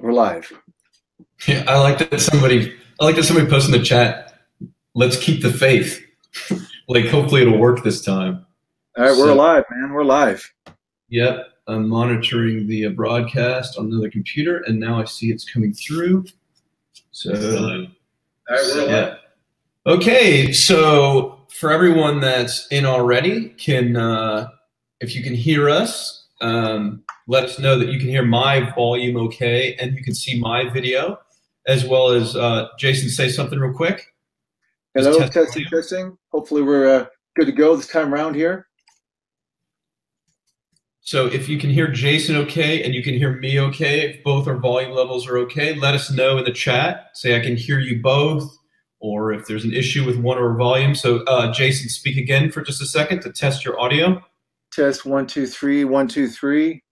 We're live. Yeah, I like that somebody posted in the chat, let's keep the faith. Like, hopefully it'll work this time. All right, we're live, man. We're live. Yep, I'm monitoring the broadcast on another computer, and now I see it's coming through. So, all right, we're live. Okay, so for everyone that's in already, if you can hear us, let us know that you can hear my volume okay, and you can see my video, as well as Jason, say something real quick. Hello, testing. Hopefully we're good to go this time around here. So if you can hear Jason okay and you can hear me okay, if both our volume levels are okay, let us know in the chat. Say I can hear you both, or if there's an issue with one of our volumes. So Jason, speak again for just a second to test your audio. Test 1 2 3 1 2 3.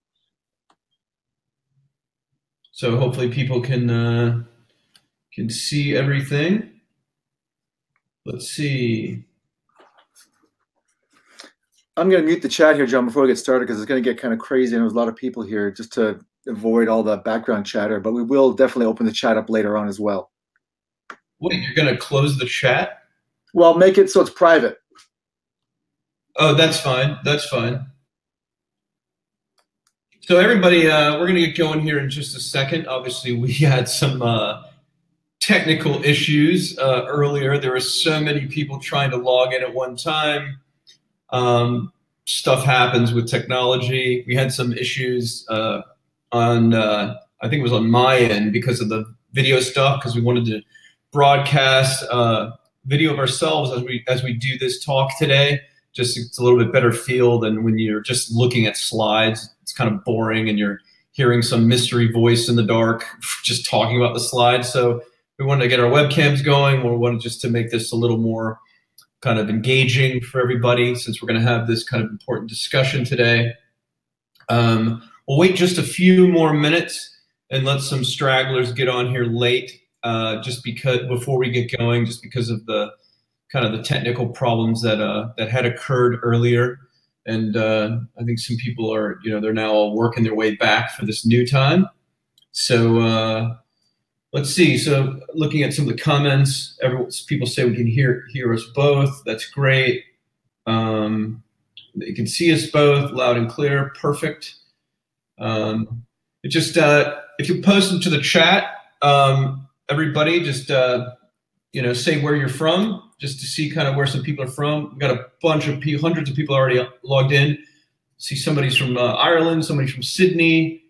So hopefully people can see everything. Let's see. I'm going to mute the chat here, John, before we get started, because it's going to get kind of crazy and there's a lot of people here, just to avoid all the background chatter. But we will definitely open the chat up later on as well. Wait, you're going to close the chat? Well, make it so it's private. Oh, that's fine. That's fine. So everybody, we're going to get going here in just a second. Obviously, we had some technical issues earlier. There were so many people trying to log in at one time. Stuff happens with technology. We had some issues on, I think it was on my end because of the video stuff, because we wanted to broadcast video of ourselves as we do this talk today. Just it's a little bit better feel than when you're just looking at slides. It's kind of boring and you're hearing some mystery voice in the dark just talking about the slides. So we wanted to get our webcams going. We wanted just to make this a little more kind of engaging for everybody, since we're going to have this kind of important discussion today. We'll wait just a few more minutes and let some stragglers get on here late, just because before we get going, just because of the kind of the technical problems that that had occurred earlier. And I think some people are, they're now all working their way back for this new time. So let's see. So looking at some of the comments, people say we can hear us both. That's great. You can see us both loud and clear. Perfect. It just if you post them to the chat, everybody just say where you're from, just to see kind of where some people are from. We've got a bunch of people, hundreds of people already logged in. See somebody's from Ireland, somebody's from Sydney.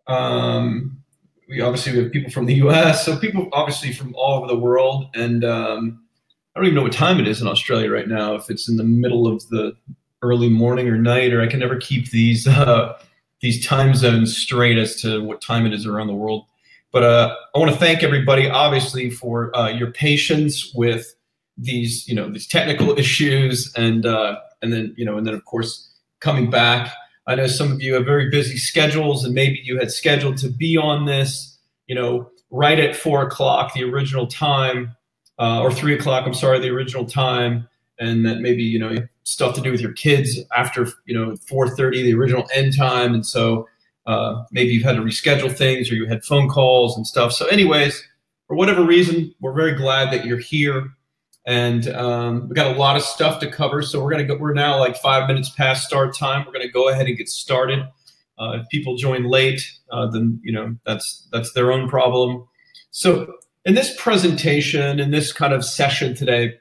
We have people from the U.S., so people obviously from all over the world. And I don't even know what time it is in Australia right now, if it's in the middle of the early morning or night, or I can never keep these time zones straight as to what time it is around the world. But I want to thank everybody, obviously, for your patience with these, these technical issues, and then of course coming back. I know some of you have very busy schedules, and maybe you had scheduled to be on this, right at 4 o'clock, the original time, or 3 o'clock, I'm sorry, the original time, and that maybe, stuff to do with your kids after, 4:30, the original end time. And so maybe you've had to reschedule things, or you had phone calls and stuff. So anyways, for whatever reason, we're very glad that you're here. And we've got a lot of stuff to cover, so we're now like 5 minutes past start time. We're gonna go ahead and get started. If people join late, then that's their own problem. So in this presentation, in this kind of session today,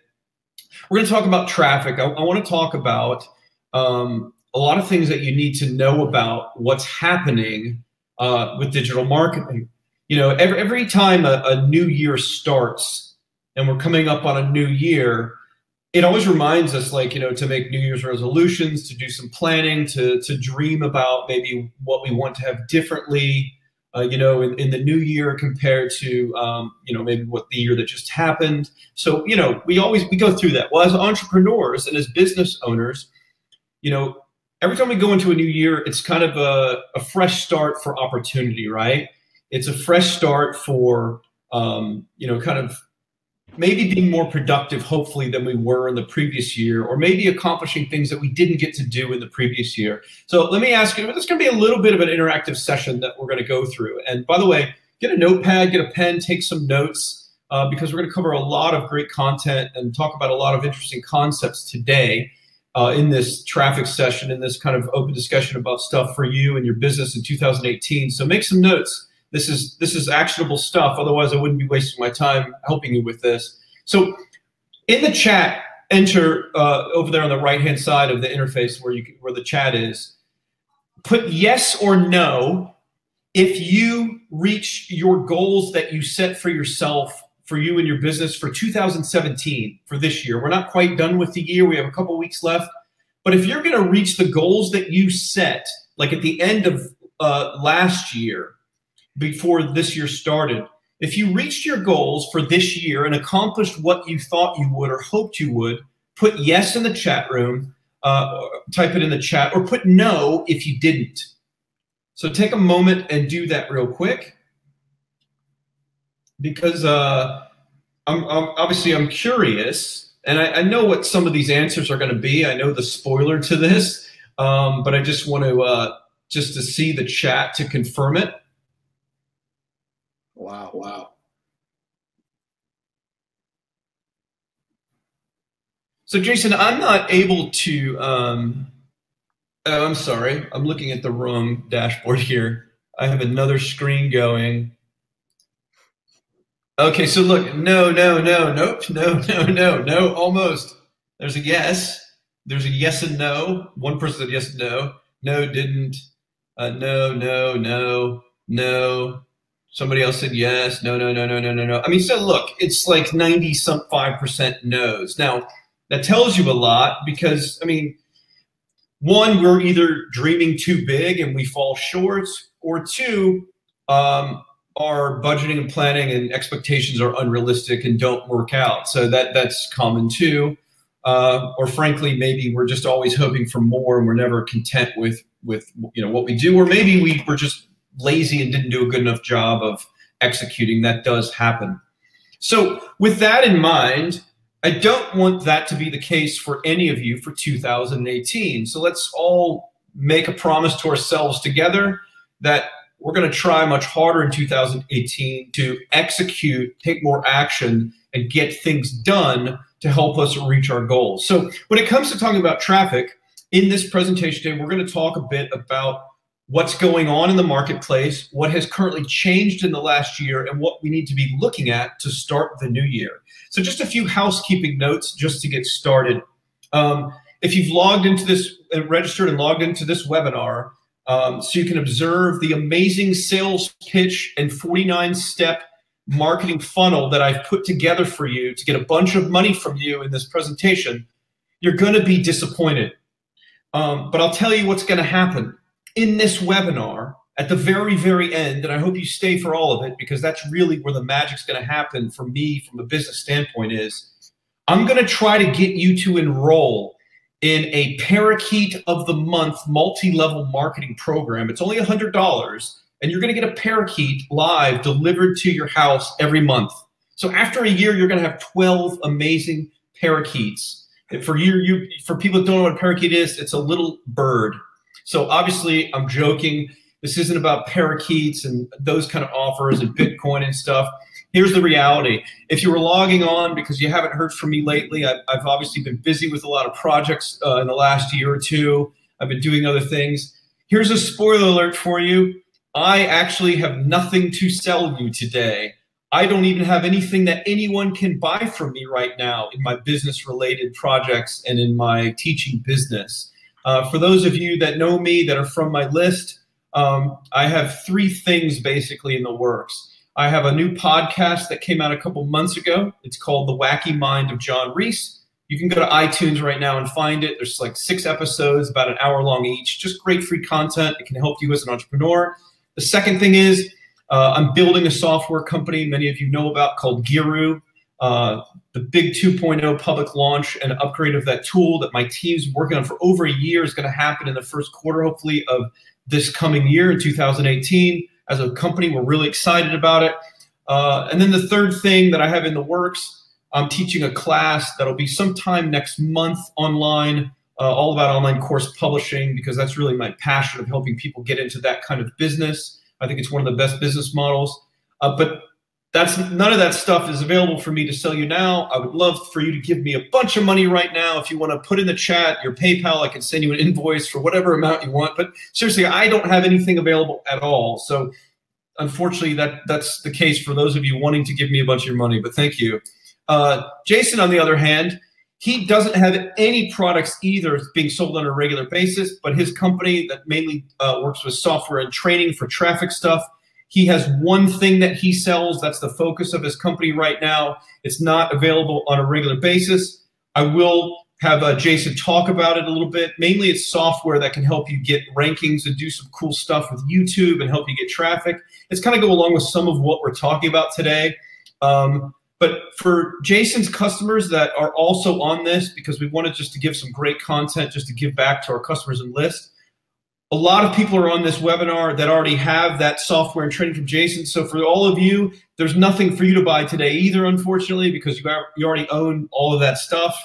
we're gonna talk about traffic. I want to talk about a lot of things that you need to know about what's happening with digital marketing. Every time a new year starts, and we're coming up on a new year, it always reminds us, to make New Year's resolutions, to do some planning, to dream about maybe what we want to have differently, in the new year compared to, maybe what the year that just happened. So, we go through that. Well, as entrepreneurs and as business owners, every time we go into a new year, it's kind of a fresh start for opportunity, right? It's a fresh start for, kind of maybe being more productive, hopefully, than we were in the previous year, or maybe accomplishing things that we didn't get to do in the previous year. So let me ask you, there's going to be a little bit of an interactive session that we're going to go through. And by the way, get a notepad, get a pen, take some notes, because we're going to cover a lot of great content and talk about a lot of interesting concepts today in this traffic session, in this kind of open discussion about stuff for you and your business in 2018. So make some notes. This is actionable stuff. Otherwise, I wouldn't be wasting my time helping you with this. So in the chat, enter over there on the right-hand side of the interface where the chat is. Put yes or no if you reach your goals that you set for yourself, for you and your business for 2017, for this year. We're not quite done with the year. We have a couple weeks left. But if you're going to reach the goals that you set, like at the end of last year, before this year started, if you reached your goals for this year and accomplished what you thought you would or hoped you would, put yes in the chat room, type it in the chat, or put no if you didn't. So take a moment and do that real quick, because I'm curious, and I know what some of these answers are going to be. I know the spoiler to this, but I just want to just to see the chat to confirm it. Wow. Wow. So Jason, I'm not able to, oh, I'm sorry. I'm looking at the wrong dashboard here. I have another screen going. Okay, so look, no, nope, no, almost. There's a yes. There's a yes and no. One person said yes and no. No, didn't. No. Somebody else said yes. No. I mean, so look, it's like 90-some-5% no's. Now, that tells you a lot because, I mean, one, we're either dreaming too big and we fall short, or two, our budgeting and planning and expectations are unrealistic and don't work out. So that's common too. Or frankly, maybe we're just always hoping for more and we're never content with what we do, or maybe we were just lazy and didn't do a good enough job of executing. That does happen. So with that in mind, I don't want that to be the case for any of you for 2018. So let's all make a promise to ourselves together that we're going to try much harder in 2018 to execute, take more action, and get things done to help us reach our goals. So when it comes to talking about traffic, in this presentation today, we're going to talk a bit about what's going on in the marketplace, what has currently changed in the last year, and what we need to be looking at to start the new year. So just a few housekeeping notes just to get started. If you've logged into this, registered and logged into this webinar, so you can observe the amazing sales pitch and 49-step marketing funnel that I've put together for you to get a bunch of money from you in this presentation, you're going to be disappointed. But I'll tell you what's going to happen. In this webinar, at the very, very end, and I hope you stay for all of it because that's really where the magic's going to happen for me from a business standpoint, is I'm going to try to get you to enroll in a Parakeet of the Month multi-level marketing program. It's only $100, and you're going to get a Parakeet live delivered to your house every month. So after a year, you're going to have 12 amazing Parakeets. For people that don't know what a parakeet is, it's a little bird. So obviously, I'm joking. This isn't about parakeets and those kind of offers and Bitcoin and stuff. Here's the reality. If you were logging on because you haven't heard from me lately, I've obviously been busy with a lot of projects in the last year or two. I've been doing other things. Here's a spoiler alert for you. I actually have nothing to sell you today. I don't even have anything that anyone can buy from me right now in my business-related projects and in my teaching business. For those of you that know me, that are from my list, I have 3 things basically in the works. I have a new podcast that came out a couple months ago. It's called The Wacky Mind of John Reese. You can go to iTunes right now and find it. There's like 6 episodes, about an hour long each. Just great free content. It can help you as an entrepreneur. The second thing is I'm building a software company many of you know about called Giru. The big 2.0 public launch and upgrade of that tool that my team's working on for over a year is going to happen in the first quarter, hopefully, of this coming year in 2018. As a company, we're really excited about it. And then the third thing that I have in the works, I'm teaching a class that'll be sometime next month online, all about online course publishing, because that's really my passion of helping people get into that kind of business. I think it's one of the best business models. But none of that stuff is available for me to sell you now. I would love for you to give me a bunch of money right now. If you want to put in the chat your PayPal, I can send you an invoice for whatever amount you want. But seriously, I don't have anything available at all. So unfortunately, that's the case for those of you wanting to give me a bunch of your money. But thank you. Jason, on the other hand, he doesn't have any products either being sold on a regular basis, but his company that mainly works with software and training for traffic stuff, he has one thing that he sells. That's the focus of his company right now. It's not available on a regular basis. I will have Jason talk about it a little bit. Mainly it's software that can help you get rankings and do some cool stuff with YouTube and help you get traffic. It's kind of go along with some of what we're talking about today. But for Jason's customers that are also on this, because we wanted just to give some great content, just to give back to our customers and list, a lot of people are on this webinar that already have that software and training from Jason. So for all of you, there's nothing for you to buy today either, unfortunately, because you already own all of that stuff.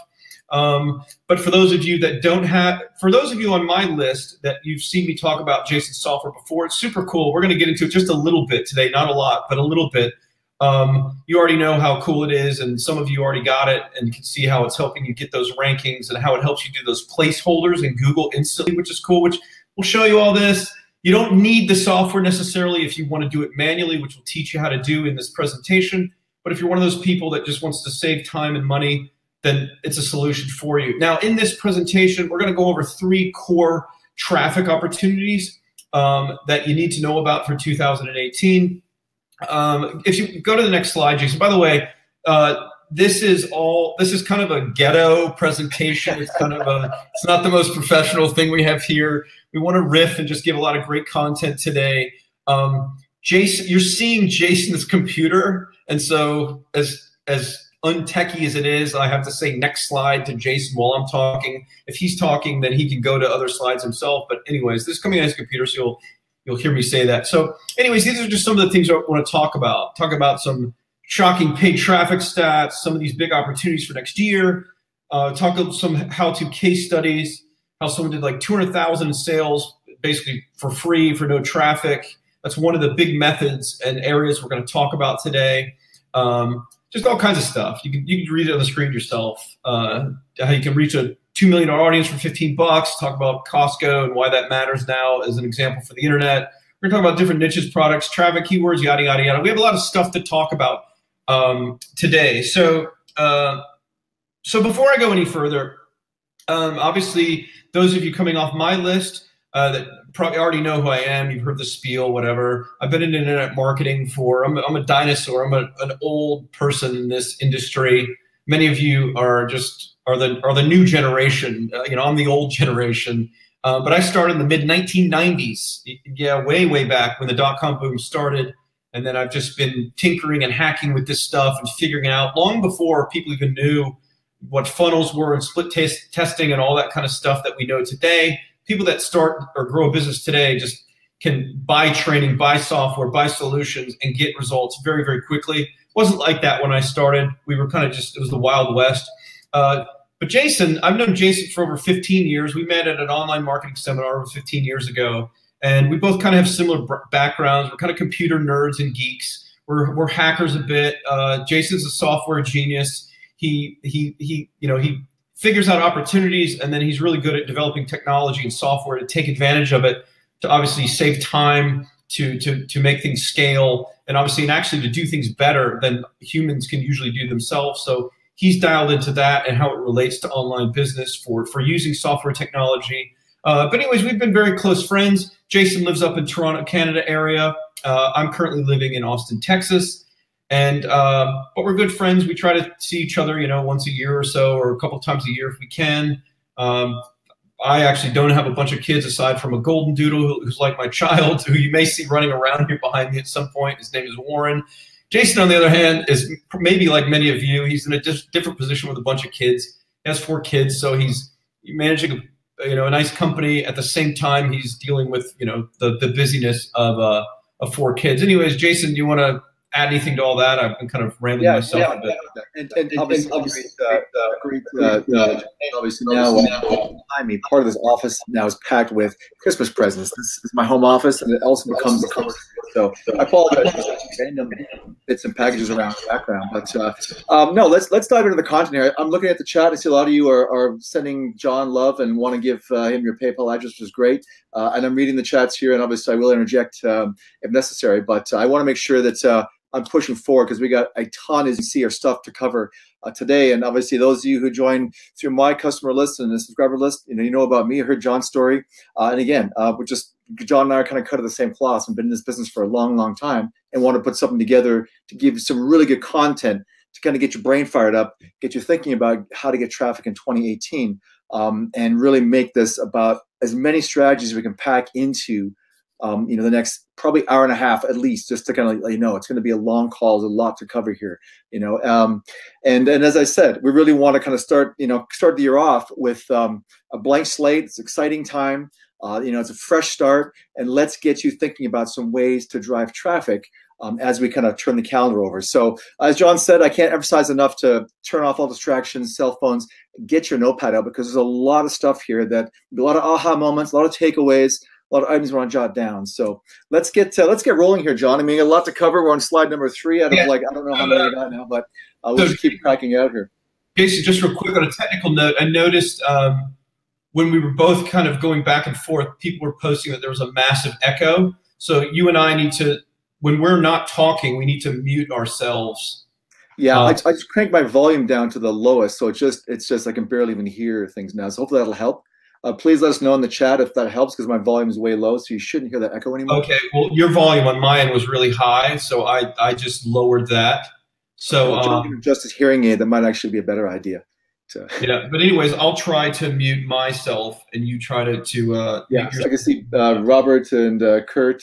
But for those of you that don't have, for those of you on my list that you've seen me talk about Jason's software before, it's super cool. We're going to get into it just a little bit today, not a lot, but a little bit. You already know how cool it is, and some of you already got it and can see how it's helping you get those rankings and how it helps you do those placeholders in Google instantly, which is cool, which we'll show you all this. You don't need the software necessarily if you want to do it manually, which we'll teach you how to do in this presentation. But if you're one of those people that just wants to save time and money, then it's a solution for you. Now, in this presentation, we're going to go over 3 core traffic opportunities that you need to know about for 2018. If you go to the next slide, Jason, by the way, this is kind of a ghetto presentation. It's kind of it's not the most professional thing we have here. We want to riff and just give a lot of great content today. Jason, you're seeing Jason's computer. And so as untechy as it is, I have to say next slide to Jason while I'm talking. If he's talking, then he can go to other slides himself. But anyways, this is coming on his computer, so you'll hear me say that. So anyways, these are just some of the things I want to talk about. Talk about some shocking paid traffic stats, some of these big opportunities for next year. Talk about some how-to case studies, how someone did like 200,000 in sales basically for free, for no traffic. That's one of the big methods and areas we're going to talk about today. Just all kinds of stuff. You can read it on the screen yourself. How you can reach a 2 million audience for 15 bucks. Talk about Costco and why that matters now as an example for the internet. We're going to talk about different niches, products, traffic, keywords, yada, yada, yada. We have a lot of stuff to talk about today. So before I go any further, obviously, those of you coming off my list that probably already know who I am. You've heard the spiel, whatever. I've been in internet marketing I'm a dinosaur. I'm an old person in this industry. Many of you are the new generation. I'm the old generation. But I started in the mid-1990s. Yeah, way back when the dot-com boom started. And then I've just been tinkering and hacking with this stuff and figuring it out long before people even knew what funnels were and split testing and all that kind of stuff that we know today. People that start or grow a business today just can buy training, buy software, buy solutions, and get results very, very quickly. It wasn't like that when I started. We were kind of it was the Wild West. But Jason, I've known Jason for over 15 years. We met at an online marketing seminar over 15 years ago. And we both kind of have similar backgrounds. We're kind of computer nerds and geeks. We're hackers a bit. Jason's a software genius. He figures out opportunities, and then he's really good at developing technology and software to take advantage of it, to obviously save time, to make things scale, and obviously and actually to do things better than humans can usually do themselves. So he's dialed into that and how it relates to online business for using software technology. But anyways, we've been very close friends. Jason lives up in Toronto, Canada area. I'm currently living in Austin, Texas. And but we're good friends. We try to see each other, once a year or so, or a couple times a year if we can. I actually don't have a bunch of kids aside from a golden doodle who's like my child, who you may see running around here behind me at some point. His name is Warren. Jason, on the other hand, is maybe like many of you. He's in a different position with a bunch of kids. He has 4 kids, so he's managing a nice company. At the same time, he's dealing with the busyness of 4 kids. Anyways, Jason, do you want to add anything to all that? I've been kind of rambling myself a bit. And obviously now behind me, part of this office now is packed with Christmas presents. This is my home office, and it also becomes So I apologize for such random bits and packages around in the background. But no, let's dive into the content here. I'm looking at the chat. I see a lot of you are sending John love and want to give him your PayPal address, which is great. And I'm reading the chats here, and obviously I will interject if necessary. But I want to make sure that I'm pushing forward because we got a ton, as you see, our stuff to cover today. And obviously, those of you who join through my customer list and the subscriber list, you know about me. You heard John's story, and again, we're just John and I are kind of cut of the same cloth and been in this business for a long, long time, and want to put something together to give you some really good content to kind of get your brain fired up, get you thinking about how to get traffic in 2018, and really make this about as many strategies as we can pack into the next probably hour and a half at least, just to kind of let you know it's going to be a long call. There's a lot to cover here, and as I said, we really want to kind of start the year off with a blank slate. It's an exciting time. It's a fresh start, and let's get you thinking about some ways to drive traffic as we kind of turn the calendar over. So as John said, I can't emphasize enough to turn off all distractions, cell phones, get your notepad out, because there's a lot of stuff here a lot of aha moments, a lot of takeaways, a lot of items we want to jot down. So let's get rolling here, John. I mean, a lot to cover. We're on slide number 3 out of I don't know how many we got now, but we'll just keep cracking out here. Casey, just real quick on a technical note, I noticed when we were both kind of going back and forth, people were posting that there was a massive echo. So you and I need to, when we're not talking, we need to mute ourselves. Yeah, I just cranked my volume down to the lowest, so it's just I can barely even hear things now. So hopefully that'll help. Please let us know in the chat if that helps, because my volume is way low, so you shouldn't hear that echo anymore. Okay, well, your volume on my end was really high, so I just lowered that. So just as hearing aid, that might actually be a better idea. Yeah, but anyways, I'll try to mute myself, and you try to yeah, so I can see Robert and Kurt,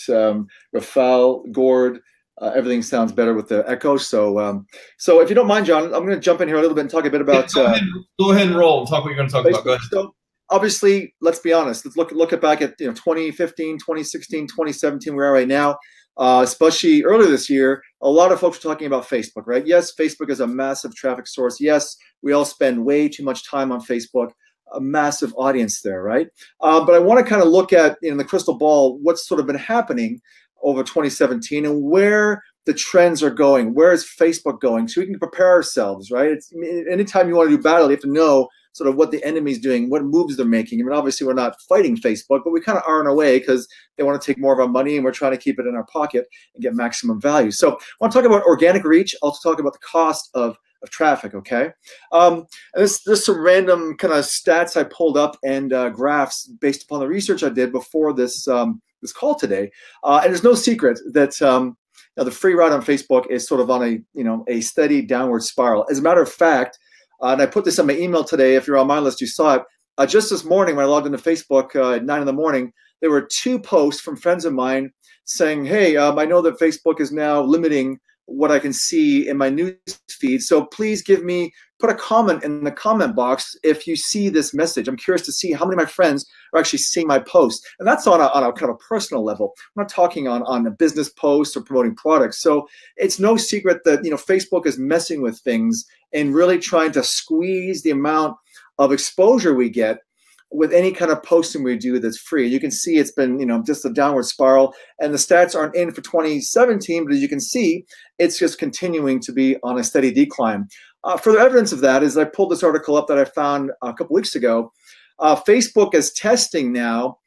Rafael, Gord. Everything sounds better with the echo. So so if you don't mind, John, I'm going to jump in here a little bit and talk a bit about. Go ahead and roll and talk what you're going to talk about. Go ahead. So obviously, let's be honest. Let's look back at 2015, 2016, 2017. Where we are right now. Especially earlier this year, a lot of folks are talking about Facebook, right? Yes, Facebook is a massive traffic source. Yes, we all spend way too much time on Facebook, a massive audience there, right? But I want to kind of look at, in the crystal ball, what's sort of been happening over 2017 and where the trends are going. Where is Facebook going? So we can prepare ourselves, right? Anytime you want to do battle, you have to know sort of what the enemy's doing, what moves they're making. I mean, obviously we're not fighting Facebook, but we kind of are in a way, because they want to take more of our money and we're trying to keep it in our pocket and get maximum value. So I want to talk about organic reach. I'll also talk about the cost of traffic, okay? And there's some random kind of stats I pulled up and graphs based upon the research I did before this this call today. And there's no secret that the free ride on Facebook is sort of on a steady downward spiral. As a matter of fact, and I put this on my email today. If you're on my list, you saw it. Just this morning when I logged into Facebook at 9 in the morning, there were 2 posts from friends of mine saying, hey, I know that Facebook is now limiting what I can see in my news feed. So please put a comment in the comment box if you see this message. I'm curious to see how many of my friends are actually seeing my post. And that's on a kind of personal level. I'm not talking on a business post or promoting products. So it's no secret that Facebook is messing with things and really trying to squeeze the amount of exposure we get with any kind of posting we do that's free. You can see it's been, just a downward spiral, and the stats aren't in for 2017, but as you can see, it's just continuing to be on a steady decline. Further evidence of that is I pulled this article up that I found a couple weeks ago. Facebook is testing now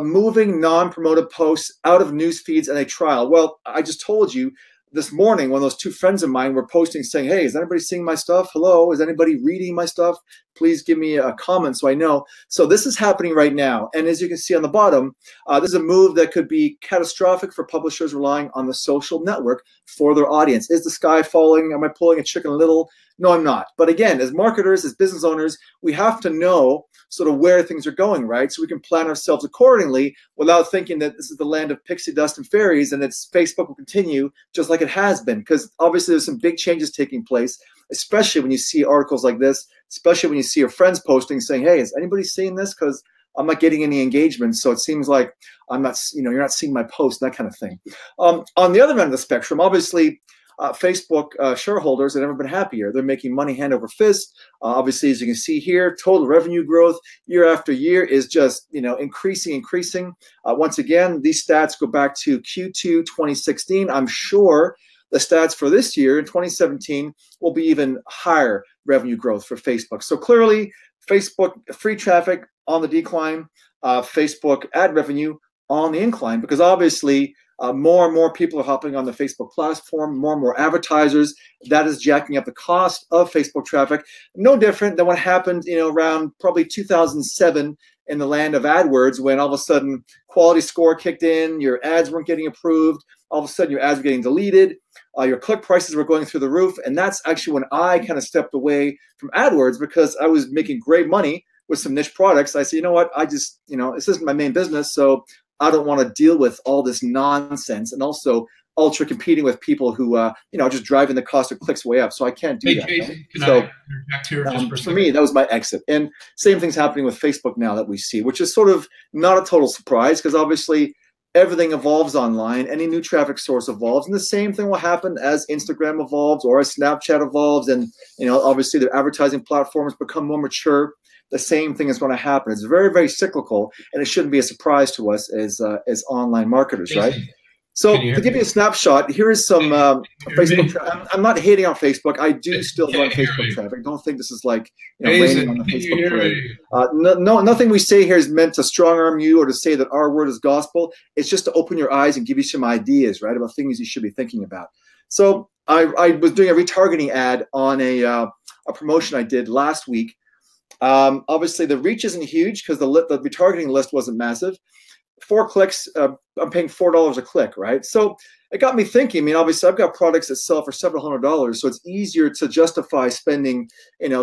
moving non-promoted posts out of news feeds in a trial. Well, I just told you this morning when those 2 friends of mine were posting saying, hey, is anybody seeing my stuff? Hello, is anybody reading my stuff? Please give me a comment so I know. So this is happening right now. And as you can see on the bottom, this is a move that could be catastrophic for publishers relying on the social network for their audience. Is the sky falling? Am I pulling a chicken little? No, I'm not. But again, as marketers, as business owners, we have to know sort of where things are going, right? So we can plan ourselves accordingly without thinking that this is the land of pixie dust and fairies and it's Facebook will continue just like it has been. Because obviously there's some big changes taking place, especially when you see articles like this, especially when you see your friends posting saying, hey, is anybody seeing this? Because I'm not getting any engagement, so it seems like I'm not, you're not seeing my post, that kind of thing. On the other end of the spectrum, obviously, Facebook shareholders have never been happier. They're making money hand over fist. Obviously, as you can see here, total revenue growth year after year is just increasing. Once again, these stats go back to Q2 2016. I'm sure the stats for this year in 2017 will be even higher revenue growth for Facebook. So clearly, Facebook free traffic on the decline, Facebook ad revenue on the incline, because obviously more and more people are hopping on the Facebook platform, more and more advertisers. That is jacking up the cost of Facebook traffic. No different than what happened, around probably 2007 in the land of AdWords, when all of a sudden quality score kicked in, your ads weren't getting approved, all of a sudden your ads were getting deleted, your click prices were going through the roof. And that's actually when I kind of stepped away from AdWords, because I was making great money with some niche products. I said, you know what, I just, this isn't my main business, so I don't want to deal with all this nonsense, and also ultra competing with people who, just driving the cost of clicks way up. So I can't do that. Jason, can I interject here just for me, that was my exit. And same thing's happening with Facebook now that we see, which is sort of not a total surprise, because obviously everything evolves online. Any new traffic source evolves, and the same thing will happen as Instagram evolves or as Snapchat evolves, and obviously the advertising platforms become more mature. The same thing is going to happen. It's very, very cyclical, and it shouldn't be a surprise to us as online marketers, right? So to give you a snapshot, here is some Facebook. I'm not hating on Facebook. I do still run Facebook traffic. Don't think this is like raining on the Facebook parade. Nothing we say here is meant to strong arm you or to say that our word is gospel. It's just to open your eyes and give you some ideas, right, about things you should be thinking about. So I was doing a retargeting ad on a promotion I did last week. Obviously, the reach isn't huge because the retargeting list wasn't massive. 4 clicks, I'm paying $4 a click, right? So it got me thinking. I mean, obviously, I've got products that sell for several $100s, so it's easier to justify spending,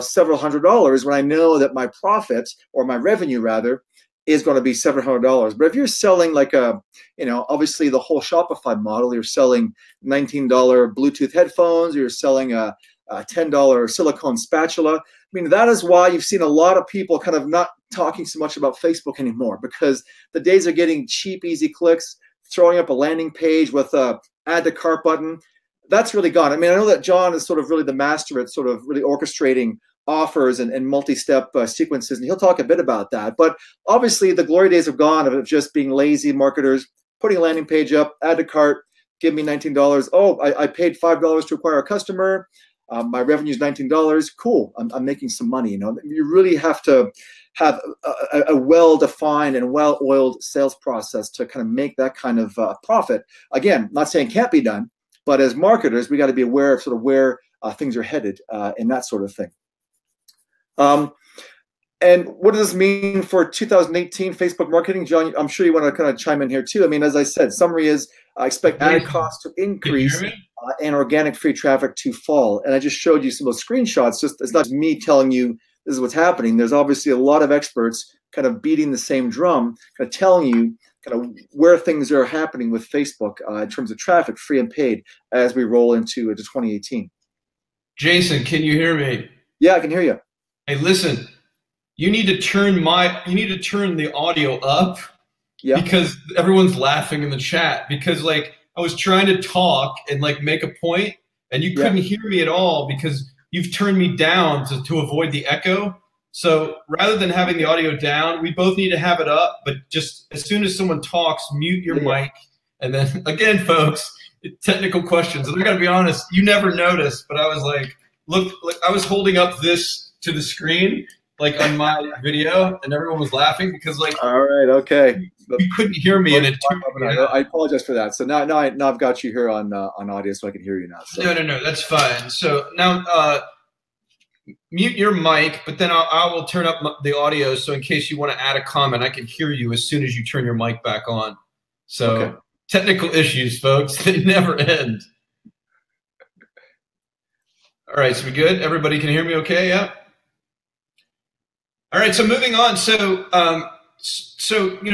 several $100s when I know that my profit, or my revenue rather, is going to be several $100. But if you're selling like obviously the whole Shopify model, you're selling $19 Bluetooth headphones, or you're selling a $10 silicone spatula. I mean, that is why you've seen a lot of people kind of not talking so much about Facebook anymore, because the days of getting cheap, easy clicks, throwing up a landing page with a add to cart button, that's really gone. I mean, I know that John is sort of really the master at sort of really orchestrating offers and multi-step sequences, and he'll talk a bit about that. But obviously, the glory days have gone of just being lazy marketers, putting a landing page up, add to cart, give me $19. Oh, I paid $5 to acquire a customer. My revenue is $19. Cool. I'm making some money. You really have to have a well-defined and well-oiled sales process to kind of make that kind of profit. Again, not saying it can't be done, but as marketers, we got to be aware of sort of where things are headed and that sort of thing. And what does this mean for 2018 Facebook marketing? John, I'm sure you want to kind of chime in here too. I mean, as I said, summary is I expect ad costs to increase and organic free traffic to fall. And I just showed you some of those screenshots. It's not just me telling you this is what's happening. There's obviously a lot of experts kind of beating the same drum, kind of telling you kind of where things are happening with Facebook in terms of traffic, free and paid, as we roll into 2018. Jason, can you hear me? Yeah, I can hear you. Hey, listen. You need to turn the audio up, because everyone's laughing in the chat, because like I was trying to talk and like make a point, and you couldn't hear me at all because you've turned me down to avoid the echo. So rather than having the audio down, we both need to have it up, but just as soon as someone talks, mute your mic. And then again, folks, technical questions. And I gotta be honest, you never noticed, but I was like, look, I was holding up this to the screen like on my video, and everyone was laughing because like, all right, okay, you couldn't hear me, and it I apologize for that. So now I've got you here on audio, so I can hear you now. So. No, that's fine. So now mute your mic, but then I will turn up the audio, so in case you want to add a comment, I can hear you as soon as you turn your mic back on. So technical issues, folks, they never end. All right, so we good? Everybody can hear me okay? Yeah. All right, so moving on. So,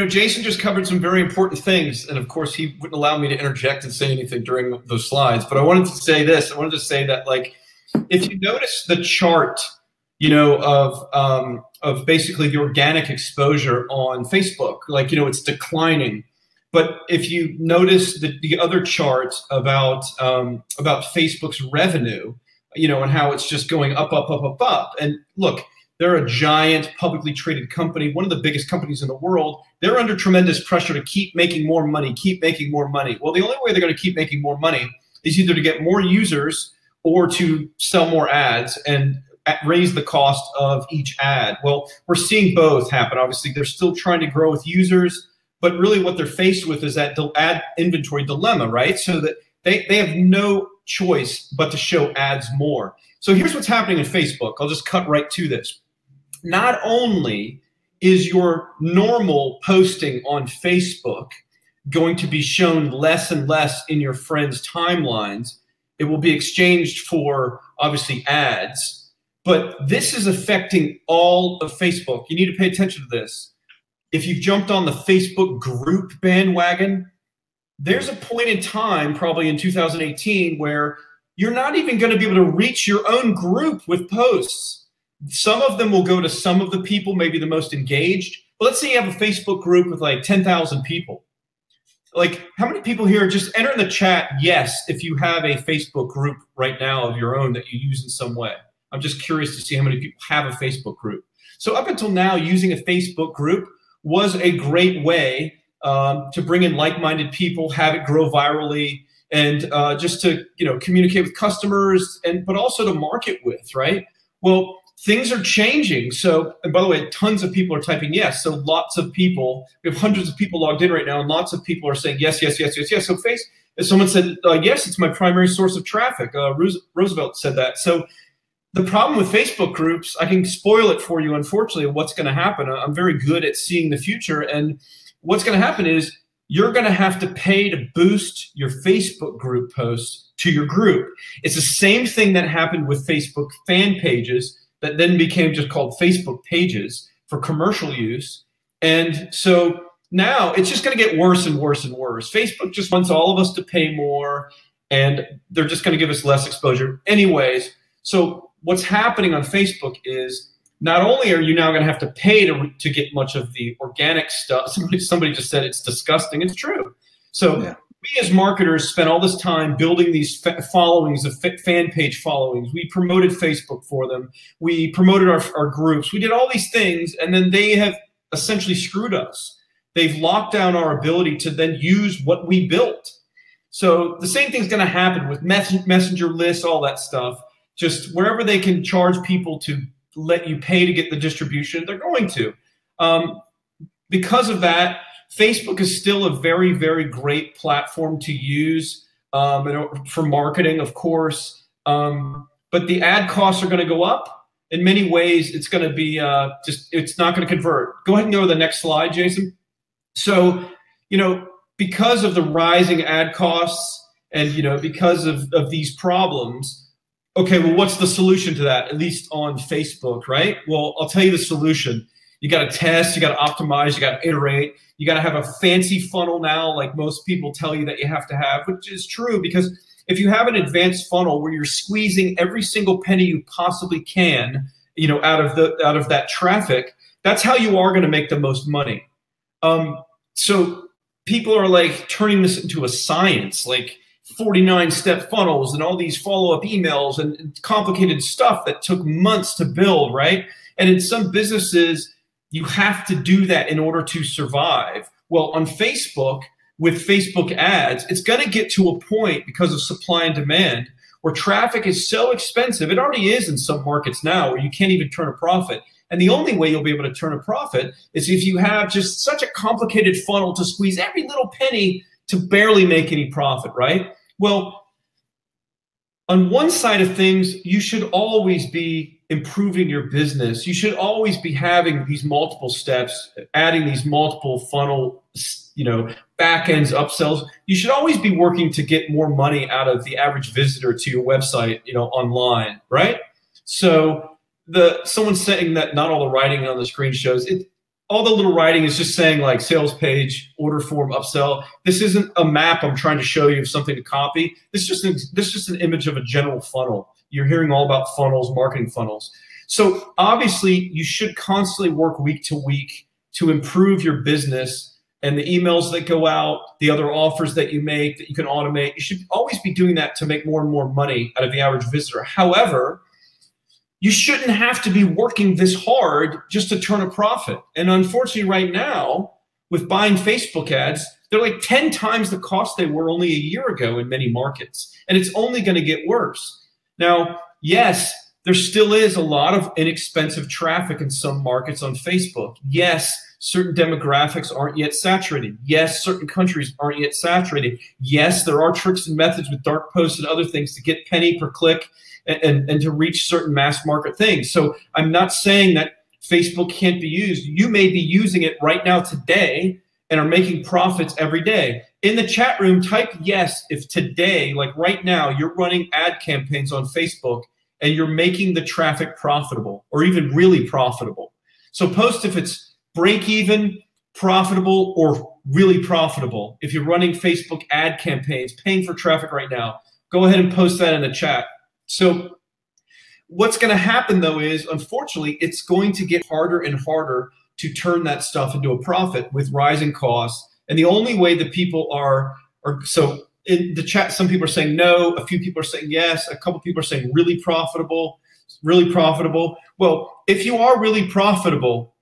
Jason just covered some very important things, and of course, he wouldn't allow me to interject and say anything during those slides. But I wanted to say this. I wanted to say that, like, if you notice the chart, of basically the organic exposure on Facebook, like, it's declining. But if you notice the other chart about Facebook's revenue, you know, and how it's just going up, up, up, up, up. And look, they're a giant publicly traded company, one of the biggest companies in the world. They're under tremendous pressure to keep making more money, keep making more money. Well, the only way they're going to keep making more money is either to get more users or to sell more ads and raise the cost of each ad. Well, we're seeing both happen. Obviously, they're still trying to grow with users, but really what they're faced with is that ad inventory dilemma, right? So that they have no choice but to show ads more. So here's what's happening in Facebook. I'll just cut right to this. Not only is your normal posting on Facebook going to be shown less and less in your friends' timelines, it will be exchanged for, obviously, ads. But this is affecting all of Facebook. You need to pay attention to this. If you've jumped on the Facebook group bandwagon, there's a point in time, probably in 2018, where you're not even going to be able to reach your own group with posts. Some of them will go to some of the people, maybe the most engaged. But let's say you have a Facebook group with like 10,000 people. Like, how many people here, just enter in the chat yes if you have a Facebook group right now of your own that you use in some way. I'm just curious to see how many people have a Facebook group. So up until now, using a Facebook group was a great way to bring in like-minded people, have it grow virally, and just to, you know, communicate with customers, but also to market with, right? Well, things are changing. So, and by the way, tons of people are typing yes. So lots of people, we have hundreds of people logged in right now, and lots of people are saying yes, yes, yes, yes, yes. So someone said, yes, it's my primary source of traffic. Roosevelt said that. So the problem with Facebook groups, I can spoil it for you, unfortunately, what's going to happen. I'm very good at seeing the future. And what's going to happen is you're going to have to pay to boost your Facebook group posts to your group. It's the same thing that happened with Facebook fan pages that then became just called Facebook pages for commercial use. And so now it's just going to get worse and worse and worse. Facebook just wants all of us to pay more, and they're just going to give us less exposure anyways. So what's happening on Facebook is not only are you now going to have to pay to get much of the organic stuff. Somebody just said it's disgusting. It's true. So yeah. We as marketers spent all this time building these followings of fan page followings. We promoted Facebook for them. We promoted our groups. We did all these things, and then they have essentially screwed us. They've locked down our ability to then use what we built. So the same thing's going to happen with messenger lists, all that stuff. Just wherever they can charge people to let you pay to get the distribution, they're going to. Because of that, Facebook is still a very, very great platform to use for marketing, of course. But the ad costs are going to go up. In many ways, it's going to be it's not going to convert. Go ahead and go to the next slide, Jason. So, you know, because of the rising ad costs and, you know, because of these problems, okay, well, what's the solution to that, at least on Facebook, right? Well, I'll tell you the solution. You got to test, you got to optimize, you got to iterate. You got to have a fancy funnel now, like most people tell you that you have to have, which is true, because if you have an advanced funnel where you're squeezing every single penny you possibly can, you know, out of that traffic, that's how you are going to make the most money. So people are like turning this into a science, like 49-step funnels and all these follow-up emails and complicated stuff that took months to build, right? And in some businesses, you have to do that in order to survive. Well, on Facebook, with Facebook ads, it's going to get to a point because of supply and demand where traffic is so expensive. It already is in some markets now where you can't even turn a profit. And the only way you'll be able to turn a profit is if you have just such a complicated funnel to squeeze every little penny to barely make any profit, right? Well, on one side of things, you should always be improving your business. You should always be having these multiple steps, adding these multiple funnel, you know, back ends, upsells. You should always be working to get more money out of the average visitor to your website, you know, online, right? So someone's saying that not all the writing on the screen shows it. All the little writing is just saying like sales page, order form, upsell. This isn't a map I'm trying to show you of something to copy. This is just an image of a general funnel. You're hearing all about funnels, marketing funnels. So obviously you should constantly work week to week to improve your business and the emails that go out, the other offers that you make that you can automate. You should always be doing that to make more and more money out of the average visitor. However, you shouldn't have to be working this hard just to turn a profit. And unfortunately right now, with buying Facebook ads, they're like 10 times the cost they were only a year ago in many markets. And it's only going to get worse. Now, yes, there still is a lot of inexpensive traffic in some markets on Facebook. Yes, certain demographics aren't yet saturated. Yes, certain countries aren't yet saturated. Yes, there are tricks and methods with dark posts and other things to get penny per click and to reach certain mass market things. So I'm not saying that Facebook can't be used. You may be using it right now today and are making profits every day. In the chat room, type yes if today, like right now, you're running ad campaigns on Facebook and you're making the traffic profitable or even really profitable. So post if it's break even, profitable, or really profitable. If you're running Facebook ad campaigns, paying for traffic right now, go ahead and post that in the chat. So what's going to happen though is, unfortunately, it's going to get harder and harder to turn that stuff into a profit with rising costs. And the only way that people are so in the chat, some people are saying no, a few people are saying yes, a couple people are saying really profitable, really profitable. Well, if you are really profitable,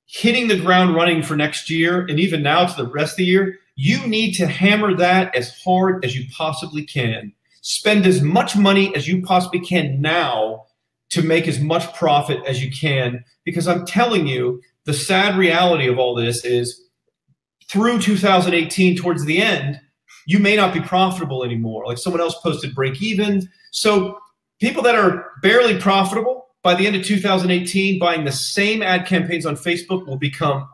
hitting the ground running for next year and even now to the rest of the year, you need to hammer that as hard as you possibly can. Spend as much money as you possibly can now to make as much profit as you can, because I'm telling you, the sad reality of all this is through 2018 towards the end, you may not be profitable anymore. Like someone else posted break even. So people that are barely profitable by the end of 2018, buying the same ad campaigns on Facebook will become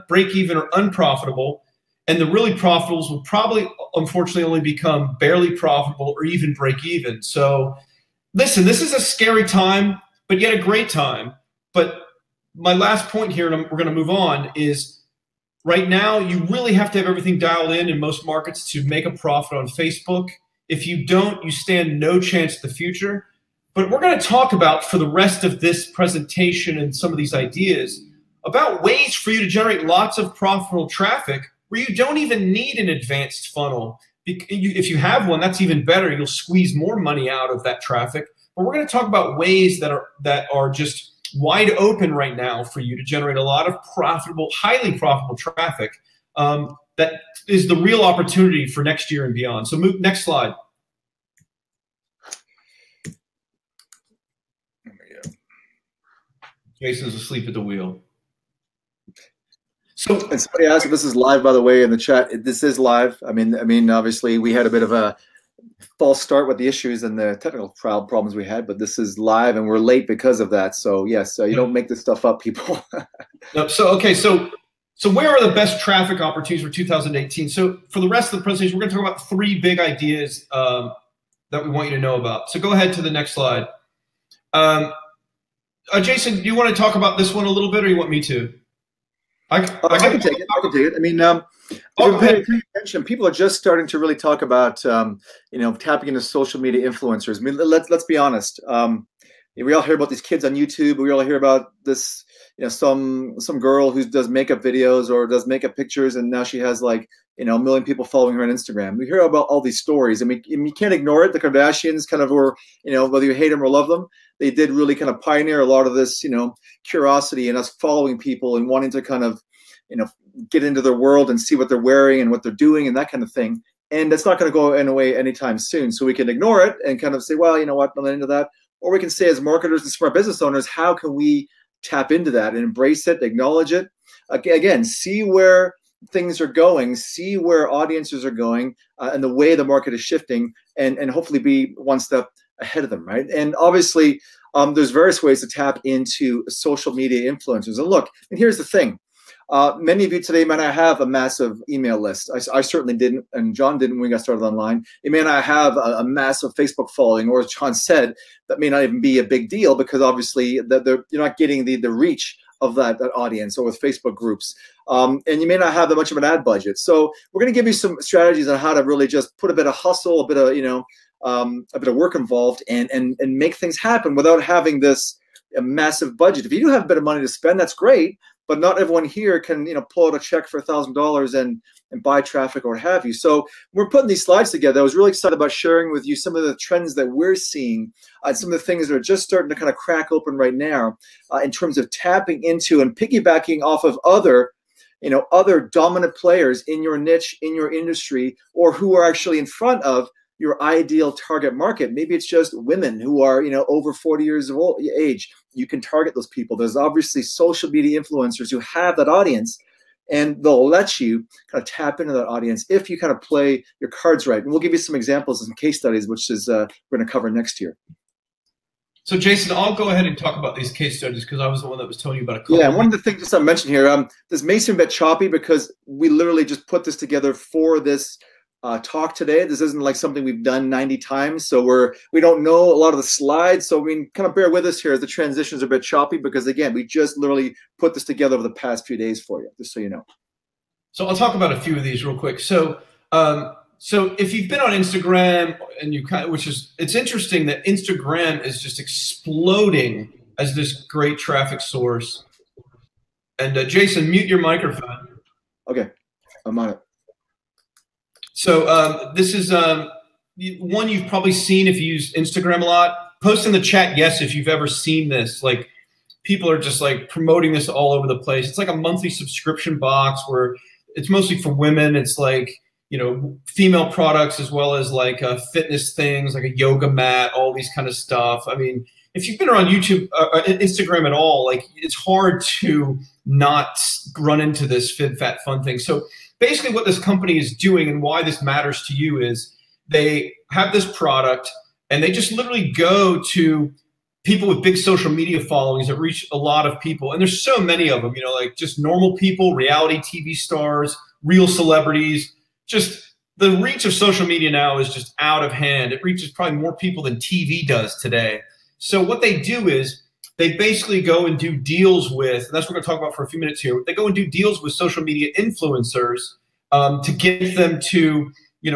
break even or unprofitable. And the really profitables will probably, unfortunately, only become barely profitable or even break even. So listen, this is a scary time, but yet a great time. But my last point here, and we're going to move on, is right now you really have to have everything dialed in most markets to make a profit on Facebook. If you don't, you stand no chance in the future. But we're going to talk about, for the rest of this presentation and some of these ideas, about ways for you to generate lots of profitable traffic where you don't even need an advanced funnel. If you have one, that's even better. You'll squeeze more money out of that traffic. But we're going to talk about ways that are just wide open right now for you to generate a lot of profitable, highly profitable traffic. That is the real opportunity for next year and beyond. So next slide. Jason's asleep at the wheel. So and somebody asked if this is live, by the way, in the chat. This is live. I mean, obviously we had a bit of a false start with the issues and the technical problems we had, but this is live and we're late because of that. So yes, you don't make this stuff up, people. No, so okay, so where are the best traffic opportunities for 2018? So for the rest of the presentation, we're going to talk about 3 big ideas that we want you to know about. So go ahead to the next slide. Jason, do you want to talk about this one a little bit, or you want me to? I can take it. I can take it. I mean, if you're paying attention, people are just starting to really talk about, tapping into social media influencers. I mean, let's be honest. We all hear about these kids on YouTube. We all hear about this, some girl who does makeup videos or does makeup pictures, and now she has like, a million people following her on Instagram. We hear about all these stories, and you can't ignore it. The Kardashians kind of were, whether you hate them or love them, they did really kind of pioneer a lot of this, curiosity and us following people and wanting to kind of, get into their world and see what they're wearing and what they're doing and that kind of thing. And that's not going to go away anytime soon. So we can ignore it and kind of say, well, you know what, I'm not into that. Or we can say, as marketers and smart business owners, how can we tap into that and embrace it, acknowledge it? Again, see where things are going, see where audiences are going, and the way the market is shifting, and hopefully be one step ahead of them, right? And obviously, there's various ways to tap into social media influencers. And look, and here's the thing. Many of you today may not have a massive email list. I certainly didn't, and John didn't when we got started online. You may not have a massive Facebook following, or as John said, that may not even be a big deal, because obviously you're not getting the reach of that audience, or with Facebook groups. And you may not have that much of an ad budget. So we're going to give you some strategies on how to really just put a bit of hustle, a bit of, a bit of work involved, and make things happen without having this a massive budget. If you do have a bit of money to spend, that's great. but not everyone here can, pull out a check for $1,000 and buy traffic or what have you. So we're putting these slides together. I was really excited about sharing with you some of the trends that we're seeing, some of the things that are just starting to kind of crack open right now in terms of tapping into and piggybacking off of other dominant players in your niche, in your industry, or who are actually in front of your ideal target market. Maybe it's just women who are, over 40 years of age. You can target those people. There's obviously social media influencers who have that audience, and they'll let you kind of tap into that audience if you kind of play your cards right. And we'll give you some examples and some case studies, which is we're going to cover next year. So Jason, I'll go ahead and talk about these case studies because I was the one that was telling you about a couple. Yeah, one of the things just I mentioned here, this may seem a bit choppy because we literally just put this together for this talk today. This isn't like something we've done 90 times, so we don't know a lot of the slides. So kind of bear with us here as the transitions are a bit choppy because again, we just literally put this together over the past few days for you, just so you know. So I'll talk about a few of these real quick. So if you've been on Instagram and it's interesting that Instagram is just exploding as this great traffic source. And Jason, mute your microphone. Okay, I'm on it. So this is one you've probably seen if you use Instagram a lot. Post in the chat, yes, if you've ever seen this. Like people are just like promoting this all over the place. It's like a monthly subscription box where it's mostly for women. It's like, female products as well as like fitness things, like a yoga mat, all these kind of stuff. I mean, if you've been around YouTube, Instagram at all, like it's hard to not run into this fit, fat, fun thing. So basically what this company is doing and why this matters to you is they have this product and they just literally go to people with big social media followings that reach a lot of people. And there's so many of them, like just normal people, reality TV stars, real celebrities. Just the reach of social media now is just out of hand. It reaches probably more people than TV does today. So what they do is they basically go and do deals with, and that's what we're going to talk about for a few minutes here. They go and do deals with social media influencers to get them to,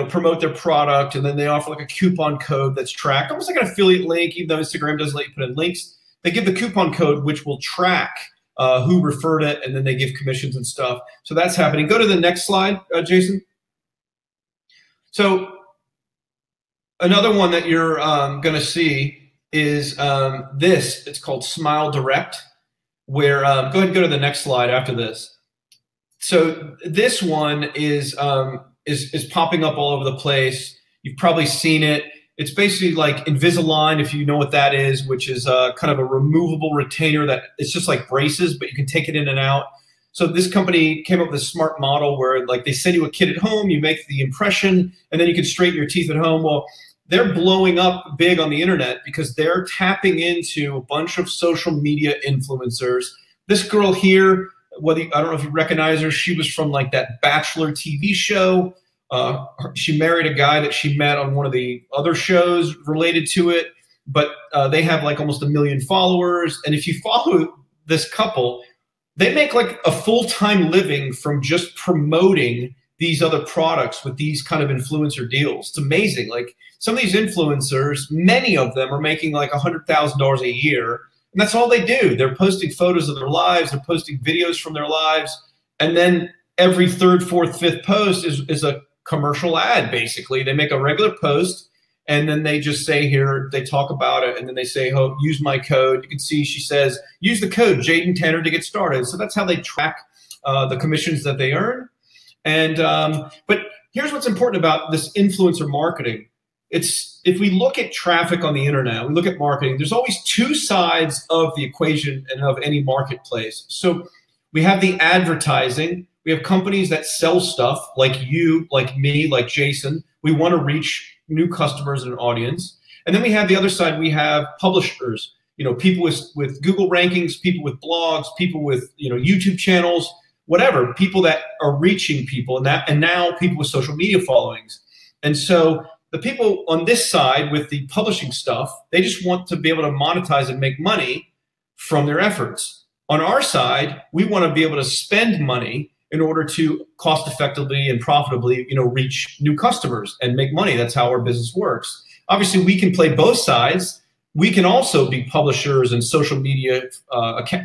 promote their product. And then they offer like a coupon code that's tracked, almost like an affiliate link, even though Instagram doesn't let you put in links. They give the coupon code, which will track who referred it, and then they give commissions and stuff. So that's happening. Go to the next slide, Jason. So another one that you're going to see is this. It's called Smile Direct, where go ahead and go to the next slide after this. So this one is popping up all over the place. You've probably seen it. It's basically like Invisalign, if you know what that is, which is kind of a removable retainer that it's just like braces, but you can take it in and out. So this company came up with a smart model where like they send you a kit at home, you make the impression, and then you can straighten your teeth at home. Well, they're blowing up big on the internet because they're tapping into a bunch of social media influencers. This girl here, I don't know if you recognize her, she was from like that Bachelor TV show. She married a guy that she met on one of the other shows related to it, but they have like almost 1 million followers. And if you follow this couple, they make like a full-time living from just promoting these other products with these kind of influencer deals. It's amazing. Like some of these influencers, many of them are making like $100,000 a year. And that's all they do. They're posting photos of their lives. They're posting videos from their lives. And then every third, fourth, fifth post is a commercial ad, basically. They make a regular post, and then they just say here, they talk about it, and then they say, oh, use my code. You can see she says, use the code Jaden Tanner to get started. So that's how they track the commissions that they earn. And but here's what's important about this influencer marketing. If we look at traffic on the internet, we look at marketing, there's always two sides of the equation and of any marketplace. So we have the advertising. We have companies that sell stuff like you, like me, like Jason. We want to reach new customers and an audience. And then we have the other side. We have publishers, people with Google rankings, people with blogs, people with, YouTube channels, whatever, people that are reaching people and now people with social media followings. And so the people on this side with the publishing stuff, they just want to be able to monetize and make money from their efforts. On our side, we want to be able to spend money in order to cost effectively and profitably, reach new customers and make money. That's how our business works. Obviously, we can play both sides. we can also be publishers and social media,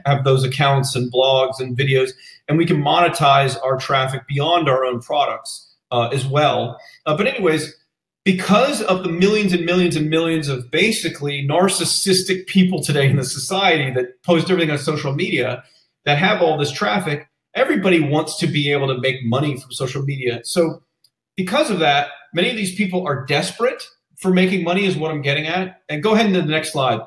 have those accounts and blogs and videos, and we can monetize our traffic beyond our own products as well. But anyways, because of the millions and millions and millions of basically narcissistic people today in the society that post everything on social media, that have all this traffic, everybody wants to be able to make money from social media. So because of that, many of these people are desperate for making money, is what I'm getting at. And go ahead into the next slide.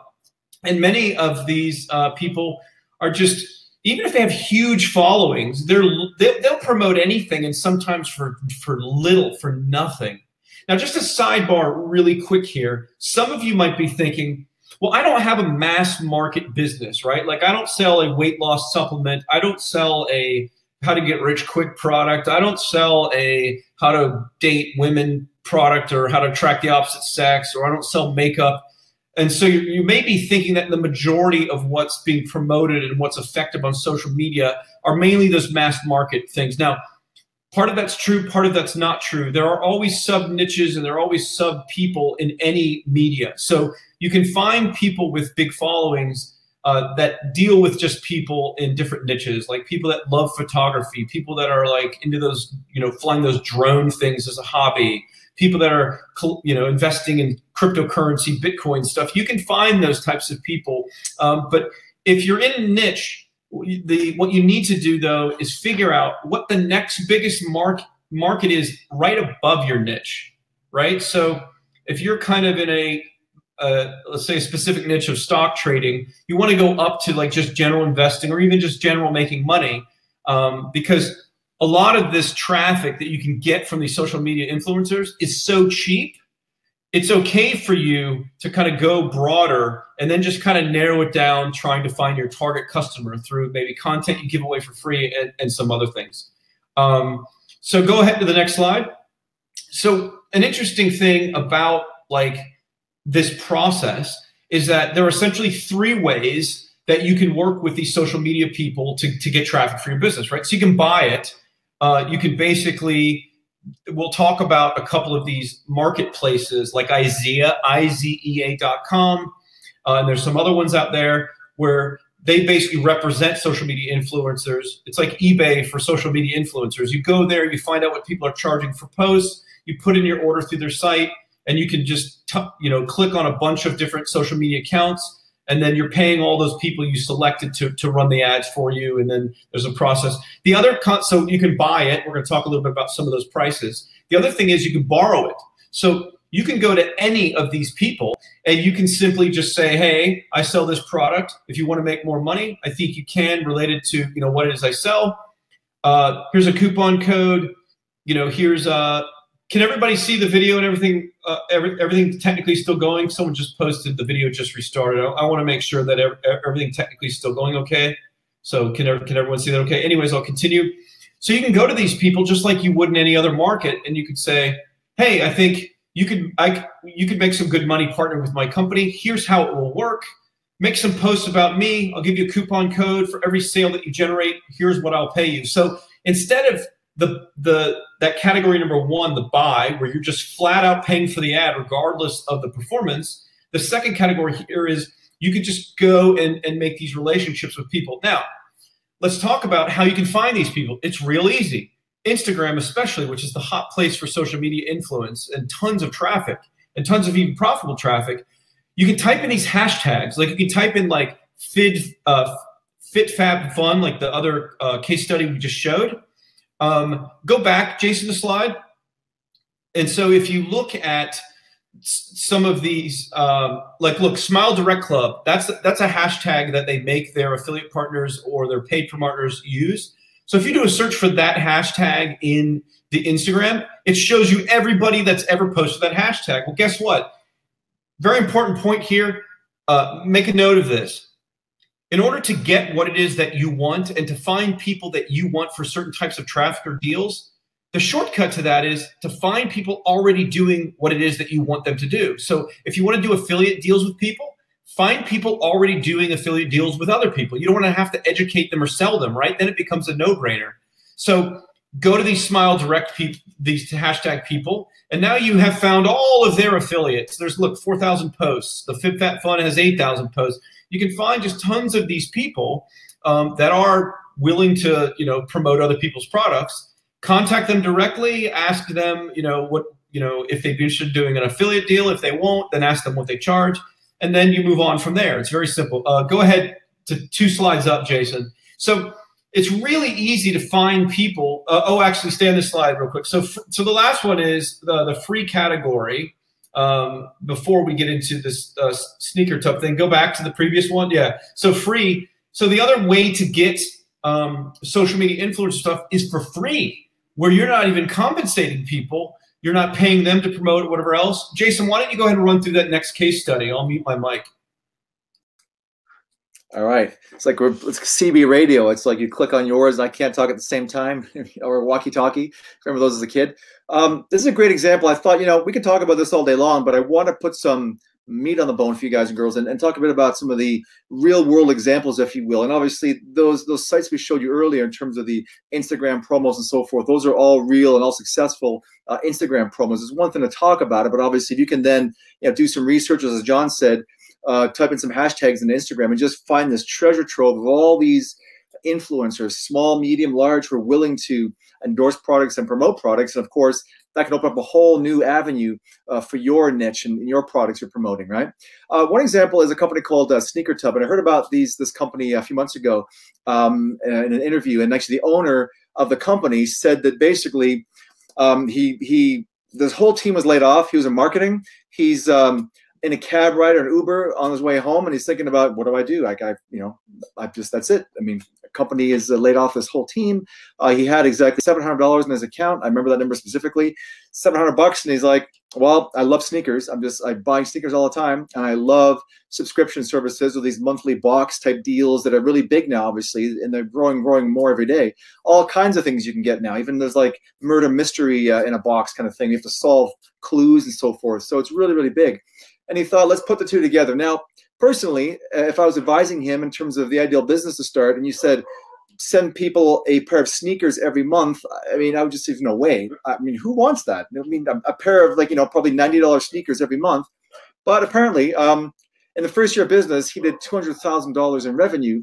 And many of these people are just, even if they have huge followings, they'll promote anything, and sometimes for little, for nothing. Now, just a sidebar really quick here. Some of you might be thinking, well, I don't have a mass market business, right? Like, I don't sell a weight loss supplement. I don't sell a how to get rich quick product. I don't sell a how to date women product, or how to attract the opposite sex, or I don't sell makeup. And so you may be thinking that the majority of what's being promoted and what's effective on social media are mainly those mass market things. Now, part of that's true, part of that's not true. There are always sub niches and there are always sub people in any media. So you can find people with big followings that deal with just people in different niches, like people that love photography, people that are like into those, flying those drone things as a hobby, people that are, investing in cryptocurrency, Bitcoin stuff. You can find those types of people. But if you're in a niche, what you need to do, though, is figure out what the next biggest market is right above your niche, right? So if you're kind of in a, let's say, a specific niche of stock trading, you want to go up to like just general investing, or even just general making money, because a lot of this traffic that you can get from these social media influencers is so cheap. It's okay for you to kind of go broader and then just kind of narrow it down, trying to find your target customer through maybe content you give away for free and some other things. So go ahead to the next slide. So an interesting thing about like this process is that there are essentially 3 ways that you can work with these social media people to get traffic for your business, right? So you can buy it. You can basically, we'll talk about a couple of these marketplaces like IZEA.com. And there's some other ones out there where they basically represent social media influencers. It's like eBay for social media influencers. You go there, you find out what people are charging for posts, you put in your order through their site, and you can just click on a bunch of different social media accounts, and then you're paying all those people you selected to run the ads for you, and then there's a process. The other, so you can buy it. We're going to talk a little bit about some of those prices. The other thing is you can borrow it. So you can go to any of these people, and you can simply just say, hey, I sell this product. If you want to make more money, I think you can, related to what it is I sell. Here's a coupon code. Here's can everybody see the video and everything? Everything technically still going? Someone just posted the video just restarted. I want to make sure that everything technically is still going okay. So can everyone see that okay? Anyways, I'll continue. So you can go to these people just like you would in any other market, and you could say, hey, I think you could make some good money partnering with my company. Here's how it will work. Make some posts about me. I'll give you a coupon code for every sale that you generate. Here's what I'll pay you. So instead of that category number 1, the buy, where you're just flat out paying for the ad regardless of the performance, the second category here is you could just go and make these relationships with people. Now, let's talk about how you can find these people. It's real easy. Instagram especially, which is the hot place for social media influence and tons of traffic and tons of even profitable traffic. You can type in these hashtags. Like you can type in like fit, fab, fun, like the other case study we just showed. Go back, Jason, the slide. And so if you look at some of these, like look, Smile Direct Club, that's a hashtag that they make their affiliate partners or their paid promoters use. So if you do a search for that hashtag in the Instagram, it shows you everybody that's ever posted that hashtag. Well, guess what? Very important point here. Make a note of this. In order to get what it is that you want and to find people that you want for certain types of traffic or deals, the shortcut to that is to find people already doing what it is that you want them to do. So if you want to do affiliate deals with people, find people already doing affiliate deals with other people. You don't want to have to educate them or sell them, right? Then it becomes a no-brainer. So go to these Smile Direct people, these hashtag people, and now you have found all of their affiliates. There's, look, 4,000 posts. The FitFat has 8,000 posts. You can find just tons of these people that are willing to, promote other people's products. Contact them directly. Ask them, if they'd be interested in doing an affiliate deal. If they won't, then ask them what they charge, and then you move on from there. It's very simple. Go ahead to 2 slides up, Jason. So it's really easy to find people. Actually, stay on this slide real quick. So the last one is the free category. Before we get into this sneaker tub thing, go back to the previous one. Yeah. So free. So the other way to get social media influencer stuff is for free, where you're not even compensating people. You're not paying them to promote it, whatever else. Jason, why don't you go ahead and run through that next case study? I'll mute my mic. All right. It's like it's CB radio. It's like you click on yours and I can't talk at the same time, or walkie-talkie. Remember those as a kid? This is a great example. I thought, we could talk about this all day long, but I want to put some meat on the bone for you guys and girls and talk a bit about some of the real world examples, if you will. And obviously those sites we showed you earlier in terms of the Instagram promos and so forth, those are all real and all successful Instagram promos. It's one thing to talk about it, but obviously if you can then do some research, as John said, type in some hashtags in Instagram and just find this treasure trove of all these influencers, small, medium, large, who are willing to endorse products and promote products. And of course, that can open up a whole new avenue for your niche and your products you're promoting, right? One example is a company called Sneaker Tub. And I heard about this company a few months ago in an interview. And actually the owner of the company said that basically this whole team was laid off. He was in marketing. He's in a cab ride or an Uber on his way home, and he's thinking about, what do I do? That's it. I mean, a company is laid off this whole team. He had exactly $700 in his account. I remember that number specifically, $700. And he's like, well, I love sneakers. I'm buying sneakers all the time. And I love subscription services with these monthly box type deals that are really big now, obviously, and they're growing more every day. All kinds of things you can get now. Even there's like murder mystery in a box kind of thing. You have to solve clues and so forth. So it's really, really big. And he thought, let's put the two together. Now, personally, if I was advising him in terms of the ideal business to start, and you said, send people a pair of sneakers every month, I mean, I would just say, no way. I mean, who wants that? I mean, a pair of probably $90 sneakers every month. But apparently, in the first year of business, he did $200,000 in revenue.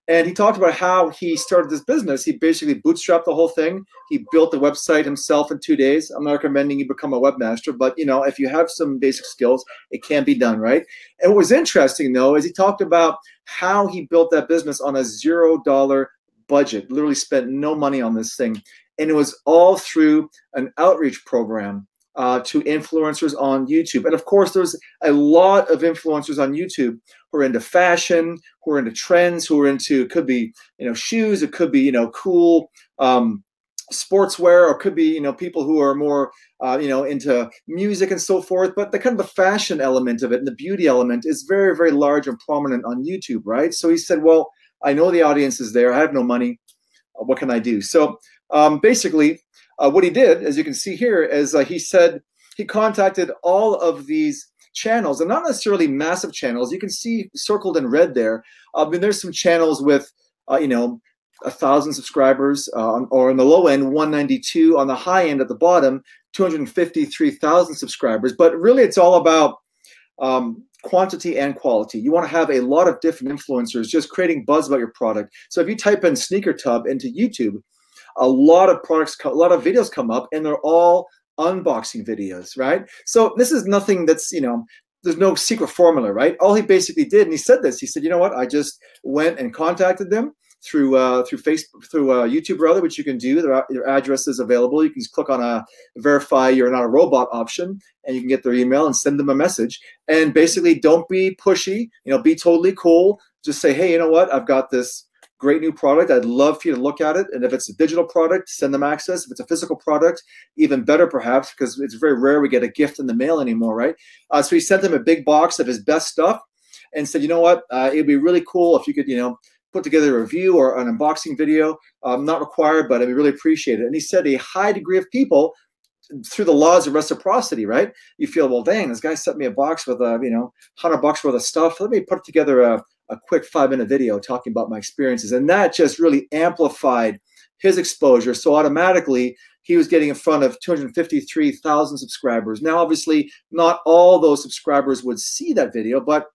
And he talked about how he started this business. He basically bootstrapped the whole thing. He built the website himself in 2 days. I'm not recommending you become a webmaster, but if you have some basic skills, it can be done, right? And what was interesting, though, is he talked about how he built that business on a $0 budget, literally spent no money on this thing. And it was all through an outreach program to influencers on YouTube. And of course, there's a lot of influencers on YouTube who are into fashion, who are into trends, who are into, could be, shoes, it could be, cool sportswear, or could be, people who are more, into music and so forth. But the kind of the fashion element of it and the beauty element is very, very large and prominent on YouTube, right? So he said, well, I know the audience is there. I have no money. What can I do? So basically, what he did, as you can see here, is he said he contacted all of these channels, and not necessarily massive channels. You can see circled in red there. I mean, there's some channels with, 1,000 subscribers, or on the low end, 192. On the high end, at the bottom, 253,000 subscribers. But really, it's all about quantity and quality. You want to have a lot of different influencers just creating buzz about your product. So if you type in Sneaker Tub into YouTube, a lot of videos come up, and they're all unboxing videos, right? So this is nothing that's, there's no secret formula, right? All he basically did, and he said this, he said, you know what? I just went and contacted them through Facebook, through YouTube rather, which you can do. Their address is available. You can just click on a verify you're not a robot option, and you can get their email and send them a message. And basically, don't be pushy. Be totally cool. Just say, hey, you know what? I've got this great new product. I'd love for you to look at it. And if it's a digital product, send them access. If it's a physical product, even better perhaps, because it's very rare we get a gift in the mail anymore, right? So he sent them a big box of his best stuff and said, you know what? It'd be really cool if you could, put together a review or an unboxing video. Not required, but I'd really appreciate it. And he said a high degree of people, through the laws of reciprocity, right? You feel, well, dang, this guy sent me a box with $100 worth of stuff. Let me put together a quick 5-minute video talking about my experiences. And that just really amplified his exposure. So automatically, he was getting in front of 253,000 subscribers. Now, obviously, not all those subscribers would see that video, but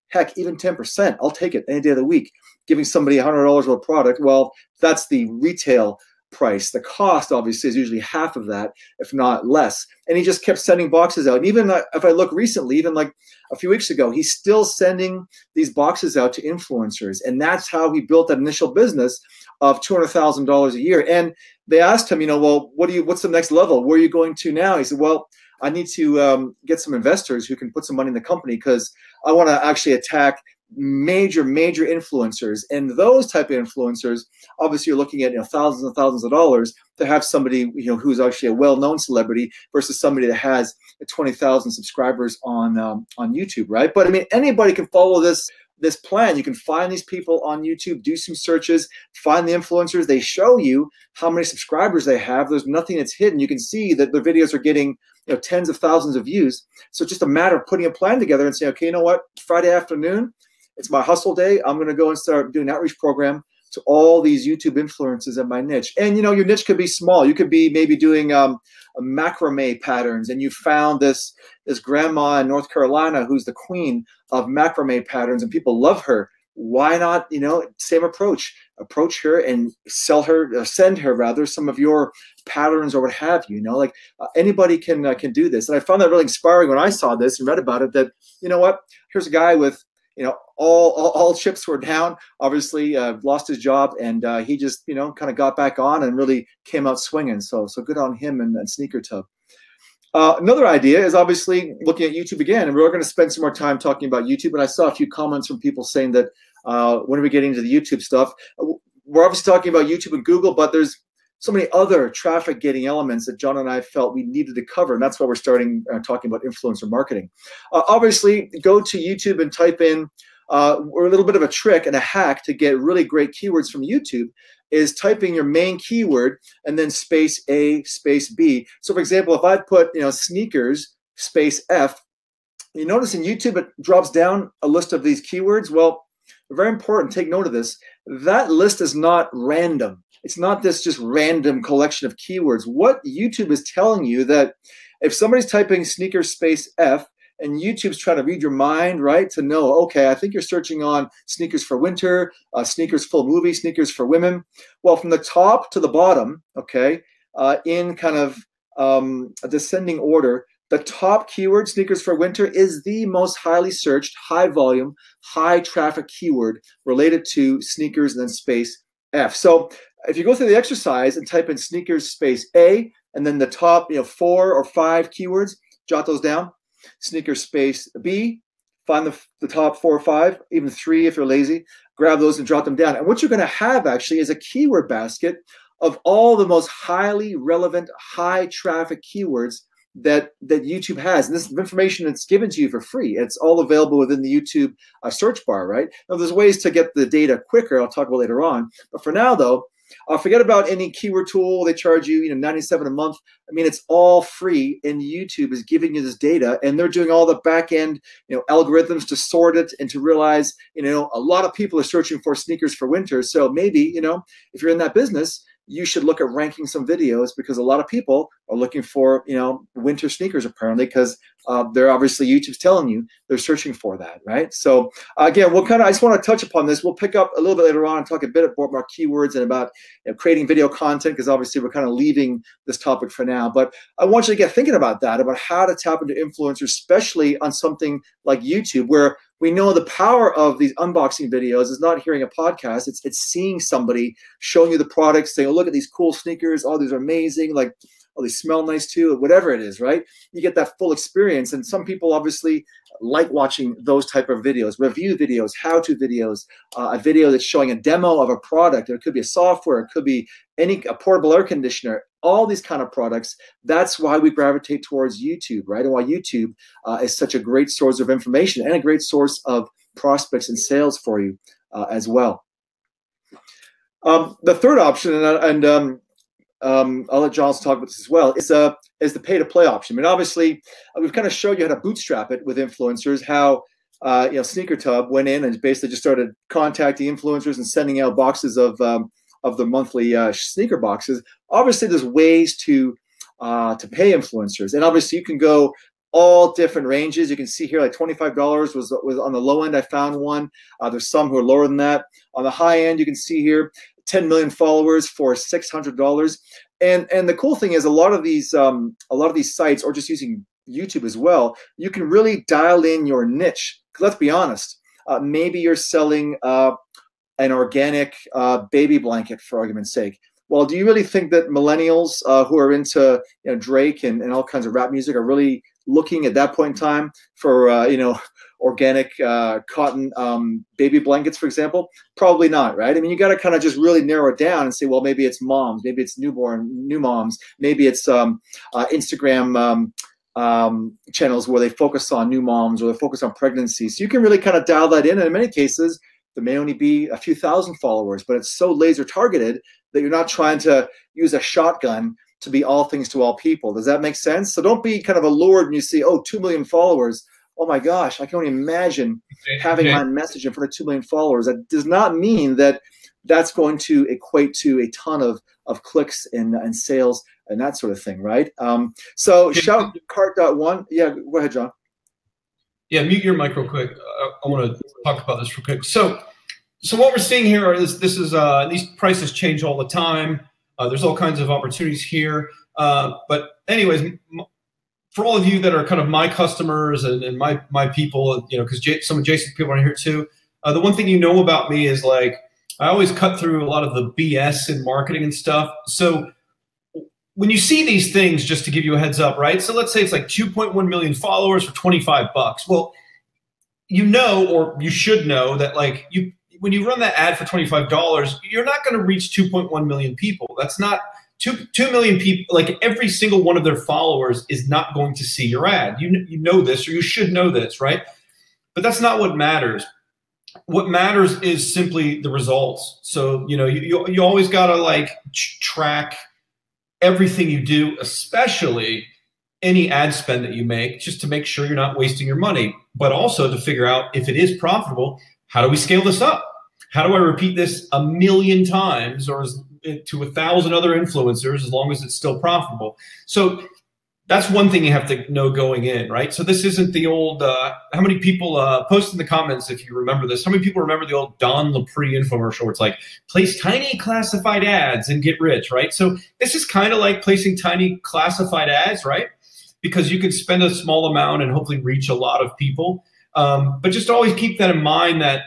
heck, even 10%, I'll take it any day of the week. Giving somebody $100 worth of product, well, that's the retail price. The cost, obviously, is usually half of that, if not less. And he just kept sending boxes out. And even if I look recently, even like a few weeks ago, he's still sending these boxes out to influencers. And that's how he built that initial business of $200,000 a year. And they asked him, well, what's the next level? Where are you going to now? He said, well, I need to get some investors who can put some money in the company because I want to actually attack major influencers. And those type of influencers, obviously, you're looking at thousands and thousands of dollars to have somebody who's actually a well-known celebrity versus somebody that has 20,000 subscribers on YouTube, right? But I mean, anybody can follow this plan. You can find these people on YouTube, do some searches, find the influencers. They show you how many subscribers they have. There's nothing that's hidden. You can see that their videos are getting tens of thousands of views. So it's just a matter of putting a plan together and saying, okay, you know what? Friday afternoon, it's my hustle day. I'm going to go and start doing an outreach program to all these YouTube influencers in my niche. And your niche could be small. You could be maybe doing macrame patterns, and you found this grandma in North Carolina who's the queen of macrame patterns, and people love her. Why not, same approach her and send her rather some of your patterns or what have you. Anybody can do this. And I found that really inspiring when I saw this and read about it, that here's a guy with all chips were down, obviously lost his job, and he just kind of got back on and really came out swinging. So good on him and Sneaker Tub. Another idea is obviously looking at YouTube again, and we're going to spend some more time talking about YouTube. And I saw a few comments from people saying that when are we getting into the YouTube stuff? We're obviously talking about YouTube and Google, but there's so many other traffic getting elements that John and I felt we needed to cover. And that's why we're starting talking about influencer marketing. Obviously, go to YouTube and type in, or a little bit of a trick and a hack to get really great keywords from YouTube is typing your main keyword and then space A, space B. So for example, if I put, sneakers, space F, you notice in YouTube it drops down a list of these keywords. Well, very important, take note of this. That list is not random. It's not this just random collection of keywords. What YouTube is telling you that if somebody's typing sneakers space F and YouTube's trying to read your mind, right, to know, okay, I think you're searching on sneakers for winter, sneakers full movie, sneakers for women. Well, from the top to the bottom, okay, in kind of a descending order, the top keyword, sneakers for winter, is the most highly searched, high volume, high traffic keyword related to sneakers and then space F. So if you go through the exercise and type in sneakers space A and then the top 4 or 5 keywords, jot those down. Sneakers space B, find the top 4 or 5, even 3 if you're lazy, grab those and jot them down. And what you're going to have actually is a keyword basket of all the most highly relevant, high traffic keywords that YouTube has. And this information that's given to you for free. It's all available within the YouTube search bar, right? Now, there's ways to get the data quicker. I'll talk about later on. But for now, though, forget about any keyword tool. They charge you, $97 a month. I mean, it's all free, and YouTube is giving you this data, and they're doing all the back end, algorithms to sort it and to realize, a lot of people are searching for sneakers for winter. So maybe, if you're in that business, you should look at ranking some videos because a lot of people are looking for, winter sneakers apparently because they're obviously YouTube's telling you they're searching for that, right? So again, I just want to touch upon this. We'll pick up a little bit later on and talk a bit about keywords and about creating video content because obviously we're kind of leaving this topic for now. But I want you to get thinking about that, about how to tap into influencers, especially on something like YouTube where we know the power of these unboxing videos is not hearing a podcast. It's seeing somebody showing you the products, saying, oh, look at these cool sneakers. Oh, these are amazing. Like, oh, they smell nice too. Whatever it is, right? You get that full experience. And some people obviously like watching those type of videos, review videos, how-to videos, a video that's showing a demo of a product. It could be a software. It could be a portable air conditioner. All these kind of products. That's why we gravitate towards YouTube, right? And why YouTube is such a great source of information and a great source of prospects and sales for you as well. The third option, and I'll let John talk about this as well, is the pay-to-play option. I mean, obviously, we've kind of showed you how to bootstrap it with influencers, how Sneaker Tub went in and basically just started contacting influencers and sending out boxes of of the monthly sneaker boxes. Obviously, there's ways to pay influencers, and obviously you can go all different ranges. You can see here like $25 was on the low end. I found one. There's some who are lower than that. On the high end, you can see here 10 million followers for $600. And the cool thing is a lot of these sites, or just using YouTube as well, you can really dial in your niche. Let's be honest. Maybe you're selling an organic baby blanket, for argument's sake. Well, do you really think that millennials who are into Drake and all kinds of rap music are really looking at that point in time for organic cotton baby blankets, for example? Probably not, right? I mean, you got to kind of just really narrow it down and say, well, maybe it's moms, maybe it's new moms, maybe it's Instagram channels where they focus on new moms or they focus on pregnancy. So you can really kind of dial that in. And in many cases, there may only be a few thousand followers, but it's so laser targeted that you're not trying to use a shotgun to be all things to all people. Does that make sense? So don't be kind of allured when you see, oh, 2 million followers. Oh my gosh, I can only imagine having my message in front of 2 million followers. That does not mean that that's going to equate to a ton of clicks and sales and that sort of thing, right? So shoutcart.one. Yeah, go ahead, John. Yeah, mute your mic real quick. I want to talk about this real quick. So what we're seeing here are this is these prices change all the time. There's all kinds of opportunities here. But anyways, for all of you that are kind of my customers and my people, because some of Jason's people are here too. The one thing you know about me is like I always cut through a lot of the BS in marketing and stuff. So when you see these things, just to give you a heads up, right? So let's say it's like 2.1 million followers for $25. Well, or you should know that when you run that ad for $25, you're not going to reach 2.1 million people. That's not 2 million people. Like every single one of their followers is not going to see your ad. You know this, or you should know this, right? But that's not what matters. What matters is simply the results. So you always got to track everything you do, especially any ad spend that you make, just to make sure you're not wasting your money, but also to figure out if it is profitable. How do we scale this up? How do I repeat this 1,000,000 times or to 1,000 other influencers as long as it's still profitable? So that's one thing you have to know going in, right? So this isn't the old, how many people, post in the comments if you remember this, how many people remember the old Don Lapre infomercial where it's like, place tiny classified ads and get rich, right? So this is kind of like placing tiny classified ads, right? Because you can spend a small amount and hopefully reach a lot of people. But just always keep that in mind that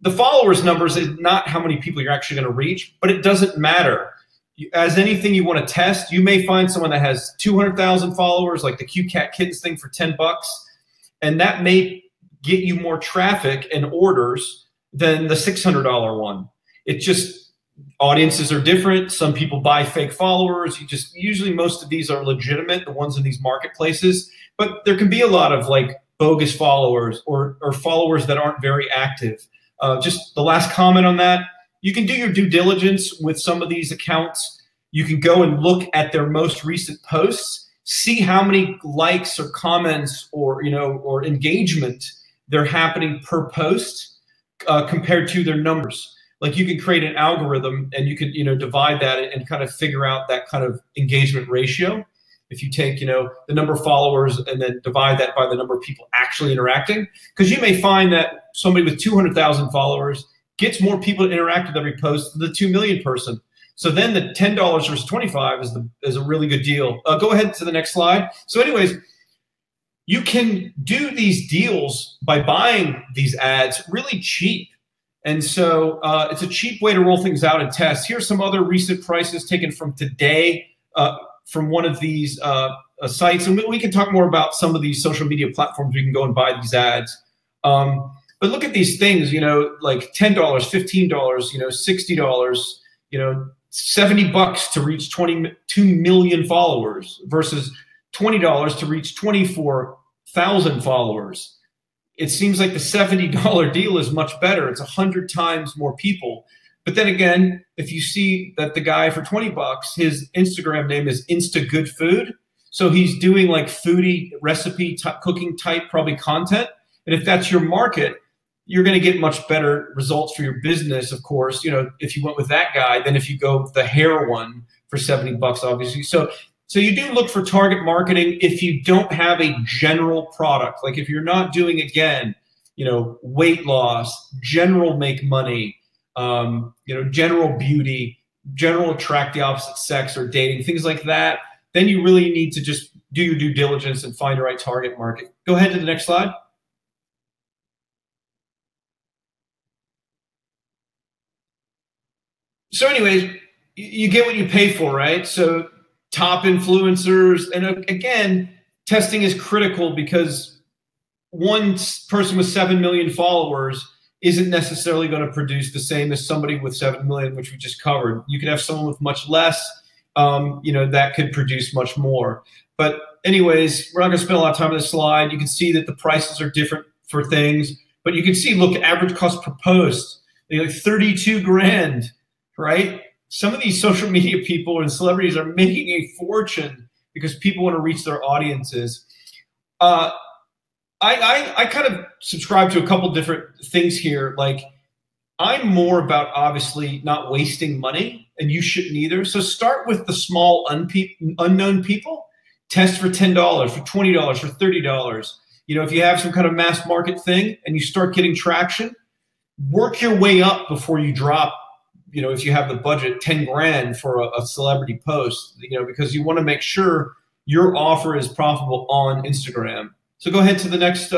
the followers numbers is not how many people you're actually going to reach, but it doesn't matter. As anything you want to test, you may find someone that has 200,000 followers, like the Cute Cat Kittens thing for $10, and that may get you more traffic and orders than the $600 one. It just, audiences are different. Some people buy fake followers. Usually most of these are legitimate, the ones in these marketplaces, but there can be a lot of bogus followers or followers that aren't very active. Just the last comment on that, you can do your due diligence with some of these accounts. You can go and look at their most recent posts, see how many likes or comments or engagement they're happening per post compared to their numbers. Like you can create an algorithm and you could divide that and kind of figure out that kind of engagement ratio. If you take the number of followers and then divide that by the number of people actually interacting, because you may find that somebody with 200,000 followers gets more people to interact with every post than the 2 million person. So then the $10 versus 25 is a really good deal. Go ahead to the next slide. So anyways, you can do these deals by buying these ads really cheap. And so it's a cheap way to roll things out and test. Here's some other recent prices taken from today from one of these sites. And we can talk more about some of these social media platforms. We can go and buy these ads. But look at these things, like $10, $15, $60, $70 to reach 22 million followers versus $20 to reach 24,000 followers. It seems like the $70 deal is much better. It's 100 times more people. But then again, if you see that the guy for $20, his Instagram name is Insta Good Food. So he's doing like foodie recipe cooking type probably content. And if that's your market, you're going to get much better results for your business, of course, you know, if you went with that guy than if you go with the hair one for 70 bucks, obviously. So you do look for target marketing if you don't have a general product. Like if you're not doing, again, you know, weight loss, general make money, you know, general beauty, general attract the opposite sex or dating, things like that, then you really need to just do your due diligence and find the right target market. Go ahead to the next slide. So anyways, you get what you pay for, right? So top influencers, and again, testing is critical because one person with 7 million followers isn't necessarily going to produce the same as somebody with 7 million, which we just covered. You could have someone with much less, you know, that could produce much more. But anyways, we're not going to spend a lot of time on this slide. You can see that the prices are different for things, but you can see, look, average cost per post, you know, 32 grand. Right? Some of these social media people and celebrities are making a fortune because people want to reach their audiences. I kind of subscribe to a couple different things here. Like, I'm more about obviously not wasting money, and you shouldn't either. So start with the small unknown people. Test for $10, for $20, for $30. You know, if you have some kind of mass market thing and you start getting traction, work your way up before you drop, you know, if you have the budget, 10 grand for a celebrity post, you know, because you want to make sure your offer is profitable on Instagram. So go ahead to the next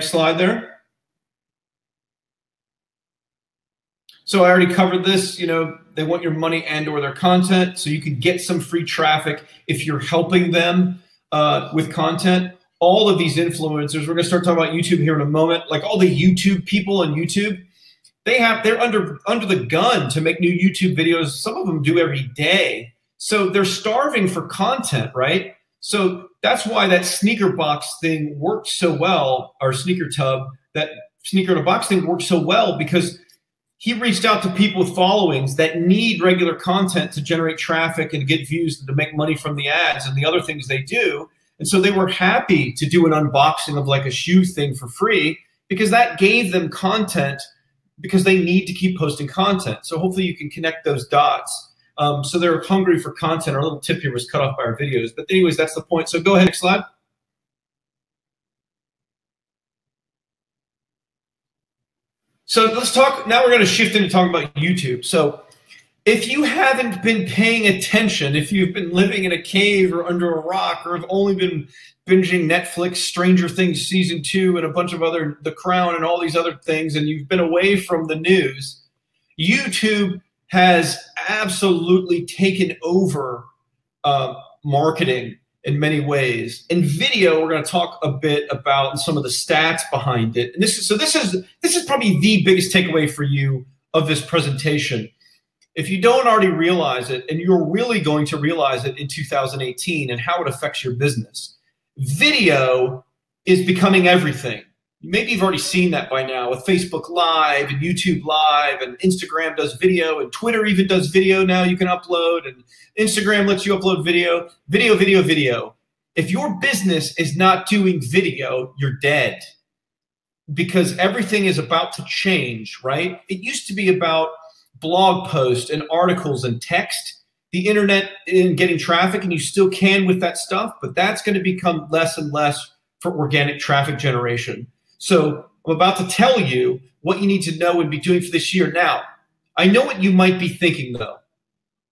slide there. So I already covered this, you know, they want your money and or their content, so you can get some free traffic if you're helping them with content. All of these influencers, we're going to start talking about YouTube here in a moment, like all the YouTube people on YouTube, they're under the gun to make new YouTube videos. Some of them do every day. So they're starving for content, right? So that's why that sneaker box thing worked so well, or sneaker tub, that sneaker in a box thing worked so well because he reached out to people with followings that need regular content to generate traffic and get views and to make money from the ads and the other things they do. And so they were happy to do an unboxing of like a shoe thing for free because that gave them content because they need to keep posting content. So hopefully you can connect those dots. So they're hungry for content. Our little tip here was cut off by our videos. But anyways, that's the point. So go ahead, next slide. So let's talk, now we're going to shift into talking about YouTube. So if you haven't been paying attention, if you've been living in a cave or under a rock, or have only been binging Netflix, Stranger Things Season 2, and a bunch of other, The Crown and all these other things, and you've been away from the news, YouTube has absolutely taken over marketing in many ways. In video, we're going to talk a bit about some of the stats behind it. And this is probably the biggest takeaway for you of this presentation. If you don't already realize it, and you're really going to realize it in 2018 and how it affects your business, video is becoming everything. Maybe you've already seen that by now with Facebook Live and YouTube Live, and Instagram does video, and Twitter even does video now you can upload, and Instagram lets you upload video. Video. If your business is not doing video, you're dead, because everything is about to change, right? It used to be about blog posts and articles and text, the internet and getting traffic, and you still can with that stuff, but that's going to become less and less for organic traffic generation. So I'm about to tell you what you need to know and be doing for this year. Now, I know what you might be thinking, though.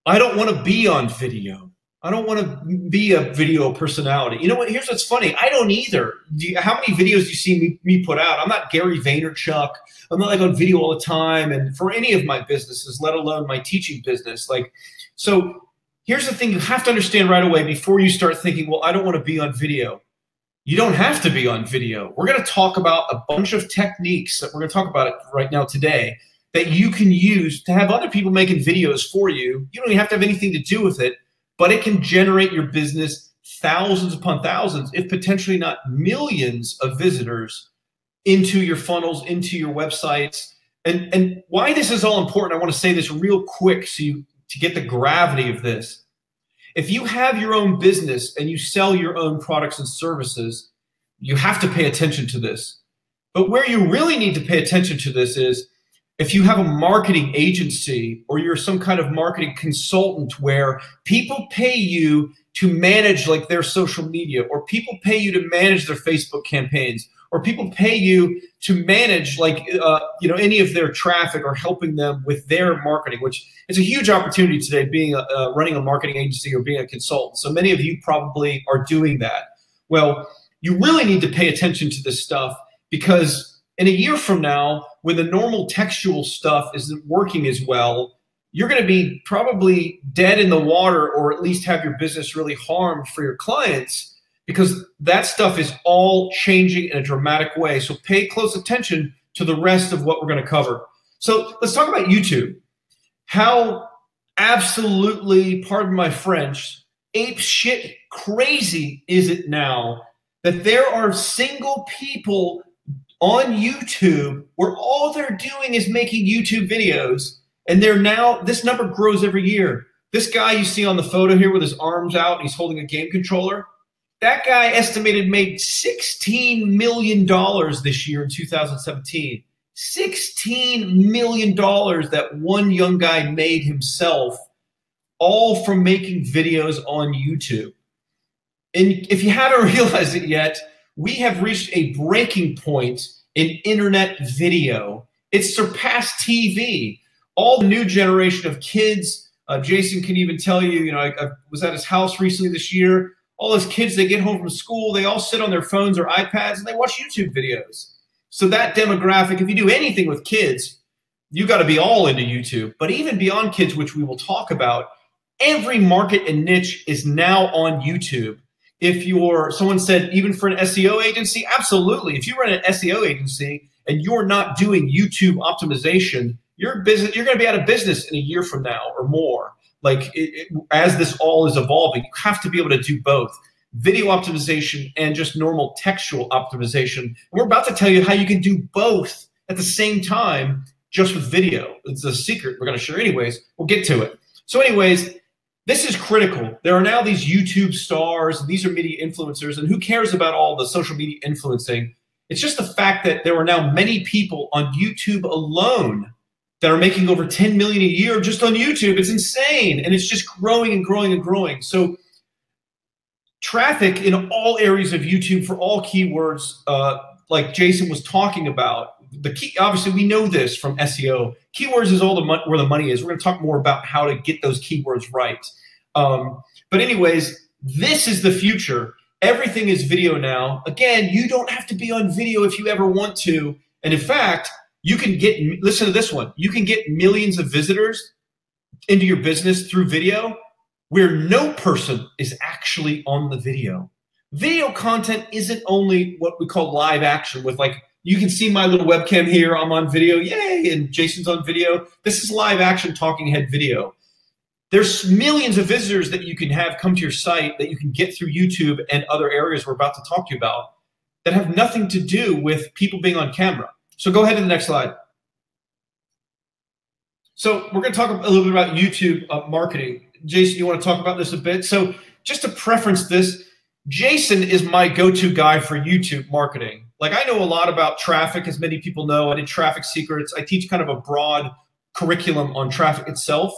I don't want to be on video. I don't want to be a video personality. You know what? Here's what's funny. I don't either. How many videos do you see me put out? I'm not Gary Vaynerchuk. I'm not like on video all the time, and for any of my businesses, let alone my teaching business. So here's the thing you have to understand right away before you start thinking, well, I don't want to be on video. You don't have to be on video. We're going to talk about a bunch of techniques that we're going to talk about it right now today that you can use to have other people making videos for you. You don't even have to have anything to do with it, but it can generate your business thousands upon thousands, if potentially not millions of visitors into your funnels, into your websites. And why this is all important, I want to say this real quick to get the gravity of this. If you have your own business and you sell your own products and services, you have to pay attention to this. But where you really need to pay attention to this is if you have a marketing agency or you're some kind of marketing consultant where people pay you to manage like their social media, or people pay you to manage their Facebook campaigns, or people pay you to manage like any of their traffic or helping them with their marketing, which is a huge opportunity today, being running a marketing agency or being a consultant. So many of you probably are doing that. Well, you really need to pay attention to this stuff, because in a year from now, when the normal textual stuff isn't working as well, you're going to be probably dead in the water, or at least have your business really harmed for your clients, because that stuff is all changing in a dramatic way. So pay close attention to the rest of what we're going to cover. So let's talk about YouTube. How absolutely, pardon my French, ape shit crazy is it now that there are single people on YouTube where all they're doing is making YouTube videos, and they're now, this number grows every year. This guy you see on the photo here with his arms out, and he's holding a game controller, that guy estimated made $16 million this year in 2017. $16 million that one young guy made himself, all from making videos on YouTube. And if you haven't realized it yet, we have reached a breaking point in internet video. It's surpassed TV. All the new generation of kids, Jason can even tell you, I was at his house recently this year. All those kids, they get home from school, they all sit on their phones or iPads and they watch YouTube videos. So that demographic, if you do anything with kids, you got to be all into YouTube. But even beyond kids, which we will talk about, every market and niche is now on YouTube. If you're, someone said, even for an SEO agency, absolutely. If you run an SEO agency and you're not doing YouTube optimization, your business, you're going to be out of business in a year from now or more. Like as this all is evolving, you have to be able to do both video optimization and just normal textual optimization. And we're about to tell you how you can do both at the same time, just with video. It's a secret we're going to share anyways. We'll get to it. So anyways, this is critical. There are now these YouTube stars, these are media influencers, and who cares about all the social media influencing? It's just the fact that there are now many people on YouTube alone that are making over 10 million a year just on YouTube. It's insane. And it's just growing and growing and growing. So traffic in all areas of YouTube for all keywords, like Jason was talking about, the key, obviously we know this from SEO. Keywords is all where the money is. We're going to talk more about how to get those keywords right. But anyways, this is the future. Everything is video now. Again, you don't have to be on video if you ever want to. And in fact, you can get, listen to this one, you can get millions of visitors into your business through video where no person is actually on the video. Video content isn't only what we call live action with, like, you can see my little webcam here, I'm on video, yay, and Jason's on video. This is live action talking head video. There's millions of visitors that you can have come to your site that you can get through YouTube and other areas we're about to talk to you about that have nothing to do with people being on camera. So go ahead to the next slide. So we're going to talk a little bit about YouTube marketing. Jason, you want to talk about this a bit? So just to preference this, Jason is my go-to guy for YouTube marketing. Like, I know a lot about traffic, as many people know. I did Traffic Secrets. I teach kind of a broad curriculum on traffic itself.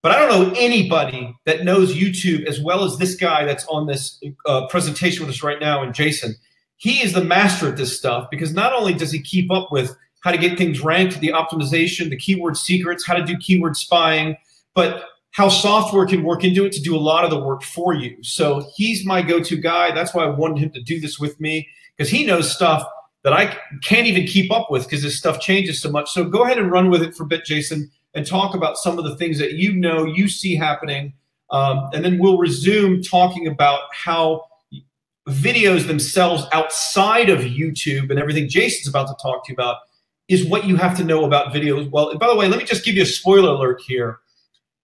But I don't know anybody that knows YouTube as well as this guy that's on this presentation with us right now, and Jason. He is the master at this stuff, because not only does he keep up with how to get things ranked, the optimization, the keyword secrets, how to do keyword spying, but how software can work into it to do a lot of the work for you. So he's my go-to guy. That's why I wanted him to do this with me, because he knows stuff that I can't even keep up with because this stuff changes so much. So go ahead and run with it for a bit, Jason, and talk about some of the things that you see happening. And then we'll resume talking about how videos themselves outside of YouTube and everything Jason's about to talk to you about is what you have to know about videos. Well, and by the way, let me just give you a spoiler alert here.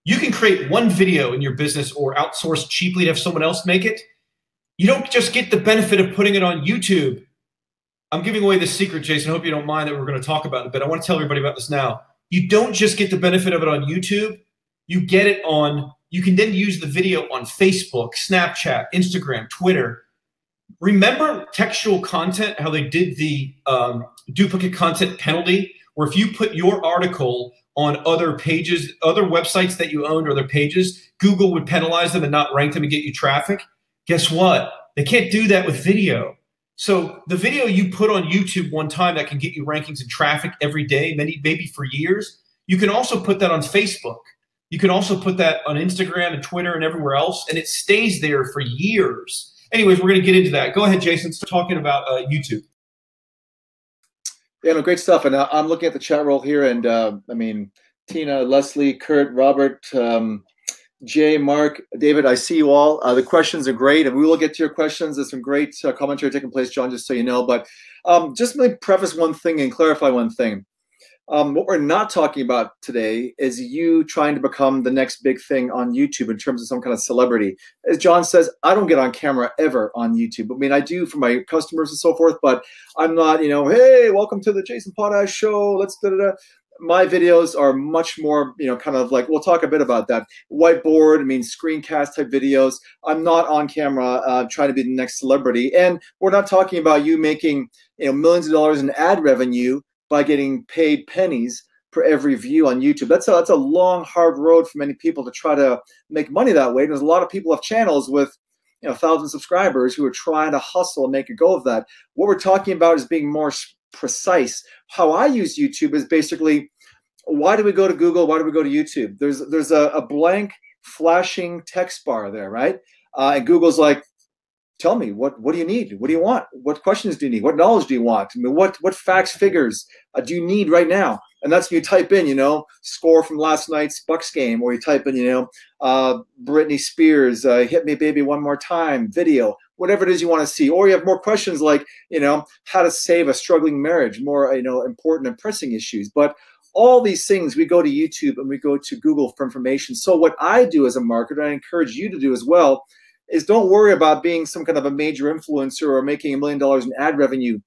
You can create one video in your business or outsource cheaply to have someone else make it. You don't just get the benefit of putting it on YouTube. I'm giving away this secret, Jason. I hope you don't mind that we're going to talk about it, but I want to tell everybody about this now. You don't just get the benefit of it on YouTube. You get it on, you can then use the video on Facebook, Snapchat, Instagram, Twitter. remember textual content, how they did the duplicate content penalty, where if you put your article on other pages, other websites that you owned or other pages, Google would penalize them and not rank them and get you traffic? Guess what? They can't do that with video. So the video you put on YouTube one time that can get you rankings and traffic every day, maybe for years, you can also put that on Facebook. You can also put that on Instagram and Twitter and everywhere else, and it stays there for years. Anyways, we're going to get into that. Go ahead, Jason. Start talking about YouTube. Yeah, no, great stuff. And I'm looking at the chat roll here, and I mean, Tina, Leslie, Kurt, Robert, Jay, Mark, David, I see you all. The questions are great, and we will get to your questions. There's some great commentary taking place, John, just so you know. But just let me preface one thing and clarify one thing. What we're not talking about today is you trying to become the next big thing on YouTube in terms of some kind of celebrity. As John says, I don't get on camera ever on YouTube. I mean, I do for my customers and so forth, but I'm not, you know, hey, welcome to the Jason Potash Show. Let's da-da-da. My videos are much more, you know, kind of like, we'll talk a bit about that. Whiteboard, I mean, screencast type videos. I'm not on camera trying to be the next celebrity. And we're not talking about you making, you know, millions of dollars in ad revenue by getting paid pennies for every view on YouTube. That's a long, hard road for many people to try to make money that way. There's a lot of people have channels with, you know, 1,000 subscribers who are trying to hustle and make a go of that. What we're talking about is being more precise. How I use YouTube is basically, why do we go to Google? Why do we go to YouTube? There's a blank flashing text bar there, right? And Google's like, tell me, what do you need? What do you want? What questions do you need? What knowledge do you want? I mean, what facts, figures do you need right now? And that's when you type in, you know, score from last night's Bucks game, or you type in, you know, Britney Spears, hit me baby one more time, video, whatever it is you want to see. Or you have more questions like, you know, how to save a struggling marriage, more, you know, important and pressing issues. But all these things, we go to YouTube and we go to Google for information. So what I do as a marketer, I encourage you to do as well, is don't worry about being some kind of a major influencer or making $1 million in ad revenue.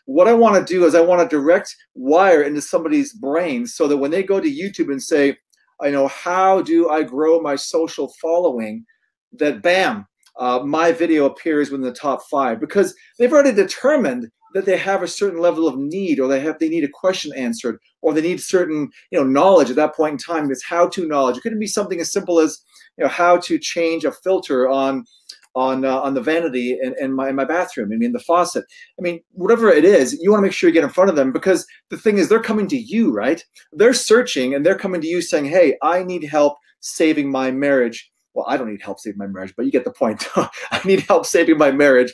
What I want to do is I want to direct wire into somebody's brain so that when they go to YouTube and say, I know, how do I grow my social following, that bam, my video appears within the top 5, because they've already determined that they have a certain level of need, or they need a question answered, or they need certain, you know, knowledge at that point in time. It's how-to knowledge. It could be something as simple as, you know, how to change a filter on the vanity in my bathroom. I mean, the faucet. I mean, whatever it is, you want to make sure you get in front of them, because the thing is, they're coming to you, right? They're searching and they're coming to you saying, hey, I need help saving my marriage. Well, I don't need help saving my marriage, but you get the point. I need help saving my marriage.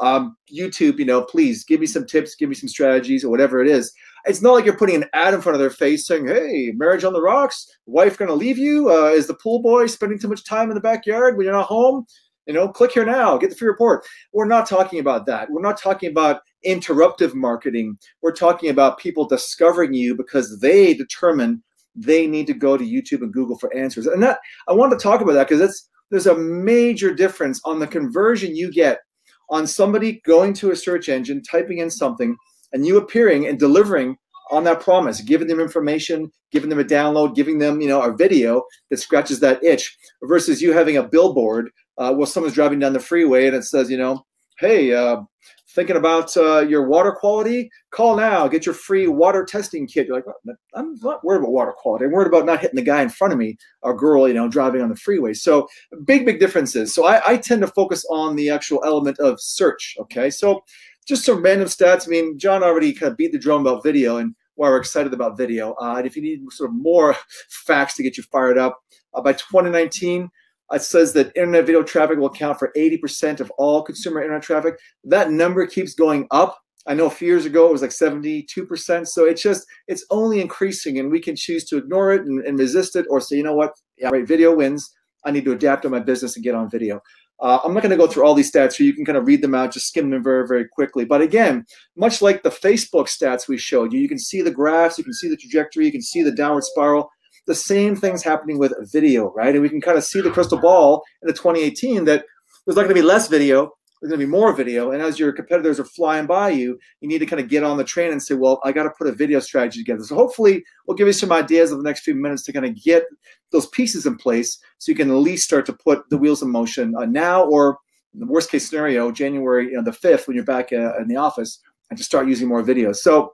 YouTube, you know, please give me some tips, give me some strategies, or whatever it is. It's not like you're putting an ad in front of their face saying, hey, marriage on the rocks, wife going to leave you? Is the pool boy spending too much time in the backyard when you're not home? You know, click here now, get the free report. We're not talking about that. We're not talking about interruptive marketing. We're talking about people discovering you because they determine they need to go to YouTube and Google for answers. And that, I want to talk about that because there's a major difference on the conversion you get on somebody going to a search engine, typing in something, and you appearing and delivering on that promise, giving them information, giving them a download, giving them, you know, a video that scratches that itch, versus you having a billboard where someone's driving down the freeway and it says, you know, hey, thinking about your water quality? Call now, get your free water testing kit. You're like, well, I'm not worried about water quality. I'm worried about not hitting the guy in front of me, or girl, you know, driving on the freeway. So big differences. So I tend to focus on the actual element of search. Okay, so just some random stats. I mean, John already kind of beat the drum about video and why we're excited about video. And if you need sort of more facts to get you fired up, by 2019, it says that internet video traffic will account for 80% of all consumer internet traffic. That number keeps going up. I know a few years ago it was like 72%. So it's only increasing, and we can choose to ignore it and resist it, or say, you know what, yeah, right, video wins. I need to adapt to my business and get on video. I'm not going to go through all these stats here. You can kind of read them out, just skim them very, very quickly. But again, much like the Facebook stats we showed you, you can see the graphs, you can see the trajectory, you can see the downward spiral. The same thing's happening with video, right? And we can kind of see the crystal ball in the 2018 that there's not going to be less video, there's going to be more video. And as your competitors are flying by you, you need to kind of get on the train and say, well, I got to put a video strategy together. So hopefully we'll give you some ideas over the next few minutes to kind of get those pieces in place so you can at least start to put the wheels in motion now, or the worst case scenario, January the 5th, when you're back in the office, and just start using more videos. So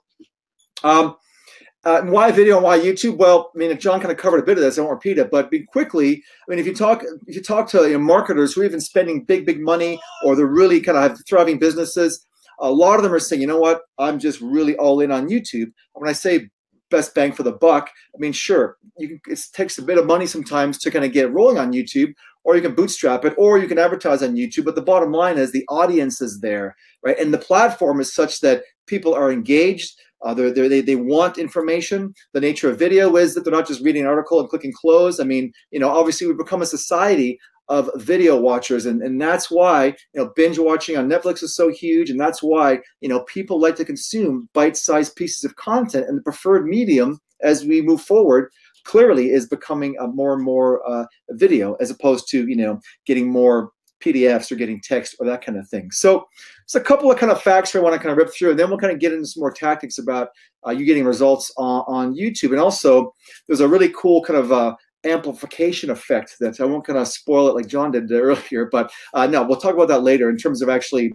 why video and why YouTube? Well, I mean, John kind of covered a bit of this. I won't repeat it, but quickly, I mean, if you talk to marketers who are even spending big money, or they're really kind of have thriving businesses, a lot of them are saying, you know what, I'm just really all in on YouTube. When I say best bang for the buck, I mean, sure, it takes a bit of money sometimes to kind of get rolling on YouTube, or you can bootstrap it, or you can advertise on YouTube. But the bottom line is the audience is there, right? And the platform is such that people are engaged. They want information. The nature of video is that they're not just reading an article and clicking close. I mean, obviously we've become a society of video watchers, and that's why binge watching on Netflix is so huge, and that's why people like to consume bite-sized pieces of content. And the preferred medium as we move forward clearly is becoming a more and more video, as opposed to getting more PDFs or getting text or that kind of thing. So it's a couple of kind of facts I want to kind of rip through, and then we'll kind of get into some more tactics about you getting results on YouTube. And also, there's a really cool kind of amplification effect that I won't kind of spoil it like John did earlier, but no, we'll talk about that later in terms of actually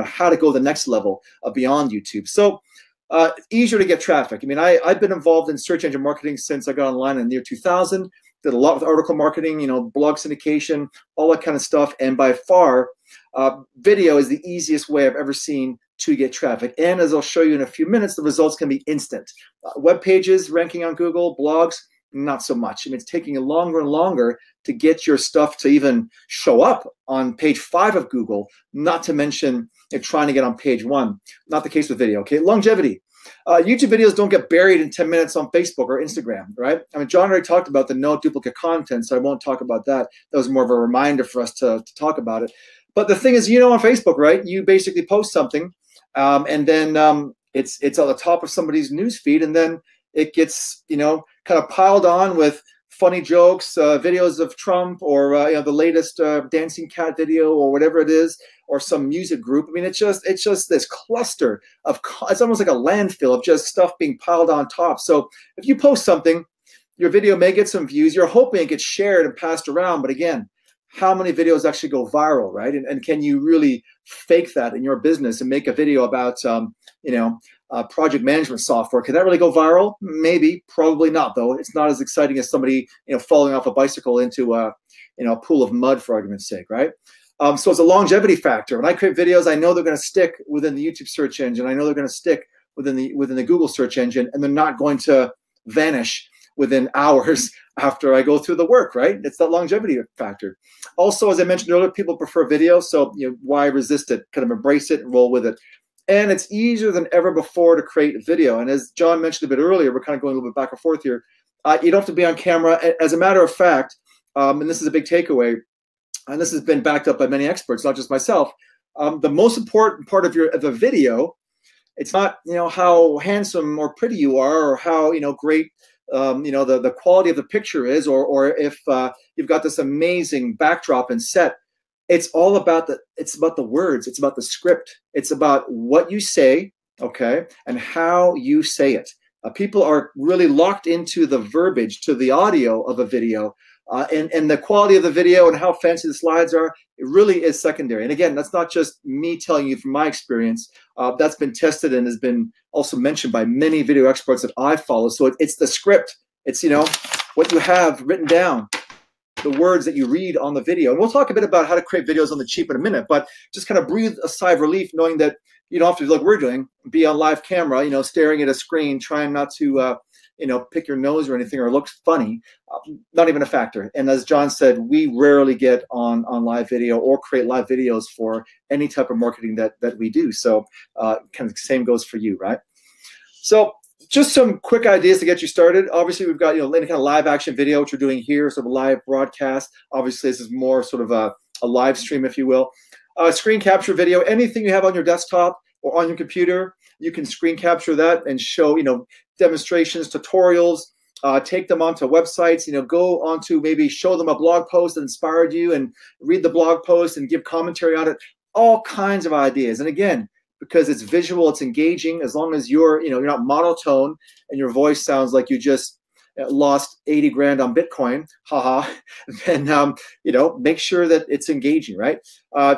how to go the next level beyond YouTube. So easier to get traffic. I mean, I've been involved in search engine marketing since I got online in the year 2000. Did a lot with article marketing, blog syndication, all that kind of stuff. And by far, video is the easiest way I've ever seen to get traffic. And as I'll show you in a few minutes, the results can be instant. Web pages ranking on Google, blogs, not so much. I mean, it's taking longer and longer to get your stuff to even show up on page 5 of Google, not to mention trying to get on page 1. Not the case with video, okay? Longevity. YouTube videos don't get buried in 10 minutes on Facebook or Instagram, right? I mean, John already talked about the no duplicate content, so I won't talk about that. That was more of a reminder for us to talk about it. But the thing is, on Facebook, right? You basically post something, and then it's on the top of somebody's news feed, and then it gets, kind of piled on with funny jokes, videos of Trump, or the latest dancing cat video, or whatever it is, or some music group. I mean, it's just this cluster of, it's almost like a landfill of just stuff being piled on top. So if you post something, your video may get some views. You're hoping it gets shared and passed around. But again, how many videos actually go viral, right? And can you really fake that in your business and make a video about, project management software? Can that really go viral? Maybe, probably not, though. It's not as exciting as somebody, falling off a bicycle into a pool of mud, for argument's sake, right? So it's a longevity factor. When I create videos, I know they're going to stick within the YouTube search engine. I know they're going to stick within the Google search engine, and they're not going to vanish within hours after I go through the work, right? It's that longevity factor. Also, as I mentioned earlier, people prefer video, so why resist it? Kind of embrace it and roll with it. And it's easier than ever before to create video. And as John mentioned a bit earlier, we're kind of going a little bit back and forth here. You don't have to be on camera. As a matter of fact, and this is a big takeaway, and this has been backed up by many experts, not just myself, the most important part of the video, it's not how handsome or pretty you are, or how great the quality of the picture is, or if you've got this amazing backdrop and set. It's all about it's about the words. It's about the script. It's about what you say, okay, and how you say it. People are really locked into the verbiage, to the audio of a video, and the quality of the video and how fancy the slides are, it really is secondary. And again, that's not just me telling you from my experience. That's been tested and has been also mentioned by many video experts that I follow. So it's the script. It's what you have written down, the words that you read on the video. And we'll talk a bit about how to create videos on the cheap in a minute, but just kind of breathe a sigh of relief knowing that you don't have to, like we're doing, be on live camera, staring at a screen, trying not to, pick your nose or anything or look funny. Not even a factor. And as John said, we rarely get on live video or create live videos for any type of marketing that we do. So kind of the same goes for you, right? So just some quick ideas to get you started. Obviously, we've got any kind of live action video, which we're doing here, sort of a live broadcast. Obviously, this is more sort of a live stream, if you will. Screen capture video, anything you have on your desktop or on your computer, you can screen capture that and show demonstrations, tutorials. Take them onto websites. Go onto, maybe show them a blog post that inspired you and read the blog post and give commentary on it. All kinds of ideas. And again, because it's visual, it's engaging. As long as you're not monotone and your voice sounds like you just lost 80 grand on Bitcoin, haha, then make sure that it's engaging, right?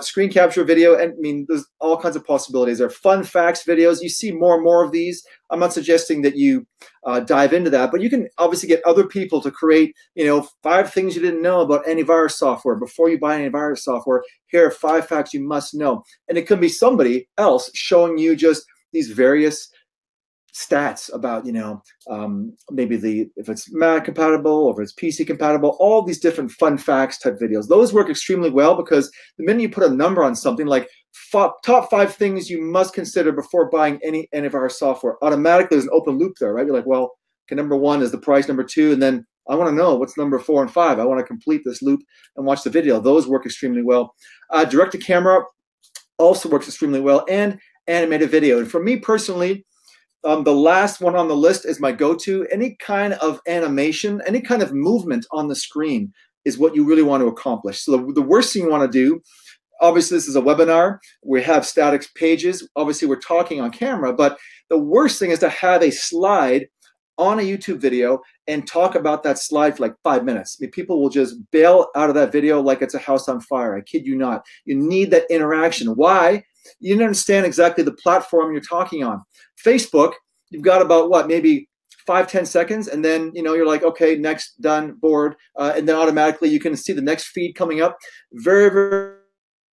Screen capture video, and I mean, there's all kinds of possibilities. There are fun facts videos. You see more and more of these. I'm not suggesting that you dive into that, but you can obviously get other people to create, 5 things you didn't know about antivirus software before you buy antivirus software. Here are 5 facts you must know, and it could be somebody else showing you just these various stats about, maybe if it's Mac compatible or if it's PC compatible, all these different fun facts type videos. Those work extremely well because the minute you put a number on something like top 5 things you must consider before buying any antivirus software, automatically there's an open loop there, right? You're like, well, okay, number 1 is the price, number 2, and then I want to know what's number 4 and 5. I want to complete this loop and watch the video. Those work extremely well. Direct to camera also works extremely well, and animated video. And for me personally, the last one on the list is my go-to. Any kind of animation, any kind of movement on the screen is what you really want to accomplish. So the worst thing you want to do, obviously this is a webinar, we have static pages, obviously we're talking on camera, but the worst thing is to have a slide on a YouTube video and talk about that slide for like 5 minutes. I mean, people will just bail out of that video like it's a house on fire. I kid you not. You need that interaction. Why? You didn't understand exactly the platform you're talking on. Facebook, you've got about what, maybe 5-10 seconds, and then you're like, okay, next, done, bored, and then automatically you can see the next feed coming up. Very, very,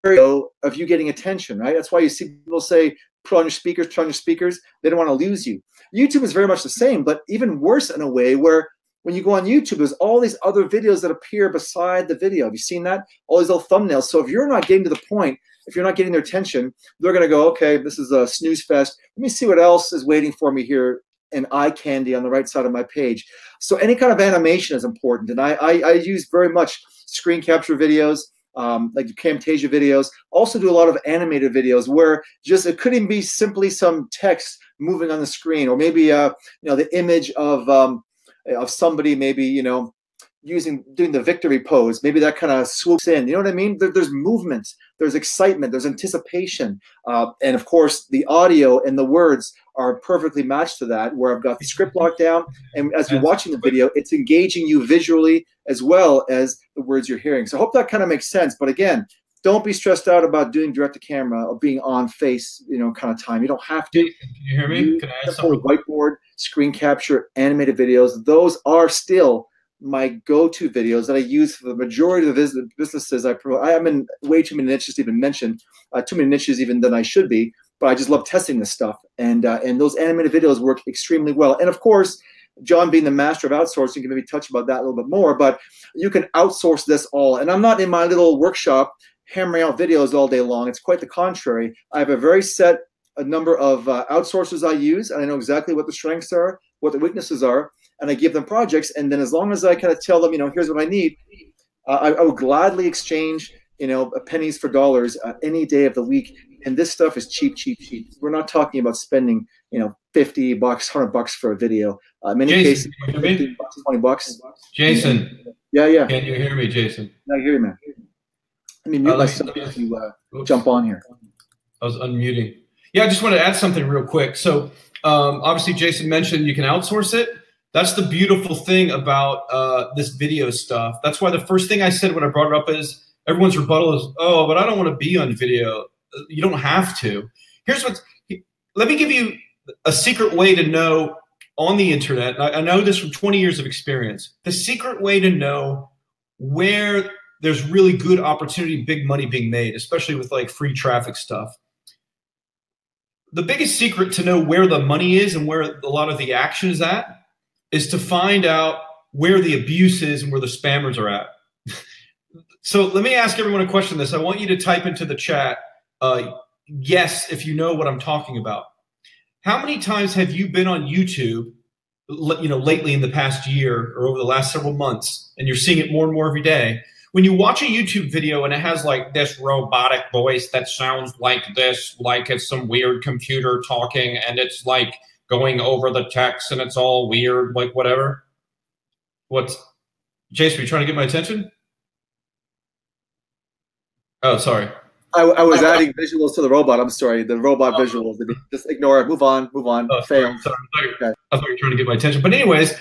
very low of you getting attention, right? That's why you see people say, put on your speakers, turn on your speakers. They don't want to lose you. YouTube is very much the same, but even worse in a way where when you go on YouTube, there's all these other videos that appear beside the video. Have you seen that? All these little thumbnails. So if you're not getting to the point, if you're not getting their attention, they're going to go, okay, this is a snooze fest. Let me see what else is waiting for me here in eye candy on the right side of my page. So any kind of animation is important. And I use very much screen capture videos, like Camtasia videos. Also do a lot of animated videos where just it could even be simply some text moving on the screen, or maybe the image of somebody maybe doing the victory pose. Maybe that kind of swoops in. You know what I mean? There's movement, there's excitement, there's anticipation, and of course the audio and the words are perfectly matched to that, where I've got the script locked down, and as you're watching the video, it's engaging you visually as well as the words you're hearing. So I hope that kind of makes sense. But again, don't be stressed out about doing direct to camera or being on face, kind of time. You don't have to. Can you hear me? Can I add something? Whiteboard, screen capture, animated videos. Those are still my go-to videos that I use for the majority of the businesses I promote. I'm in way too many niches to even mention, too many niches even than I should be, but I just love testing this stuff. And those animated videos work extremely well. And of course, John being the master of outsourcing can maybe touch about that a little bit more, but you can outsource this all. And I'm not in my little workshop hammering out videos all day long. It's quite the contrary. I have a very set number of outsourcers I use, and I know exactly what the strengths are, what the weaknesses are, and I give them projects. And then as long as I kind of tell them, here's what I need, I would gladly exchange, pennies for dollars any day of the week. And this stuff is cheap, cheap, cheap. We're not talking about spending, $50, $100 for a video. In many cases, $15, $20. Jason. Yeah. Can you hear me, Jason? I hear you, man. Let me mute myself as you jump on here. I was unmuting. Yeah, I just want to add something real quick. So obviously Jason mentioned you can outsource it. That's the beautiful thing about this video stuff. That's why the first thing I said when I brought it up is everyone's rebuttal is, oh, but I don't want to be on video. You don't have to. Let me give you a secret way to know on the internet. I know this from 20 years of experience. The secret way to know where there's really good opportunity, big money being made, especially with like free traffic stuff. The biggest secret to know where the money is and where a lot of the action is at is to find out where the abuse is and where the spammers are at. So let me ask everyone a question this. I want you to type into the chat, yes, if you know what I'm talking about. How many times have you been on YouTube, lately in the past year or over the last several months, and you're seeing it more and more every day, when you watch a YouTube video and it has like this robotic voice that sounds like this, like it's some weird computer talking and it's like going over the text and it's all weird, like whatever. Jason, are you trying to get my attention? Oh, sorry. I was adding visuals to the robot. I'm sorry. The robot visuals. Just ignore it. Move on. Oh, Fail. sorry. I thought you were trying to get my attention. But anyways,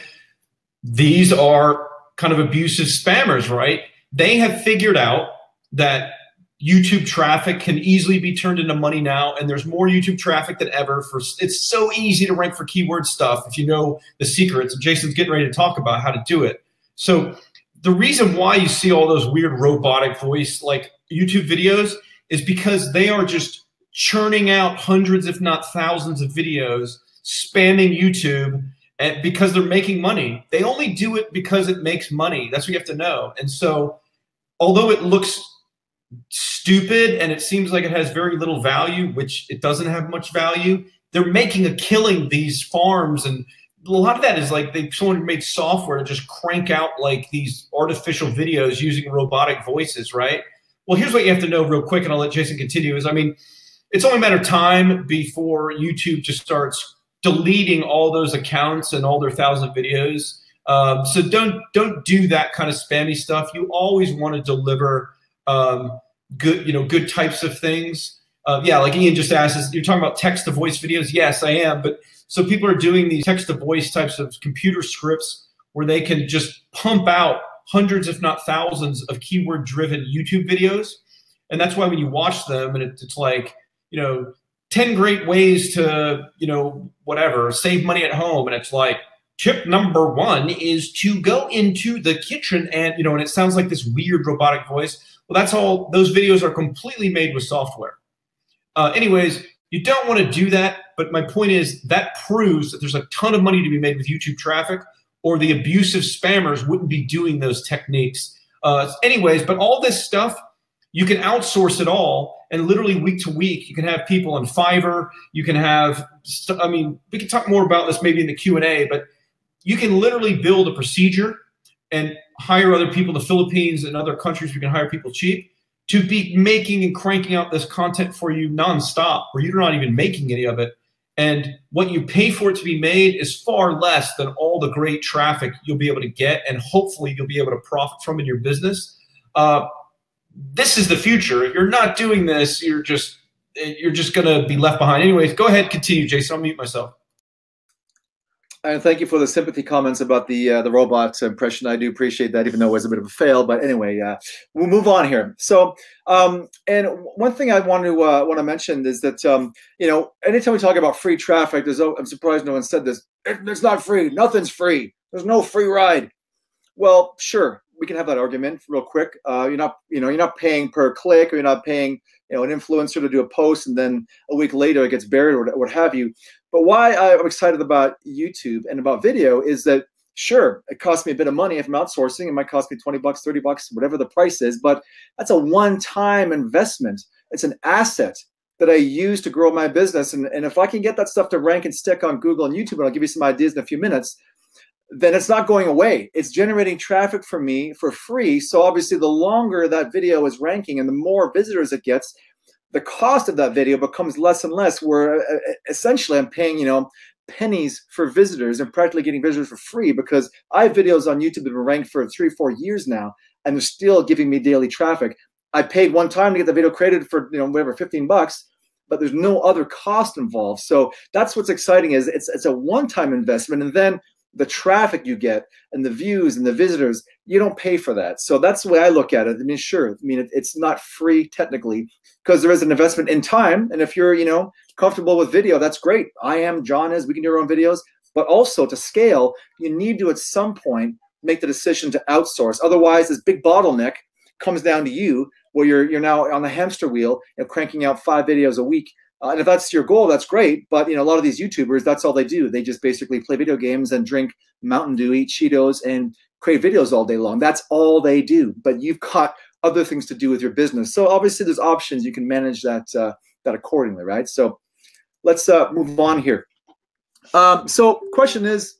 these are kind of abusive spammers, right? They have figured out that YouTube traffic can easily be turned into money now, and there's more YouTube traffic than ever. It's so easy to rank for keyword stuff if you know the secrets. Jason's getting ready to talk about how to do it. So the reason why you see all those weird robotic voice like YouTube videos is because they are just churning out hundreds, if not thousands of videos, spamming YouTube, and because they're making money. They only do it because it makes money. That's what you have to know. And so although it looks stupid and it seems like it has very little value, which it doesn't have much value, they're making a killing, these farms. And a lot of that is like someone made software to just crank out like these artificial videos using robotic voices, right? Well, here's what you have to know real quick, and I'll let Jason continue, is, I mean, it's only a matter of time before YouTube just starts deleting all those accounts and all their 1,000 videos. So don't do that kind of spammy stuff. You always want to deliver good types of things. Yeah, like Ian just asked, you're talking about text to voice videos. Yes, I am. But so people are doing these text to voice types of computer scripts where they can just pump out hundreds, if not thousands, of keyword driven YouTube videos. And that's why when you watch them and it's like, 10 great ways to, whatever, save money at home. And it's like, tip number 1 is to go into the kitchen and, and it sounds like this weird robotic voice. Well, that's all. Those videos are completely made with software. Anyways, you don't want to do that. But my point is that proves that there's a ton of money to be made with YouTube traffic, or the abusive spammers wouldn't be doing those techniques. Anyways, but all this stuff, you can outsource it all, and literally week to week, you can have people on Fiverr. You can have, we can talk more about this maybe in the Q&A, but you can literally build a procedure and hire other people. The Philippines and other countries, we can hire people cheap to be making and cranking out this content for you nonstop, where you're not even making any of it. And what you pay for it to be made is far less than all the great traffic you'll be able to get, and hopefully you'll be able to profit from in your business. This is the future. If you're not doing this, you're just going to be left behind. Anyways, go ahead, continue, Jason. I'll mute myself. And thank you for the sympathy comments about the robot impression. I do appreciate that, even though it was a bit of a fail. But anyway, we'll move on here. So, and one thing I want to mention is that anytime we talk about free traffic, I'm surprised no one said this. It's not free. Nothing's free. There's no free ride. Well, sure, we can have that argument real quick. You're not paying per click, or you're not paying an influencer to do a post, and then a week later it gets buried, or what have you. But why I'm excited about YouTube and about video is that, sure, it costs me a bit of money if I'm outsourcing. It might cost me $20, $30, whatever the price is, but that's a one-time investment. It's an asset that I use to grow my business. And if I can get that stuff to rank and stick on Google and YouTube, and I'll give you some ideas in a few minutes, then it's not going away. It's generating traffic for me for free. So obviously, the longer that video is ranking and the more visitors it gets, the cost of that video becomes less and less, where essentially I'm paying, pennies for visitors and practically getting visitors for free, because I have videos on YouTube that have been ranked for 3 or 4 years now, and they're still giving me daily traffic. I paid one time to get the video created for, whatever, $15, but there's no other cost involved. So that's what's exciting, is it's a one-time investment, and then the traffic you get and the views and the visitors, you don't pay for that. So that's the way I look at it. I mean, sure, it's not free technically, because there is an investment in time. And if you're, comfortable with video, that's great. John is, we can do our own videos, but also to scale, you need to at some point make the decision to outsource. Otherwise, this big bottleneck comes down to you, where you're now on the hamster wheel, cranking out 5 videos a week. And if that's your goal, that's great. But a lot of these YouTubers, that's all they do. They just basically play video games and drink Mountain Dew, eat Cheetos, and create videos all day long. That's all they do. But you've got other things to do with your business. So obviously, there's options. You can manage that accordingly, right? So let's move on here. So question is,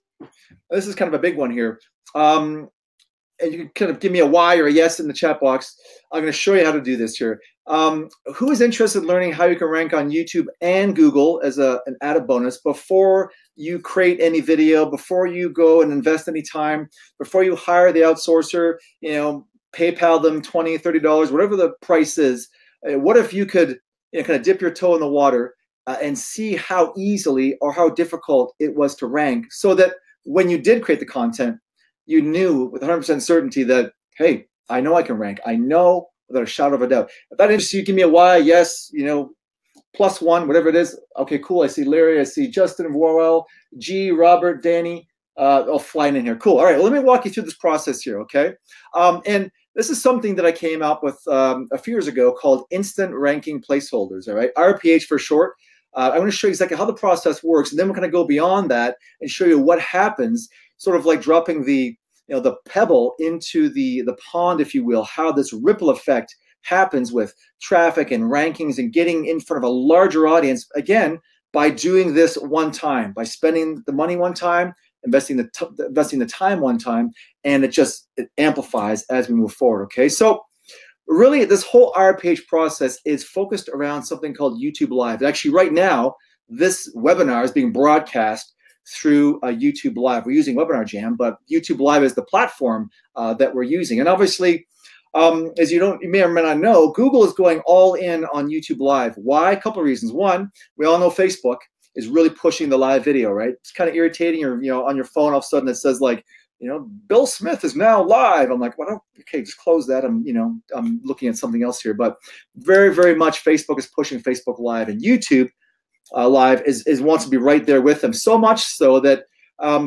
this is kind of a big one here. And you can kind of give me a Y or a yes in the chat box. I'm going to show you how to do this here. Who is interested in learning how you can rank on YouTube and Google as an added bonus before you create any video, before you go and invest any time, before you hire the outsourcer, PayPal them $20, $30, whatever the price is? What if you could kind of dip your toe in the water and see how easily or how difficult it was to rank, so that when you did create the content, you knew with 100% certainty that, hey, I know I can rank. I know without a shadow of a doubt. If that interests you, give me a Y, yes, +1, whatever it is. Okay, cool. I see Larry. I see Justin, Warwell, G, Robert, Danny. All flying in here. Cool. All right. Well, let me walk you through this process here. Okay. And this is something that I came up with a few years ago called instant ranking placeholders. All right. RPH for short. I'm going to show you exactly how the process works, and then we're going to go beyond that and show you what happens, sort of like dropping the pebble into the pond, if you will, how this ripple effect happens with traffic and rankings and getting in front of a larger audience, again, by doing this one time, by spending the money one time, investing the time one time, and it amplifies as we move forward. Okay, so really this whole RPH process is focused around something called YouTube Live. Actually, right now, this webinar is being broadcast through YouTube Live. We're using Webinar Jam, but YouTube Live is the platform that we're using. And obviously, as you may or may not know, Google is going all in on YouTube Live. Why? A couple of reasons. One, we all know Facebook is really pushing the live video, right? It's kind of irritating, or on your phone, all of a sudden it says like, Bill Smith is now live. I'm like, well, okay, just close that. I'm looking at something else here. But very, very much Facebook is pushing Facebook Live, and YouTube Live wants to be right there with them. So much so that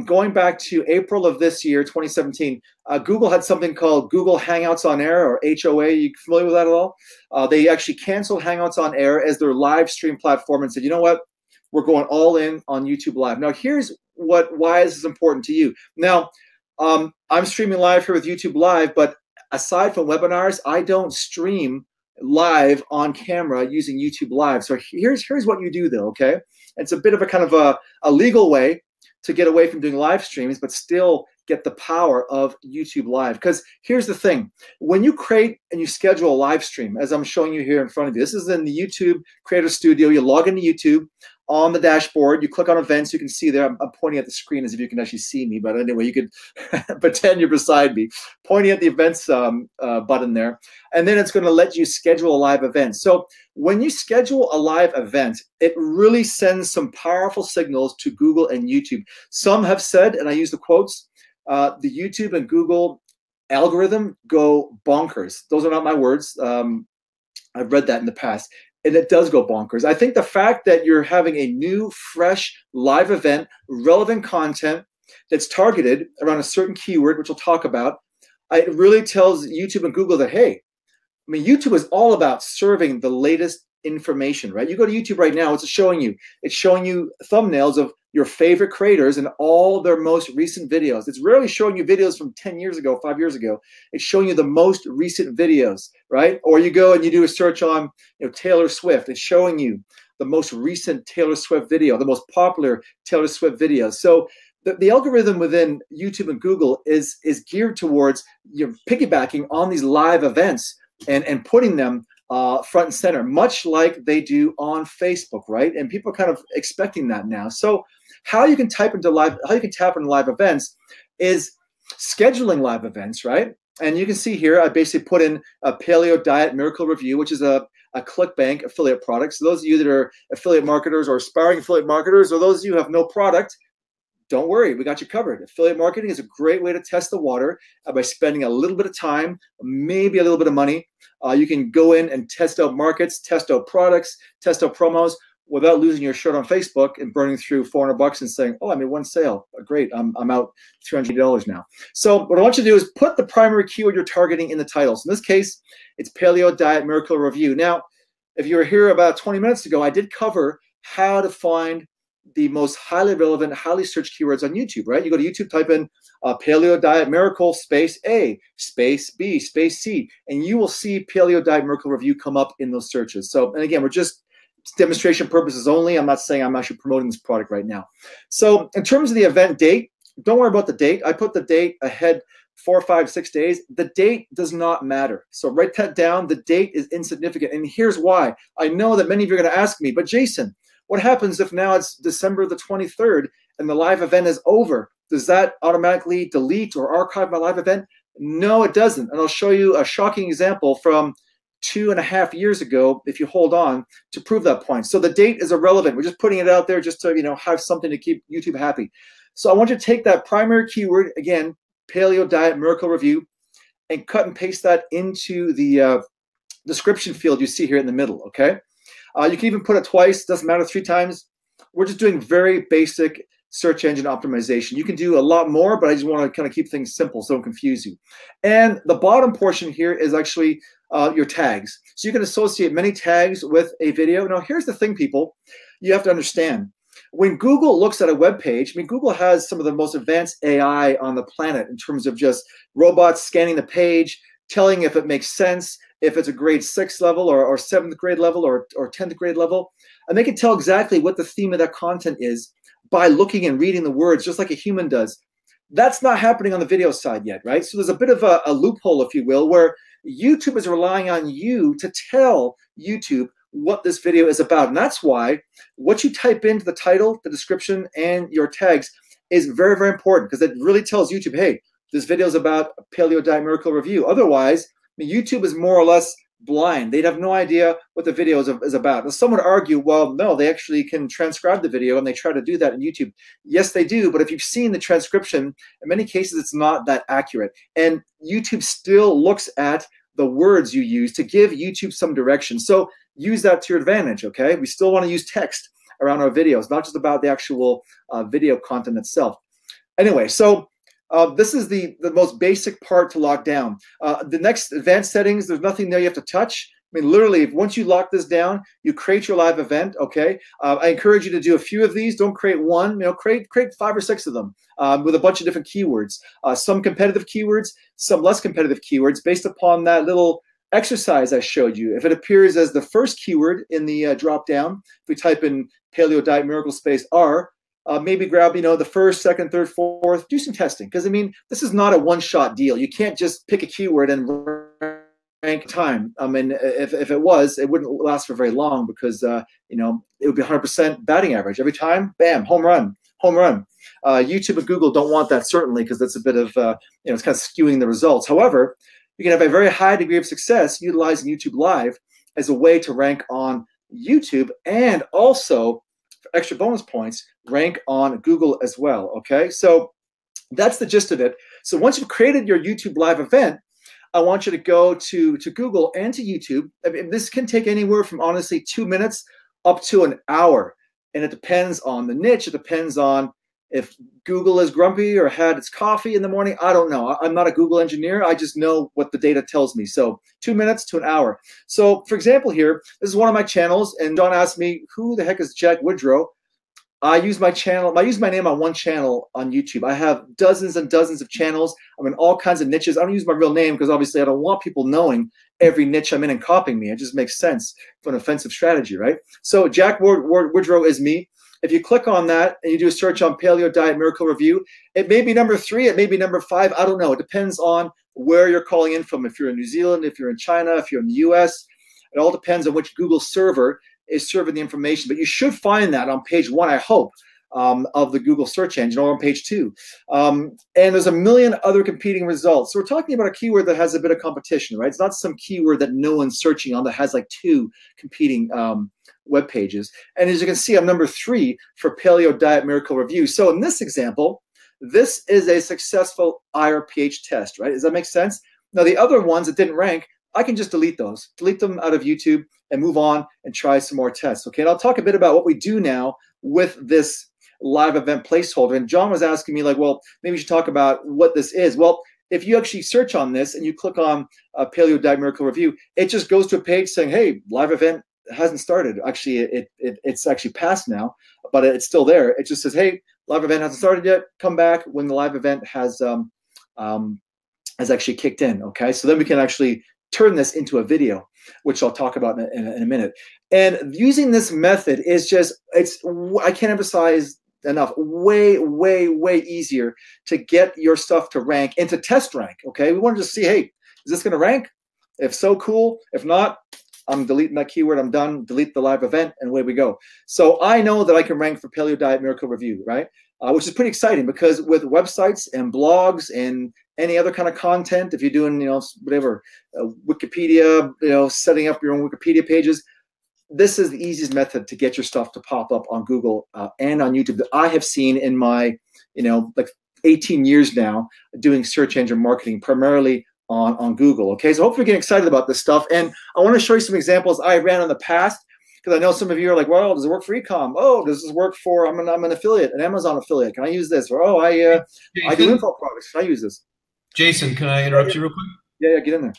going back to April of this year, 2017, Google had something called Google Hangouts on Air, or HOA. You familiar with that at all? They actually canceled Hangouts on Air as their live stream platform and said, you know what? We're going all in on YouTube Live. Now, here's why this is important to you. Now, I'm streaming live here with YouTube Live, but aside from webinars, I don't stream live on camera using YouTube Live. So here's what you do, though, okay? It's a bit of a kind of a legal way to get away from doing live streams, but still get the power of YouTube Live. Because here's the thing. When you create and you schedule a live stream, as I'm showing you here in front of you, this is in the YouTube Creator Studio. You log into YouTube. On the dashboard, you click on events. You can see there, I'm pointing at the screen as if you can actually see me, but anyway, you could pretend you're beside me, pointing at the events button there. And then it's going to let you schedule a live event. So when you schedule a live event, it really sends some powerful signals to Google and YouTube. Some have said, and I use the quotes, the YouTube and Google algorithm go bonkers. Those are not my words. I've read that in the past. And it does go bonkers. I think the fact that you're having a new, fresh, live event, relevant content that's targeted around a certain keyword, which we'll talk about, it really tells YouTube and Google that, hey, YouTube is all about serving the latest information, right? You go to YouTube right now, it's showing you thumbnails of your favorite creators and all their most recent videos. It's rarely showing you videos from 10 years ago, 5 years ago. It's showing you the most recent videos, right? Or you go and you do a search on Taylor Swift. It's showing you the most recent Taylor Swift video, the most popular Taylor Swift videos. So the algorithm within YouTube and Google is geared towards piggybacking on these live events and putting them front and center, much like they do on Facebook, right? And people are kind of expecting that now. So how you can tap into live events is scheduling live events, right? And you can see here, I basically put in a Paleo Diet Miracle Review, which is a ClickBank affiliate product. So those of you that are affiliate marketers or aspiring affiliate marketers, or those of you who have no product, don't worry, we got you covered. Affiliate marketing is a great way to test the water by spending a little bit of time, maybe a little bit of money. You can go in and test out markets, test out products, test out promos without losing your shirt on Facebook and burning through $400 and saying, oh, I made one sale. Great, I'm out $300 now. So what I want you to do is put the primary keyword you're targeting in the title. So in this case, it's Paleo Diet Miracle Review. Now, if you were here about 20 minutes ago, I did cover how to find the most highly relevant, highly searched keywords on YouTube, right? You go to YouTube, type in Paleo Diet Miracle space A, space B, space C, and you will see Paleo Diet Miracle Review come up in those searches. So, and again, we're just demonstration purposes only. I'm not saying I'm actually promoting this product right now. So in terms of the event date, don't worry about the date. I put the date ahead 4, 5, 6 days. The date does not matter. So write that down. The date is insignificant. And here's why. I know that many of you are going to ask me, but Jason, what happens if now it's December the 23rd and the live event is over? Does that automatically delete or archive my live event? No, it doesn't. And I'll show you a shocking example from 2.5 years ago, if you hold on, to prove that point. So the date is irrelevant. We're just putting it out there just to have something to keep YouTube happy. So I want you to take that primary keyword, again, Paleo Diet Miracle Review and cut and paste that into the description field you see here in the middle, okay? You can even put it twice, doesn't matter, 3 times. We're just doing very basic search engine optimization. You can do a lot more, but I just want to kind of keep things simple so I don't confuse you. And the bottom portion here is actually your tags. So you can associate many tags with a video. Now, here's the thing, people, you have to understand. When Google looks at a web page, I mean, Google has some of the most advanced AI on the planet in terms of just robots scanning the page, telling if it makes sense, if it's a grade 6 level or 7th grade level or 10th grade level. And they can tell exactly what the theme of that content is by looking and reading the words, just like a human does. That's not happening on the video side yet, right? So there's a bit of a loophole, if you will, where YouTube is relying on you to tell YouTube what this video is about. And that's why what you type into the title, the description, and your tags is very, very important, because it really tells YouTube, hey, this video is about a Paleo Diet Miracle Review. Otherwise, I mean, YouTube is more or less blind. They'd have no idea what the video is about. And some would argue, well, no, they actually can transcribe the video, and they try to do that in YouTube. Yes, they do, but if you've seen the transcription, in many cases, it's not that accurate. And YouTube still looks at the words you use to give YouTube some direction. So use that to your advantage, okay? We still want to use text around our videos, not just about the actual video content itself. Anyway, so this is the most basic part to lock down. The next advanced settings, there's nothing there you have to touch. I mean, literally, once you lock this down, you create your live event, okay? I encourage you to do a few of these. Don't create one, create 5 or 6 of them with a bunch of different keywords. Some competitive keywords, some less competitive keywords based upon that little exercise I showed you. If it appears as the first keyword in the drop down, if we type in Paleo Diet Miracle space R, maybe grab, the first, second, third, fourth, do some testing. Because, I mean, this is not a one-shot deal. You can't just pick a keyword and rank time. I mean, if it was, it wouldn't last for very long, because, it would be 100% batting average. Every time, bam, home run, home run. YouTube and Google don't want that, certainly, because that's a bit of, it's kind of skewing the results. However, you can have a very high degree of success utilizing YouTube Live as a way to rank on YouTube, and also, for extra bonus points, rank on Google as well, okay? So that's the gist of it. So once you've created your YouTube Live event, I want you to go to Google and to YouTube. I mean, this can take anywhere from, honestly, 2 minutes up to an hour. And it depends on the niche. It depends on if Google is grumpy or had its coffee in the morning. I don't know. I'm not a Google engineer. I just know what the data tells me. So 2 minutes to an hour. So for example here, this is one of my channels, and John asked me, who the heck is Jack Woodrow? I use my channel. I use my name on one channel on YouTube. I have dozens and dozens of channels. I'm in all kinds of niches. I don't use my real name because obviously I don't want people knowing every niche I'm in and copying me. It just makes sense for an offensive strategy, right? So Jack Woodrow is me. If you click on that and you do a search on Paleo Diet Miracle Review, it may be number 3, it may be number 5. I don't know. It depends on where you're calling in from. If you're in New Zealand, if you're in China, if you're in the US, it all depends on which Google server is serving the information. But you should find that on page 1, I hope, of the Google search engine, or on page 2. And there's a million other competing results. So we're talking about a keyword that has a bit of competition, right? It's not some keyword that no one's searching on that has like 2 competing web pages. And as you can see, I'm number 3 for Paleo Diet Miracle Review. So in this example, this is a successful IRPH test, right? Does that make sense? Now, the other ones that didn't rank, I can just delete those, delete them out of YouTube and move on and try some more tests. Okay, and I'll talk a bit about what we do now with this live event placeholder. And John was asking me, like, well, maybe we should talk about what this is. Well, if you actually search on this and you click on Paleo Diet Miracle Review, it just goes to a page saying, hey, live event hasn't started. Actually, it's actually passed now, but it's still there. It just says, hey, live event hasn't started yet. Come back when the live event has actually kicked in. Okay, so then we can actually turn this into a video, which I'll talk about in a minute. And using this method is just, I can't emphasize enough, way, way, way easier to get your stuff to rank and to test rank, okay? We want to just see, hey, is this going to rank? If so, cool. If not, I'm deleting that keyword. I'm done. Delete the live event, and away we go. So I know that I can rank for Paleo Diet Miracle Review, right? Which is pretty exciting, because with websites and blogs and any other kind of content, if you're doing, whatever, Wikipedia, setting up your own Wikipedia pages, this is the easiest method to get your stuff to pop up on Google and on YouTube that I have seen in my, like 18 years now doing search engine marketing, primarily on Google. Okay, so hopefully you're getting excited about this stuff. And I want to show you some examples I ran in the past, because I know some of you are like, well, does it work for ecom? Oh, does this work for, I'm an affiliate, an Amazon affiliate. Can I use this? Or, oh, I do info products. Can I use this? Jason, can I interrupt you real quick? Yeah, get in there.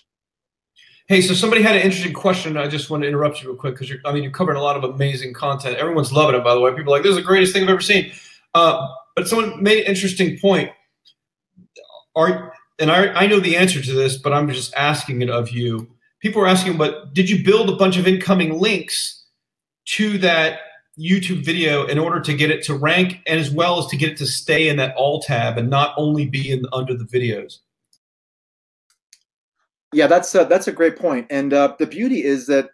Hey, so somebody had an interesting question. I just want to interrupt you real quick because you're covering a lot of amazing content. Everyone's loving it, by the way. People are like, this is the greatest thing I've ever seen. But someone made an interesting point. I know the answer to this, but I'm just asking it of you. People are asking, but did you build a bunch of incoming links to that YouTube video in order to get it to rank, and as well as to get it to stay in that all tab and not only be under the videos? Yeah, that's a great point. And the beauty is that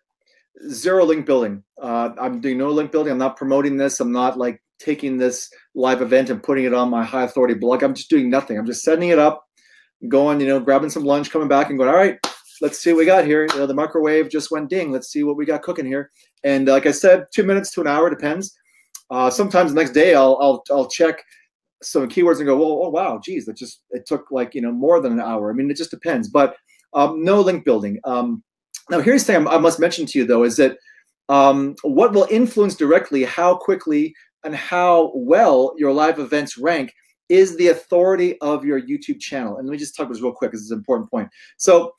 zero link building. I'm doing no link building. I'm not promoting this. I'm not like taking this live event and putting it on my high authority blog. I'm just doing nothing. I'm just setting it up, going, grabbing some lunch, coming back and going, all right, let's see what we got here. The microwave just went ding. Let's see what we got cooking here. And like I said, 2 minutes to an hour, depends. Sometimes the next day I'll check some keywords and go, well, oh wow, geez, it took like more than an hour. I mean, it just depends. But no link building. Now, here's the thing I must mention to you, though, is that what will influence directly how quickly and how well your live events rank is the authority of your YouTube channel. And let me just talk about this real quick, because it's an important point. So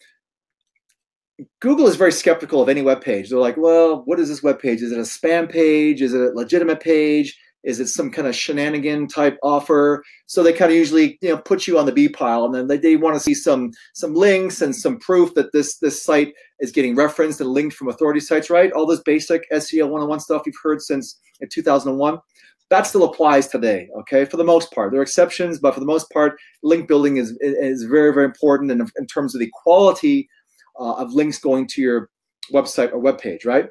Google is very skeptical of any web page. They're like, well, what is this web page? Is it a spam page? Is it a legitimate page? Is it some kind of shenanigan type offer? So they kind of usually put you on the B pile, and then they want to see some links and some proof that this site is getting referenced and linked from authority sites, right? All this basic SEO 101 stuff you've heard since 2001. That still applies today, okay? For the most part, there are exceptions, but for the most part, link building is very, very important in terms of the quality of links going to your website or web page, right?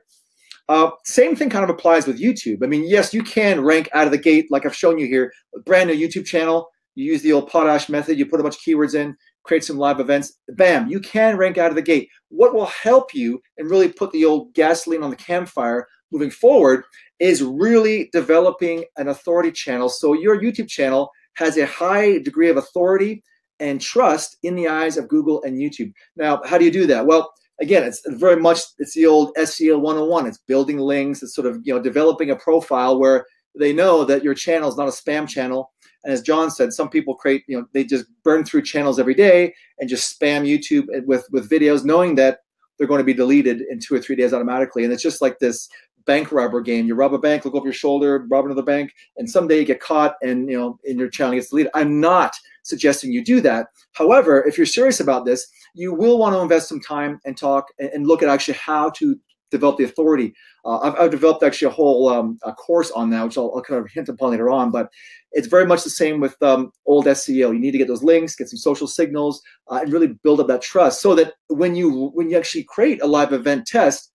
Same thing kind of applies with YouTube. I mean, yes, you can rank out of the gate, like I've shown you here. A brand new YouTube channel, you use the old potash method, you put a bunch of keywords in, create some live events, bam, you can rank out of the gate. What will help you and really put the old gasoline on the campfire moving forward is really developing an authority channel, so your YouTube channel has a high degree of authority and trust in the eyes of Google and YouTube. Now, how do you do that? Well, again, it's the old SEO 101. It's building links. It's sort of developing a profile where they know that your channel is not a spam channel. And as John said, some people create, they just burn through channels every day and just spam YouTube with videos, knowing that they're going to be deleted in 2 or 3 days automatically. And it's just like this bank robber game. You rob a bank, look over your shoulder, rob another bank, and someday you get caught and and your channel gets deleted. I'm not suggesting you do that. However, if you're serious about this, you will want to invest some time and talk and look at actually how to develop the authority. I've developed actually a whole a course on that, which I'll kind of hint upon later on, but it's very much the same with old SEO. You need to get those links, get some social signals, and really build up that trust, so that when you actually create a live event test,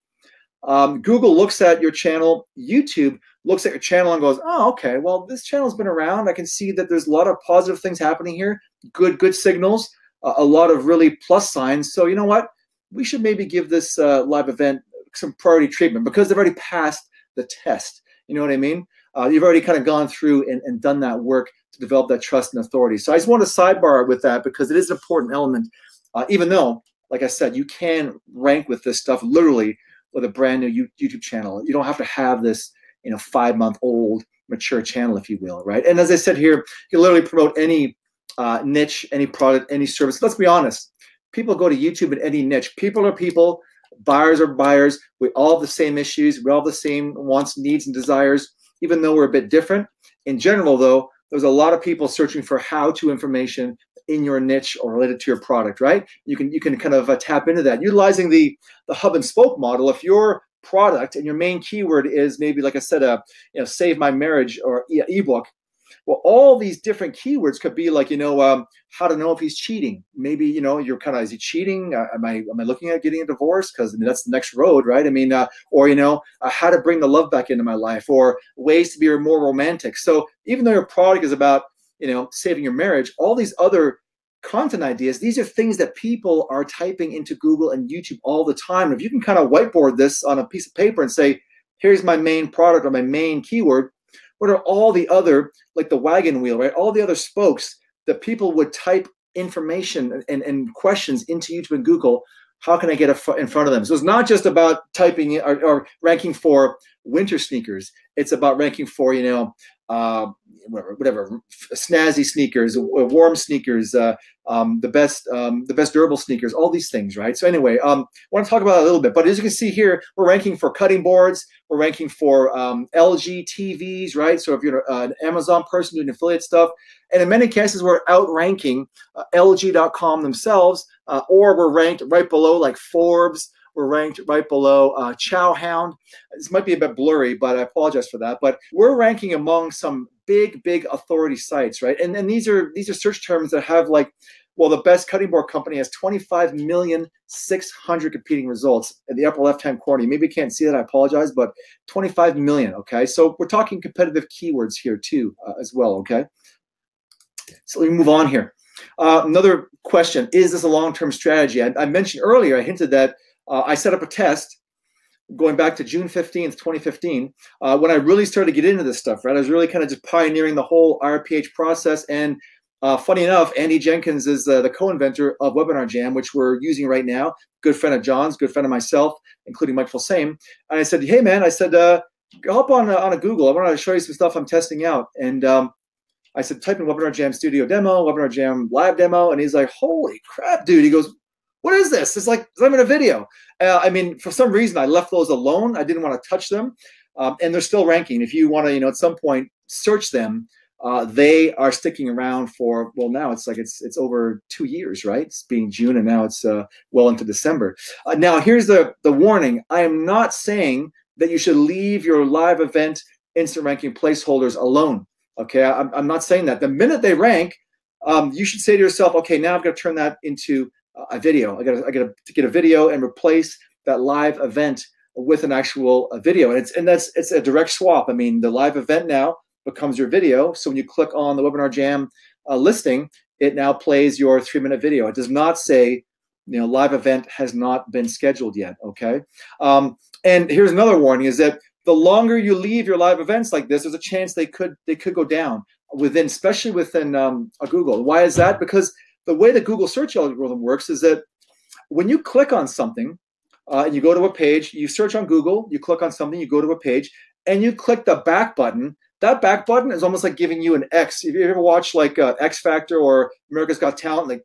Google looks at your channel, YouTube looks at your channel and goes, oh, okay, well, this channel's been around. I can see that there's a lot of positive things happening here, good signals, a lot of really plus signs. So you know what? We should maybe give this live event some priority treatment, because they've already passed the test. You know what I mean? You've already kind of gone through and done that work to develop that trust and authority. So I just want to sidebar with that, because it is an important element, even though, like I said, you can rank with this stuff literally with a brand new YouTube channel. You don't have to have this 5-month-old mature channel, if you will, right? And as I said here, you can literally promote any niche, any product, any service. Let's be honest. People go to YouTube in any niche. People are people. Buyers are buyers. We all have the same issues. We all have the same wants, needs, and desires, even though we're a bit different. In general, though, there's a lot of people searching for how-to information in your niche or related to your product, right? You can kind of tap into that. Utilizing the hub and spoke model, if your product and your main keyword is maybe, like I said, save my marriage or ebook, well, all these different keywords could be like, how to know if he's cheating. Maybe, you're kind of, is he cheating? Am I looking at getting a divorce? Because that's the next road, right? I mean, or, how to bring the love back into my life, or ways to be more romantic. So even though your product is about, saving your marriage, all these other content ideas, these are things that people are typing into Google and YouTube all the time. If you can kind of whiteboard this on a piece of paper and say, here's my main product or my main keyword, what are all the other, like the wagon wheel, right? All the other spokes that people would type information and questions into YouTube and Google. How can I get in front of them? So it's not just about typing or ranking for winter sneakers. It's about ranking for, whatever, snazzy sneakers, warm sneakers, the best durable sneakers, all these things, right? So anyway, I want to talk about that a little bit. But as you can see here, we're ranking for cutting boards. We're ranking for LG TVs, right? So if you're an Amazon person doing affiliate stuff, and in many cases, we're outranking LG.com themselves, or we're ranked right below like Forbes. We're ranked right below Chowhound. This might be a bit blurry, but I apologize for that. But we're ranking among some big authority sites, right? And these are search terms that have like, well, the best cutting board company has 25,600,000 competing results in the upper left-hand corner. You maybe can't see that, I apologize, but 25 million, okay? So we're talking competitive keywords here too, as well, okay? So let me move on here. Another question, is this a long-term strategy? I mentioned earlier, I hinted that I set up a test going back to June 15th, 2015, when I really started to get into this stuff, right? I was really kind of just pioneering the whole RPH process. And funny enough, Andy Jenkins is the co-inventor of Webinar Jam, which we're using right now. Good friend of John's, good friend of myself, including Mike Fulsame. And I said, hey, man, I said, hop on a Google. I want to show you some stuff I'm testing out. And I said, type in Webinar Jam Studio Demo, Webinar Jam Live Demo. And he's like, holy crap, dude. He goes, what is this? It's like I'm in a video. I mean, for some reason, I left those alone. I didn't want to touch them. And they're still ranking. If you want to, at some point, search them, they are sticking around for, well, now it's like it's over 2 years, right? It's being June, and now it's well into December. Now, here's the warning. I am not saying that you should leave your live event instant ranking placeholders alone. Okay, I'm not saying that. The minute they rank, you should say to yourself, okay, now I've got to turn that into a video. I got to get a video and replace that live event with an actual video, and it's a direct swap. I mean, the live event now becomes your video. So when you click on the Webinar Jam listing, it now plays your 3-minute video. It does not say, live event has not been scheduled yet. Okay, and here's another warning: is that the longer you leave your live events like this, there's a chance they could go down especially within a Google. Why is that? Because the way the Google search algorithm works is that when you click on something and you go to a page, you search on Google, you click on something, you go to a page, and you click the back button. That back button is almost like giving you an X. If you ever watch like X Factor or America's Got Talent, like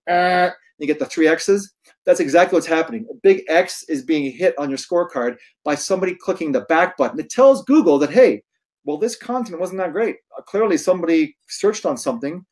you get the 3 X's, that's exactly what's happening. A big X is being hit on your scorecard by somebody clicking the back button. It tells Google that, hey, well, this content wasn't that great. Clearly somebody searched on something,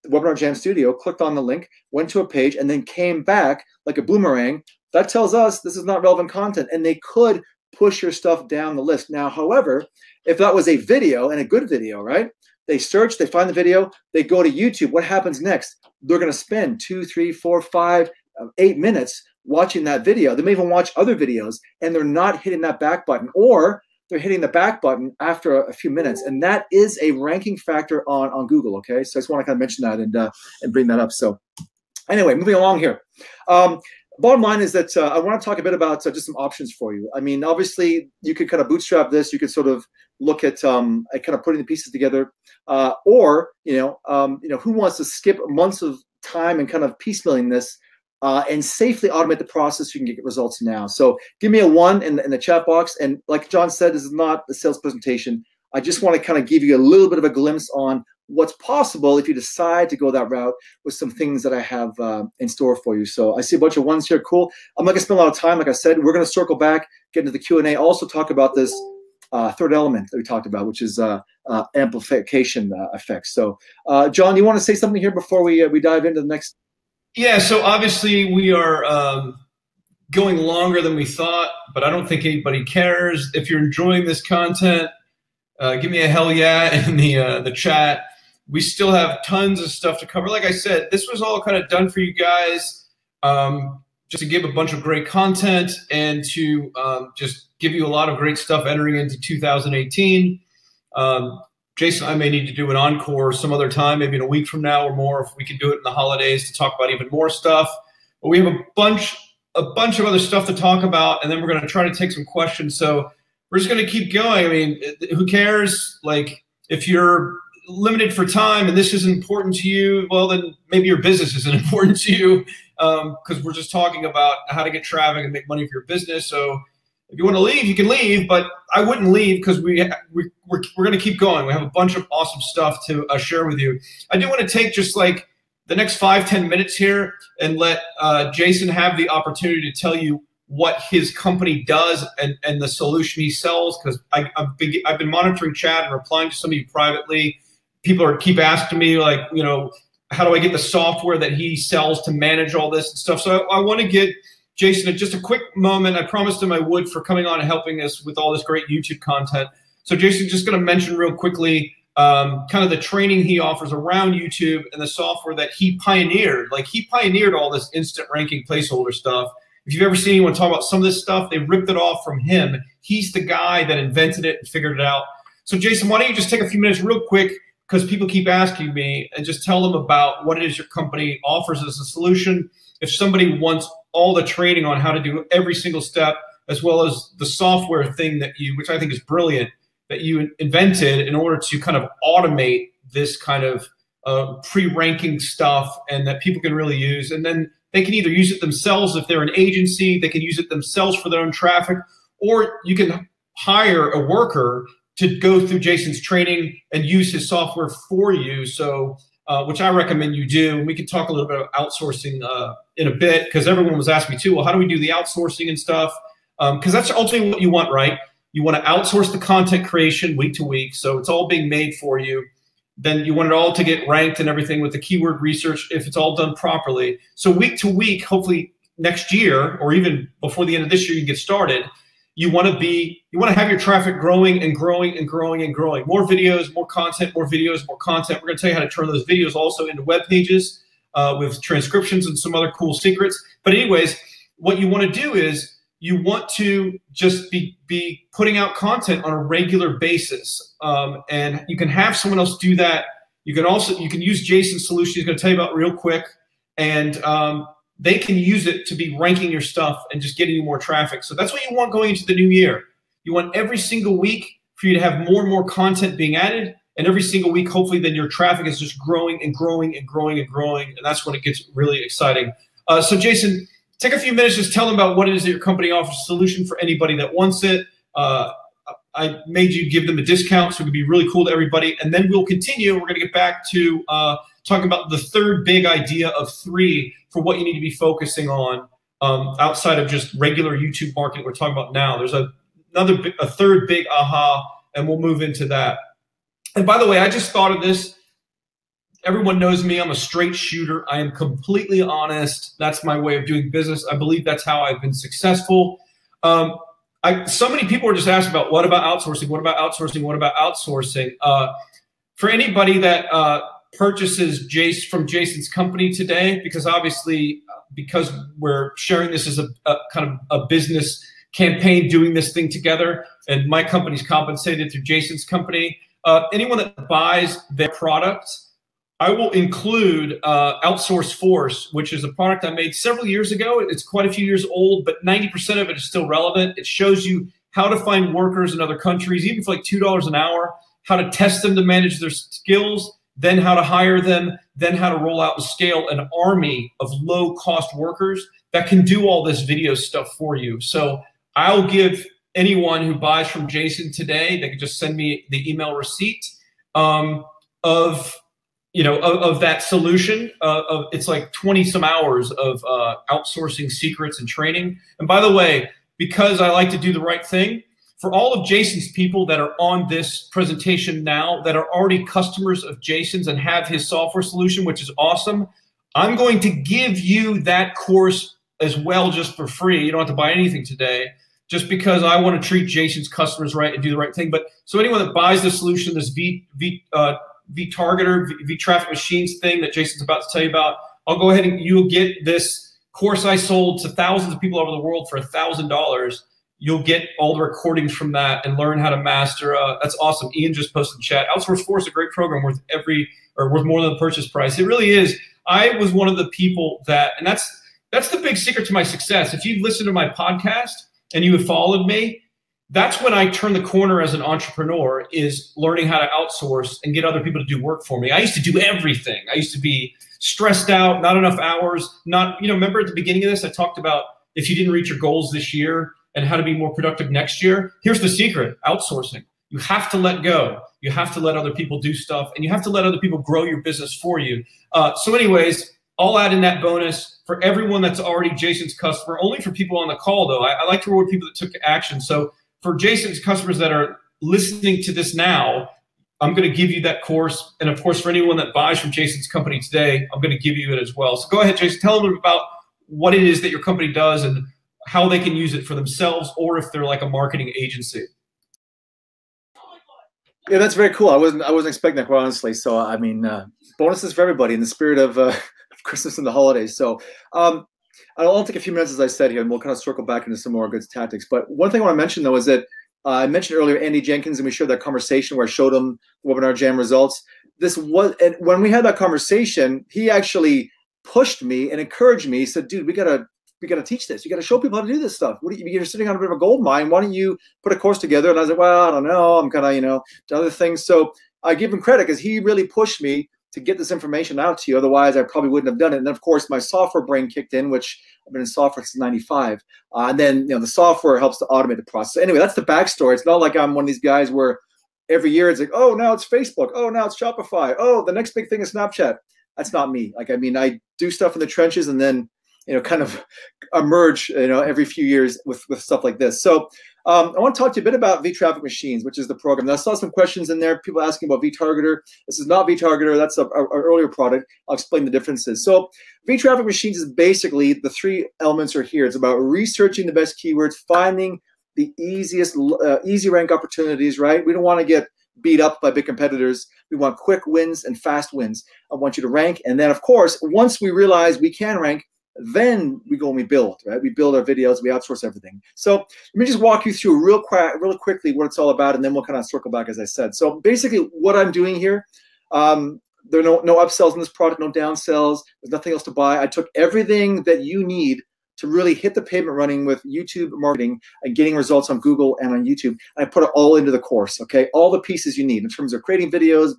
Webinar Jam Studio, clicked on the link, went to a page, and then came back like a boomerang. That tells us this is not relevant content, and they could push your stuff down the list. Now, however, if that was a video, and a good video, right? They search, they find the video, they go to YouTube. What happens next? They're going to spend 2, 3, 4, 5, 8 minutes watching that video. They may even watch other videos, and they're not hitting that back button, or they're hitting the back button after a few minutes, and that is a ranking factor on Google. Okay, so I just want to kind of mention that and bring that up. So anyway, moving along here. Bottom line is that I want to talk a bit about just some options for you. I mean, obviously, you could kind of bootstrap this. You could sort of look at kind of putting the pieces together, or who wants to skip months of time and kind of piecemealing this and safely automate the process so you can get results now. So give me a 1 in the chat box. And like John said, this is not a sales presentation. I just want to kind of give you a little bit of a glimpse on what's possible if you decide to go that route with some things that I have in store for you. So I see a bunch of 1s here. Cool. I'm not going to spend a lot of time. Like I said, we're going to circle back, get into the Q&A, also talk about this third element that we talked about, which is amplification effects. So John, you want to say something here before we dive into the next? Yeah, so obviously we are going longer than we thought, but I don't think anybody cares. If you're enjoying this content, give me a hell yeah in the chat. We still have tons of stuff to cover. Like I said, this was all kind of done for you guys just to give a bunch of great content and to just give you a lot of great stuff entering into 2018. Jason, I may need to do an encore some other time, maybe in a week from now or more, if we can do it in the holidays to talk about even more stuff. But we have a bunch of other stuff to talk about, and then we're going to try to take some questions. So we're just going to keep going. I mean, who cares? Like, if you're limited for time and this isn't important to you, well, then maybe your business isn't important to you, because we're just talking about how to get traffic and make money for your business. So if you want to leave, you can leave, but I wouldn't leave because we're going to keep going. We have a bunch of awesome stuff to share with you. I do want to take just like the next 5-10 minutes here and let Jason have the opportunity to tell you what his company does and the solution he sells, because I've been monitoring chat and replying to some of you privately. People keep asking me, like, you know, how do I get the software that he sells to manage all this and stuff? So I want to get Jason just a quick moment. I promised him I would for coming on and helping us with all this great YouTube content. So Jason, just going to mention real quickly kind of the training he offers around YouTube and the software that he pioneered. Like, he pioneered all this instant ranking placeholder stuff. If you've ever seen anyone talk about some of this stuff, they ripped it off from him. He's the guy that invented it and figured it out. So Jason, why don't you just take a few minutes real quick, because people keep asking me, and just tell them about what it is your company offers as a solution. If somebody wants all the training on how to do every single step, as well as the software thing that which I think is brilliant, that you invented in order to kind of automate this kind of pre-ranking stuff, and that people can really use. And then they can either use it themselves if they're an agency, they can use it themselves for their own traffic, or you can hire a worker to go through Jason's training and use his software for you. So, which I recommend you do. We can talk a little bit about outsourcing in a bit, because everyone was asking me too, well, how do we do the outsourcing and stuff? Because that's ultimately what you want, right? You want to outsource the content creation week to week, so it's all being made for you. Then you want it all to get ranked and everything with the keyword research if it's all done properly. So week to week, hopefully next year or even before the end of this year, you can get started. You want to have your traffic growing and growing and growing and growing. More videos, more content, more videos, more content. We're going to tell you how to turn those videos also into web pages with transcriptions and some other cool secrets. But anyways, what you want to do is you want to just be putting out content on a regular basis. And you can have someone else do that. You can use Jason's solution he's going to tell you about real quick. And they can use it to be ranking your stuff and just getting you more traffic. So that's what you want going into the new year. You want every single week for you to have more and more content being added. And every single week, hopefully, then your traffic is just growing and growing and growing and growing. And that's when it gets really exciting. So Jason, take a few minutes, just tell them about what it is that your company offers a solution for anybody that wants it. I made you give them a discount, so it could be really cool to everybody. And then we'll continue. We're going to get back to talking about the third big idea of 3 for what you need to be focusing on outside of just regular YouTube marketing we're talking about now. There's a third big aha, and we'll move into that. And by the way, I just thought of this. Everyone knows me. I'm a straight shooter. I am completely honest. That's my way of doing business. I believe that's how I've been successful. So many people are just asking about what about outsourcing? What about outsourcing? What about outsourcing? For anybody that purchases from Jason's company today, because obviously, because we're sharing this as a kind of a business campaign, doing this thing together, and my company's compensated through Jason's company. Anyone that buys their product, I will include Outsource Force, which is a product I made several years ago. It's quite a few years old, but 90% of it is still relevant. It shows you how to find workers in other countries, even for like $2 an hour, how to test them to manage their skills, then how to hire them, then how to roll out and scale an army of low-cost workers that can do all this video stuff for you. So I'll give anyone who buys from Jason today, they can just send me the email receipt of that solution. It's like 20 some hours of outsourcing secrets and training. And by the way, because I like to do the right thing, for all of Jason's people that are on this presentation now that are already customers of Jason's and have his software solution, which is awesome, I'm going to give you that course as well, just for free. You don't have to buy anything today, just because I want to treat Jason's customers right and do the right thing. But so anyone that buys the solution, this V-Targeter, V-Traffic Machines thing that Jason's about to tell you about, I'll go ahead and you'll get this course I sold to thousands of people all over the world for $1,000. You'll get all the recordings from that and learn how to master. That's awesome. Ian just posted in the chat. Outsource Force is a great program worth more than the purchase price. It really is. I was one of the people that, and that's the big secret to my success. If you've listened to my podcast and you have followed me, that's when I turn the corner as an entrepreneur, is learning how to outsource and get other people to do work for me. I used to do everything. I used to be stressed out, not enough hours, remember at the beginning of this, I talked about if you didn't reach your goals this year and how to be more productive next year. Here's the secret: outsourcing. You have to let go. You have to let other people do stuff, and you have to let other people grow your business for you. So anyways, I'll add in that bonus for everyone that's already Jason's customer. Only for people on the call, though. I like to reward people that took action. So for Jason's customers that are listening to this now, I'm going to give you that course. And of course, for anyone that buys from Jason's company today, I'm going to give you it as well. So go ahead, Jason, tell them about what it is that your company does and how they can use it for themselves, or if they're like a marketing agency. Yeah, that's very cool. I wasn't expecting that, quite honestly. So I mean, bonuses for everybody in the spirit of Christmas and the holidays. So I'll take a few minutes, as I said here, and we'll kind of circle back into some more good tactics. But one thing I want to mention, though, is that I mentioned earlier Andy Jenkins, and we shared that conversation where I showed him Webinar Jam results. And when we had that conversation, he actually pushed me and encouraged me. He said, "Dude, we gotta teach this. You gotta show people how to do this stuff. You're sitting on a bit of a gold mine. Why don't you put a course together?" And I was like, "Well, I don't know. I'm kind of to other things." So I give him credit because he really pushed me to get this information out to you. Otherwise, I probably wouldn't have done it. And then, of course, my software brain kicked in, which I've been in software since '95. And then, the software helps to automate the process. Anyway, that's the backstory. It's not like I'm one of these guys where every year it's like, oh, now it's Facebook. Oh, now it's Shopify. Oh, the next big thing is Snapchat. That's not me. I do stuff in the trenches and then, kind of emerge, every few years with stuff like this. So I want to talk to you a bit about vTraffic Machines, which is the program. Now, I saw some questions in there, people asking about vTargeter. This is not vTargeter. That's an earlier product. I'll explain the differences. So vTraffic Machines is basically, the three elements are here. It's about researching the best keywords, finding the easiest, easy rank opportunities, right? We don't want to get beat up by big competitors. We want quick wins and fast wins. I want you to rank. And then, of course, once we realize we can rank, then we go and we build, right? We build our videos, we outsource everything. So let me just walk you through really quickly what it's all about, and then we'll kind of circle back, as I said. So basically what I'm doing here, there are no upsells in this product, no downsells. There's nothing else to buy. I took everything that you need to really hit the pavement running with YouTube marketing and getting results on Google and on YouTube. And I put it all into the course, okay? All the pieces you need in terms of creating videos,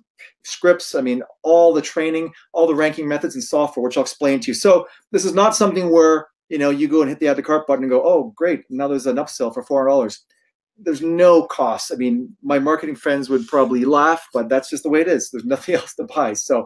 scripts, all the training, all the ranking methods and software, which I'll explain to you. So this is not something where, you go and hit the add to cart button and go, oh, great, now there's an upsell for $400. There's no cost. My marketing friends would probably laugh, but that's just the way it is. There's nothing else to buy. So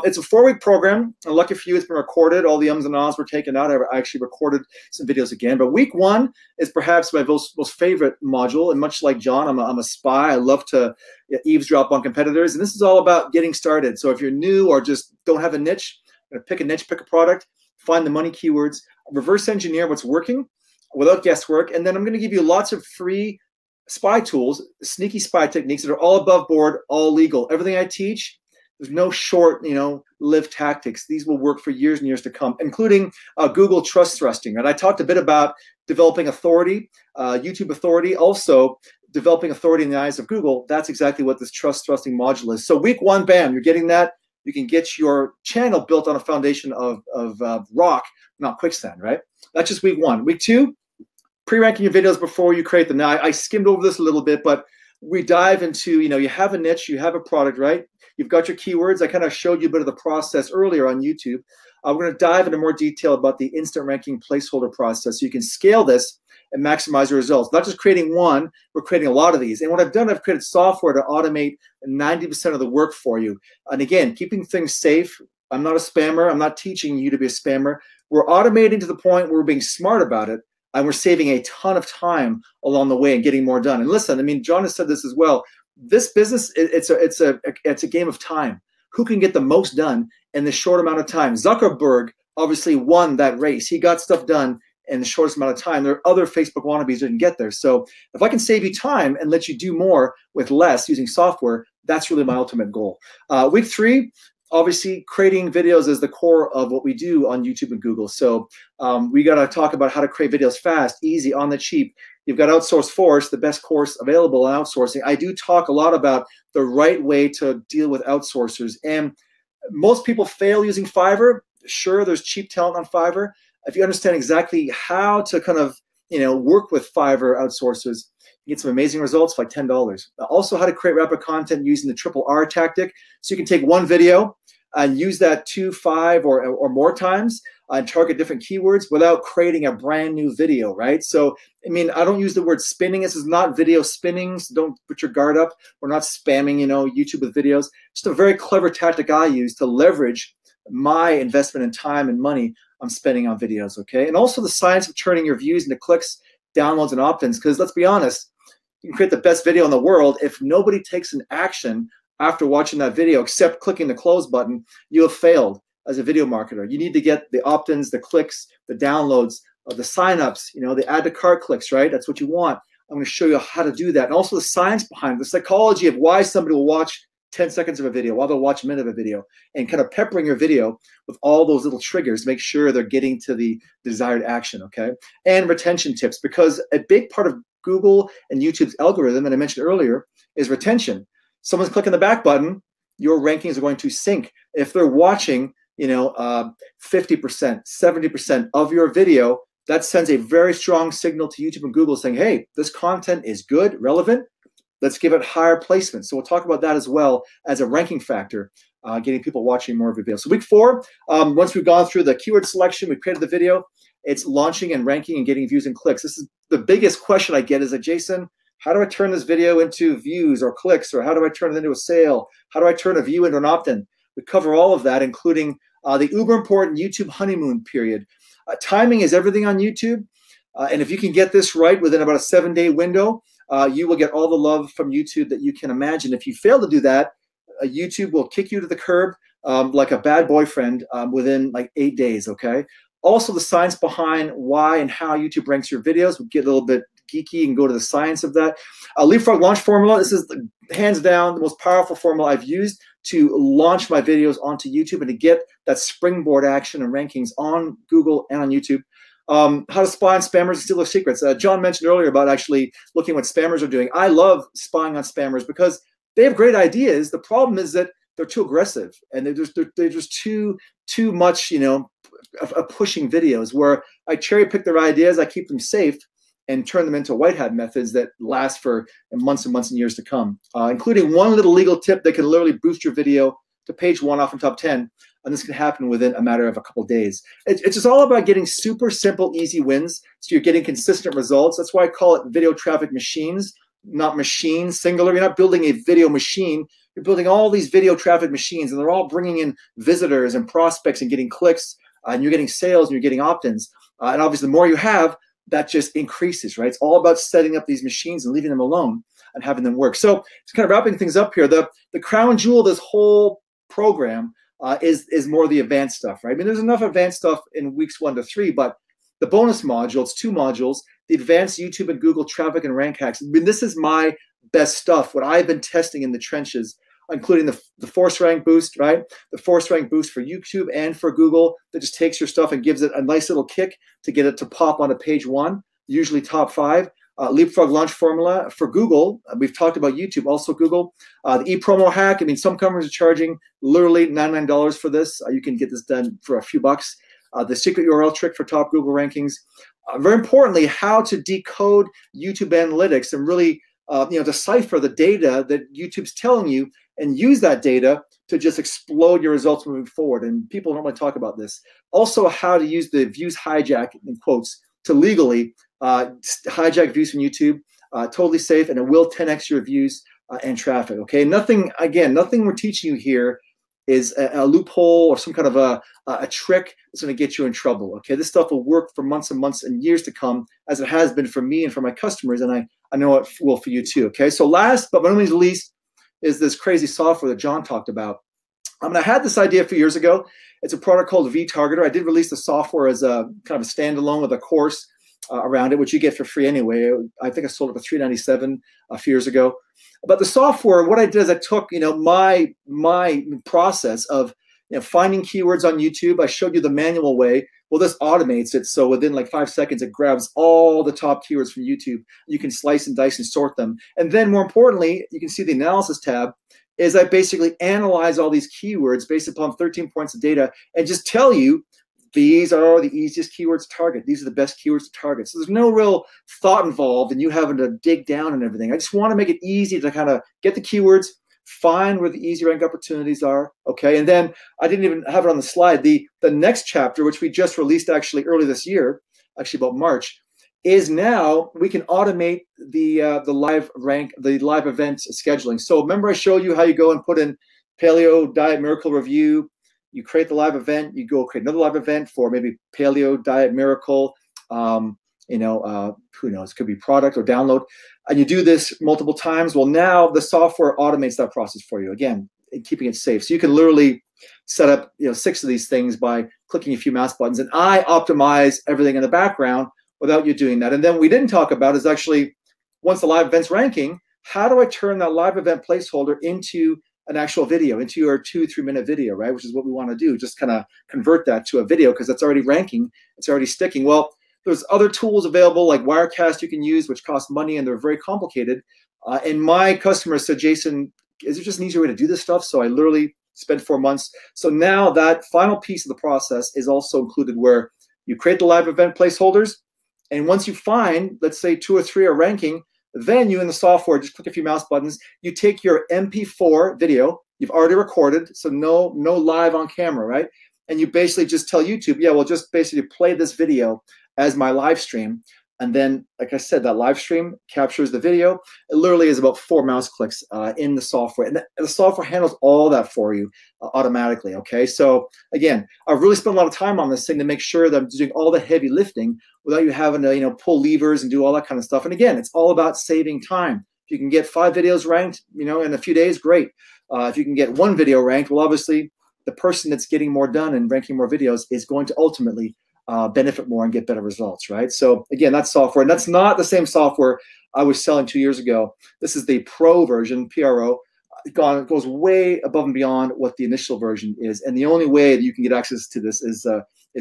it's a 4-week program. And lucky for you, it's been recorded. All the ums and ahs were taken out. I actually recorded some videos again. But week 1 is perhaps my most favorite module. And much like John, I'm a spy. I love to eavesdrop on competitors. And this is all about getting started. So if you're new or just don't have a niche, pick a niche, pick a product, find the money keywords, reverse engineer what's working without guesswork. And then I'm going to give you lots of free spy tools, sneaky spy techniques that are all above board, all legal. Everything I teach, there's no short-lived tactics. These will work for years and years to come, including Google trust thrusting. And I talked a bit about developing authority, YouTube authority, also developing authority in the eyes of Google. That's exactly what this trust thrusting module is. So week 1, bam, you're getting that. You can get your channel built on a foundation of rock, not quicksand, right? That's just week 1. Week 2, pre-ranking your videos before you create them. Now, I skimmed over this a little bit, but we dive into, you have a niche, you have a product, right? You've got your keywords. I kind of showed you a bit of the process earlier on YouTube. We're going to dive into more detail about the instant ranking placeholder process so you can scale this and maximize your results. Not just creating one, we're creating a lot of these. And what I've done, I've created software to automate 90% of the work for you. And again, keeping things safe. I'm not a spammer. I'm not teaching you to be a spammer. We're automating to the point where we're being smart about it, and we're saving a ton of time along the way and getting more done. And listen, John has said this as well. This business, it's a game of time. Who can get the most done in the short amount of time? Zuckerberg obviously won that race. He got stuff done in the shortest amount of time. There are other Facebook wannabes that can get there. So if I can save you time and let you do more with less using software, that's really my ultimate goal. Week 3, obviously creating videos is the core of what we do on YouTube and Google. So we got to talk about how to create videos fast, easy, on the cheap. You've got Outsource Force, the best course available on outsourcing. I do talk a lot about the right way to deal with outsourcers. And most people fail using Fiverr. Sure, there's cheap talent on Fiverr. If you understand exactly how to kind of work with Fiverr outsourcers, You get some amazing results for like $10. Also, how to create rapid content using the triple R tactic. So you can take one video and use that 2, 5, or more times and target different keywords without creating a brand new video, right? So, I mean, I don't use the word spinning. This is not video spinning. So don't put your guard up. We're not spamming, YouTube with videos. Just a very clever tactic I use to leverage my investment in time and money I'm spending on videos, okay? And also the science of turning your views into clicks, downloads, and opt-ins, because let's be honest, you can create the best video in the world. If nobody takes an action after watching that video, except clicking the close button, you have failed as a video marketer. You need to get the opt-ins, the clicks, the downloads, the signups, the add to cart clicks, right? That's what you want. I'm going to show you how to do that. And also the science behind it, the psychology of why somebody will watch 10 seconds of a video, while they'll watch a minute of a video, and kind of peppering your video with all those little triggers to make sure they're getting to the desired action, okay? And retention tips, because a big part of Google and YouTube's algorithm, that I mentioned earlier, is retention. Someone's clicking the back button, your rankings are going to sink. If they're watching, 50%, 70% of your video, that sends a very strong signal to YouTube and Google saying, hey, this content is good, relevant, let's give it higher placement. So we'll talk about that as well as a ranking factor, getting people watching more of your videos. So week 4, once we've gone through the keyword selection, we created the video, it's launching and ranking and getting views and clicks. This is the biggest question I get is that, Jason, how do I turn this video into views or clicks, or how do I turn it into a sale? How do I turn a view into an opt-in? We cover all of that, including the uber important YouTube honeymoon period. Timing is everything on YouTube. And if you can get this right within about a 7-day window, you will get all the love from YouTube that you can imagine. If you fail to do that, YouTube will kick you to the curb like a bad boyfriend within like 8 days, okay? Also, the science behind why and how YouTube ranks your videos. We'll get a little bit geeky and go to the science of that. Leapfrog launch formula. This is hands down the most powerful formula I've used to launch my videos onto YouTube and to get that springboard action and rankings on Google and on YouTube. How to spy on spammers and steal their secrets. John mentioned earlier about actually looking what spammers are doing. I love spying on spammers because they have great ideas. The problem is that they're too aggressive and they're just too much, pushing videos where I cherry pick their ideas, I keep them safe, and turn them into white hat methods that last for months and months and years to come, including one little legal tip that can literally boost your video to page 1 off in top 10. And this can happen within a matter of a couple of days. It's just all about getting super simple, easy wins. So you're getting consistent results. That's why I call it video traffic machines, not machines, singular. You're not building a video machine. You're building all these video traffic machines, and they're all bringing in visitors and prospects and getting clicks, and you're getting sales and you're getting opt-ins. And obviously, the more you have, that just increases, right? It's all about setting up these machines and leaving them alone and having them work. So it's kind of wrapping things up here. The crown jewel of this whole program is more the advanced stuff, right? I mean, there's enough advanced stuff in weeks 1 to 3, but the bonus module, it's 2 modules, the advanced YouTube and Google traffic and rank hacks. I mean, this is my best stuff, what I've been testing in the trenches, including the force rank boost, right? The force rank boost for YouTube and for Google that just takes your stuff and gives it a nice little kick to get it to pop onto page 1, usually top 5. Leapfrog launch formula for Google. We've talked about YouTube, also Google. The e-promo hack. I mean, some companies are charging literally $99 for this. You can get this done for a few bucks. The secret URL trick for top Google rankings. Very importantly, how to decode YouTube analytics and really decipher the data that YouTube's telling you and use that data to just explode your results moving forward. And people don't want to talk about this. Also, how to use the views hijack, in quotes, to legally hijack views from YouTube. Totally safe, and it will 10x your views and traffic, okay? Nothing we're teaching you here is a loophole or some kind of a trick that's going to get you in trouble, okay? This stuff will work for months and months and years to come, as it has been for me and for my customers, and I know it will for you too, okay? So last but by no means least is this crazy software that John talked about. I had this idea a few years ago. It's a product called vTargeter. I did release the software as a kind of a standalone with a course around it, which you get for free anyway. I think I sold it for $397 a few years ago. But the software, what I did is I took my process of finding keywords on YouTube. I showed you the manual way. Well, this automates it, so within like 5 seconds, it grabs all the top keywords from YouTube. You can slice and dice and sort them. And then more importantly, you can see the analysis tab is I basically analyze all these keywords based upon 13 points of data and just tell you, these are the easiest keywords to target. These are the best keywords to target. So there's no real thought involved in you having to dig down and everything. I just want to make it easy to kind of get the keywords, find where the easy rank opportunities are, okay? And then I didn't even have it on the slide. The next chapter, which we just released actually early this year, actually about March, is now we can automate the live events scheduling. So remember I showed you how you go and put in Paleo Diet Miracle Review, you create the live event, you go create another live event for maybe Paleo Diet Miracle, who knows, it could be product or download, and you do this multiple times. Well, now the software automates that process for you, again, keeping it safe. So you can literally set up 6 of these things by clicking a few mouse buttons, and I optimize everything in the background without you doing that. And then we didn't talk about is actually, once the live event's ranking, how do I turn that live event placeholder into an actual video, into your 2-3 minute video, right? Which is what we want to do, just kind of convert that to a video because that's already ranking, it's already sticking. Well, there's other tools available like Wirecast you can use, which cost money and they're very complicated. And my customers said, Jason, is there just an easier way to do this stuff? So I literally spent 4 months. So now that final piece of the process is also included where you create the live event placeholders. And once you find, let's say 2 or 3 are ranking, then you in the software, just click a few mouse buttons, you take your MP4 video, you've already recorded, so no live on camera, right? And you basically just tell YouTube, yeah, well, just basically play this video as my live stream. And then, like I said, that live stream captures the video. It literally is about 4 mouse clicks in the software. And the software handles all that for you automatically, okay? So again, I've really spent a lot of time on this thing to make sure that I'm doing all the heavy lifting without you having to, pull levers and do all that kind of stuff. And again, it's all about saving time. If you can get 5 videos ranked, in a few days, great. If you can get 1 video ranked, well, obviously, the person that's getting more done and ranking more videos is going to ultimately benefit more and get better results, right? So again, that's software, and that's not the same software I was selling 2 years ago. This is the Pro version, PRO. It goes way above and beyond what the initial version is, and the only way that you can get access to this is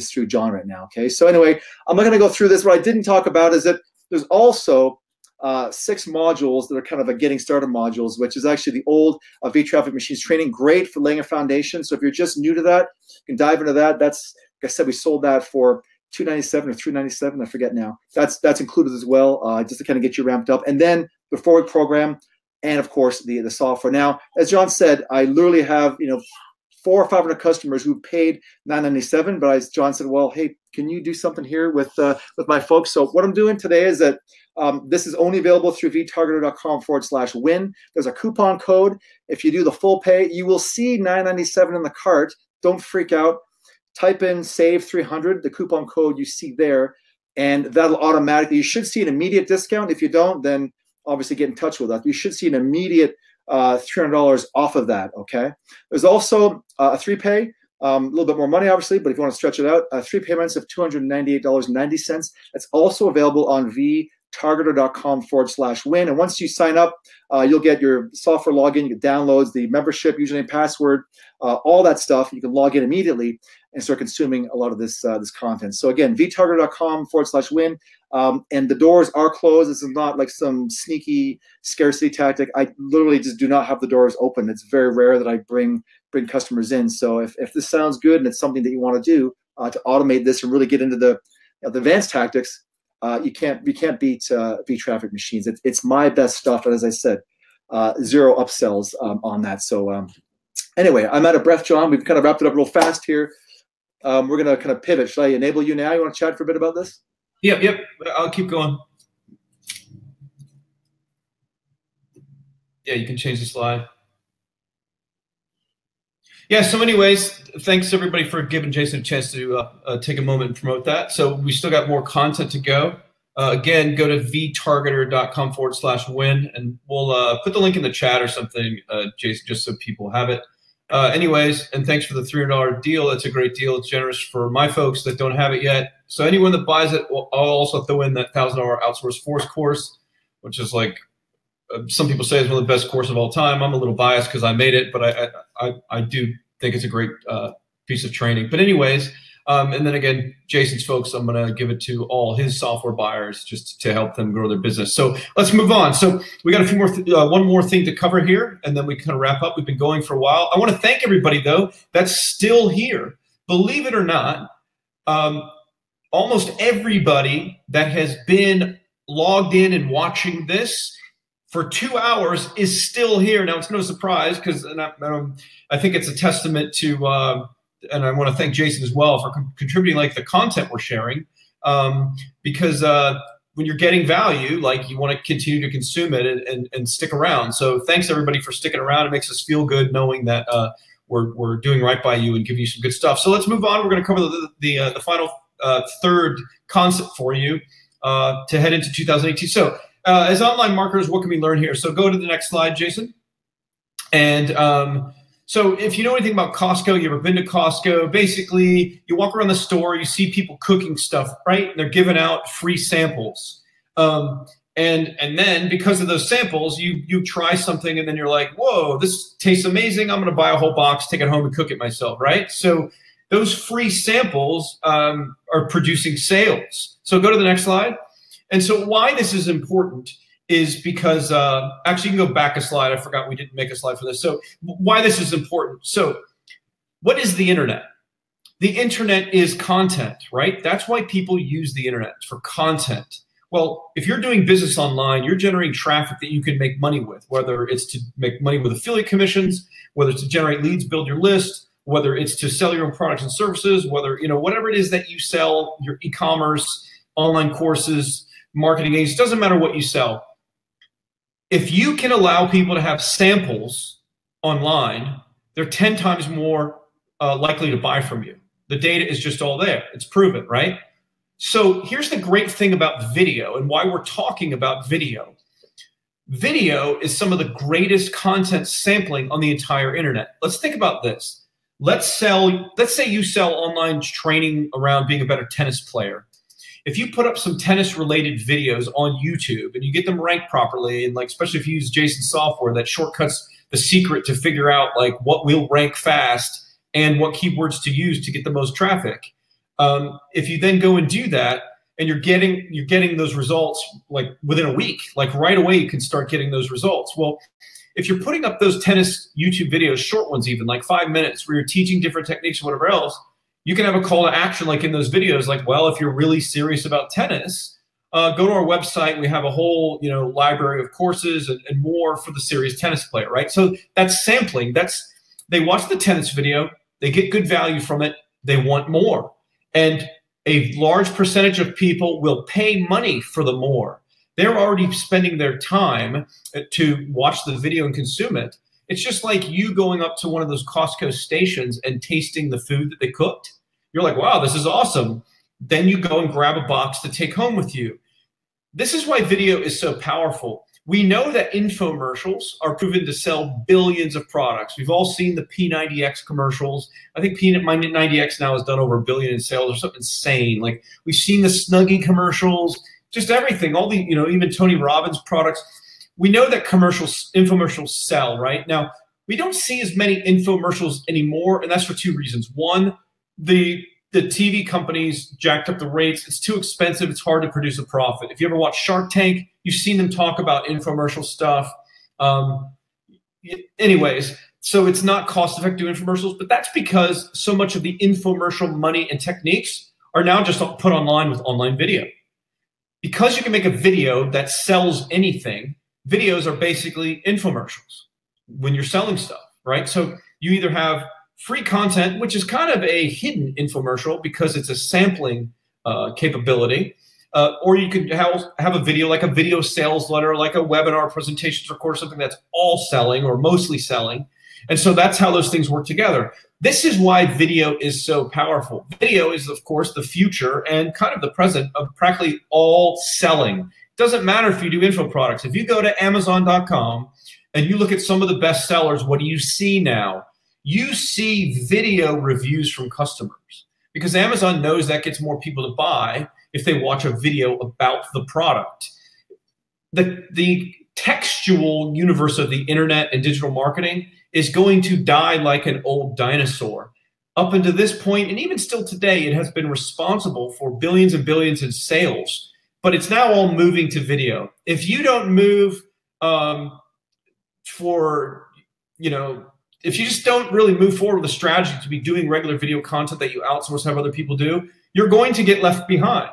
through John right now. Okay, so anyway, I'm not going to go through this. What I didn't talk about is that there's also 6 modules that are kind of a getting started modules, which is actually the old V-Traffic Machines training, great for laying a foundation. So if you're just new to that, you can dive into that. That's, like I said, we sold that for $297 or $397, I forget now. That's included as well, just to kind of get you ramped up. And then the forward program, and of course the software. Now, as John said, I literally have 400 or 500 customers who paid $997, but as John said, well, hey, can you do something here with my folks? So what I'm doing today is that this is only available through vtargeter.com/win. There's a coupon code. If you do the full pay, you will see $997 in the cart. Don't freak out. Type in save 300, the coupon code you see there, and that'll automatically, you should see an immediate discount. If you don't, then obviously get in touch with us. You should see an immediate $300 off of that, okay? There's also a 3-pay, a little bit more money, obviously, but if you want to stretch it out, 3 payments of $298.90. That's also available on vtargeter.com/win. And once you sign up, you'll get your software login, your downloads, the membership, username, password, all that stuff. You can log in immediately and start consuming a lot of this content. So again, vtargeter.com/win. And the doors are closed. This is not like some sneaky scarcity tactic. I literally just do not have the doors open. It's very rare that I bring customers in. So if this sounds good and it's something that you want to do to automate this and really get into the advanced tactics, you can't beat V-Traffic Machines. It's my best stuff, and as I said, 0 upsells on that. So anyway, I'm out of breath, John. We've kind of wrapped it up real fast here. We're going to kind of pivot. Should I enable you now? You want to chat for a bit about this? Yep. I'll keep going. Yeah, you can change the slide. Yeah, so anyways, thanks everybody for giving Jason a chance to take a moment and promote that. So we still got more content to go. Again, go to vtargeter.com/win, and we'll put the link in the chat or something, Jason, just so people have it. Anyways, and thanks for the $300 deal. It's a great deal. It's generous for my folks that don't have it yet. So anyone that buys it, I'll also throw in that $1,000 outsourced force course, which is like, some people say it's one of the best courses of all time. I'm a little biased because I made it, but I do think it's a great piece of training. But anyways, and then again, Jason's folks, I'm going to give it to all his software buyers just to help them grow their business. So let's move on. So we got a few more, one more thing to cover here, and then we kind of wrap up. We've been going for a while. I want to thank everybody, though, that's still here. Believe it or not, Almost everybody that has been logged in and watching this for 2 hours is still here. Now, it's no surprise because I think it's a testament to, and I want to thank Jason as well for contributing like the content we're sharing, because when you're getting value, like you want to continue to consume it and stick around. So thanks everybody for sticking around. It makes us feel good knowing that we're doing right by you and giving you some good stuff. So let's move on. We're going to cover the final third concept for you to head into 2018. So as online marketers, what can we learn here? So go to the next slide, Jason. And so if you know anything about Costco, you ever been to Costco, basically you walk around the store, you see people cooking stuff, right? And they're giving out free samples. And then because of those samples, you try something and then you're like, whoa, this tastes amazing. I'm going to buy a whole box, take it home and cook it myself, right? So those free samples are producing sales. So go to the next slide. And so why this is important is because, actually you can go back a slide. I forgot we didn't make a slide for this. So why this is important. So what is the internet? The internet is content, right? That's why people use the internet, for content. Well, if you're doing business online, you're generating traffic that you can make money with, whether it's to make money with affiliate commissions, whether it's to generate leads, build your list, whether it's to sell your own products and services, whether, whatever it is that you sell, your e-commerce, online courses, marketing agents, doesn't matter what you sell. If you can allow people to have samples online, they're 10 times more likely to buy from you. The data is just all there. It's proven, right? So here's the great thing about video and why we're talking about video. Video is some of the greatest content sampling on the entire internet. Let's think about this. Let's say you sell online training around being a better tennis player. If you put up some tennis related videos on YouTube and you get them ranked properly, and like, especially if you use Jason's software that shortcuts the secret to figure out like what will rank fast and what keywords to use to get the most traffic. If you then go and do that and you're getting those results like within a week, like right away you can start getting those results. Well, if you're putting up those tennis YouTube videos, short ones even, like 5 minutes, where you're teaching different techniques or whatever else, you can have a call to action like in those videos, like, well, if you're really serious about tennis, go to our website. We have a whole library of courses and more for the serious tennis player, right? So that's sampling. They watch the tennis video, they get good value from it, they want more. And a large percentage of people will pay money for the more. They're already spending their time to watch the video and consume it. It's just like you going up to one of those Costco stations and tasting the food that they cooked. You're like, wow, this is awesome. Then you go and grab a box to take home with you. This is why video is so powerful. We know that infomercials are proven to sell billions of products. We've all seen the P90X commercials. I think P90X now has done over $1 billion in sales or something insane. Like we've seen the Snuggie commercials, just everything, all the, even Tony Robbins products. We know that infomercials sell, right? Now, we don't see as many infomercials anymore, and that's for two reasons. One, the TV companies jacked up the rates. It's too expensive. It's hard to produce a profit. If you ever watch Shark Tank, you've seen them talk about infomercial stuff. Anyways, so it's not cost-effective infomercials, but that's because so much of the infomercial money and techniques are now just put online with online video. Because you can make a video that sells anything, videos are basically infomercials when you're selling stuff, right? So you either have free content, which is kind of a hidden infomercial because it's a sampling capability, or you could have a video like a video sales letter, like a webinar, presentations, or course, something that's all selling or mostly selling. And so that's how those things work together. This is why video is so powerful. Video is, of course, the future and kind of the present of practically all selling. It doesn't matter if you do info products. If you go to Amazon.com and you look at some of the best sellers, what do you see now? You see video reviews from customers because Amazon knows that gets more people to buy if they watch a video about the product. The textual universe of the internet and digital marketing is going to die like an old dinosaur. Up until this point, and even still today, it has been responsible for billions and billions in sales, but it's now all moving to video. If you don't move if you just don't really move forward with a strategy to be doing regular video content that you outsource, have other people do, you're going to get left behind.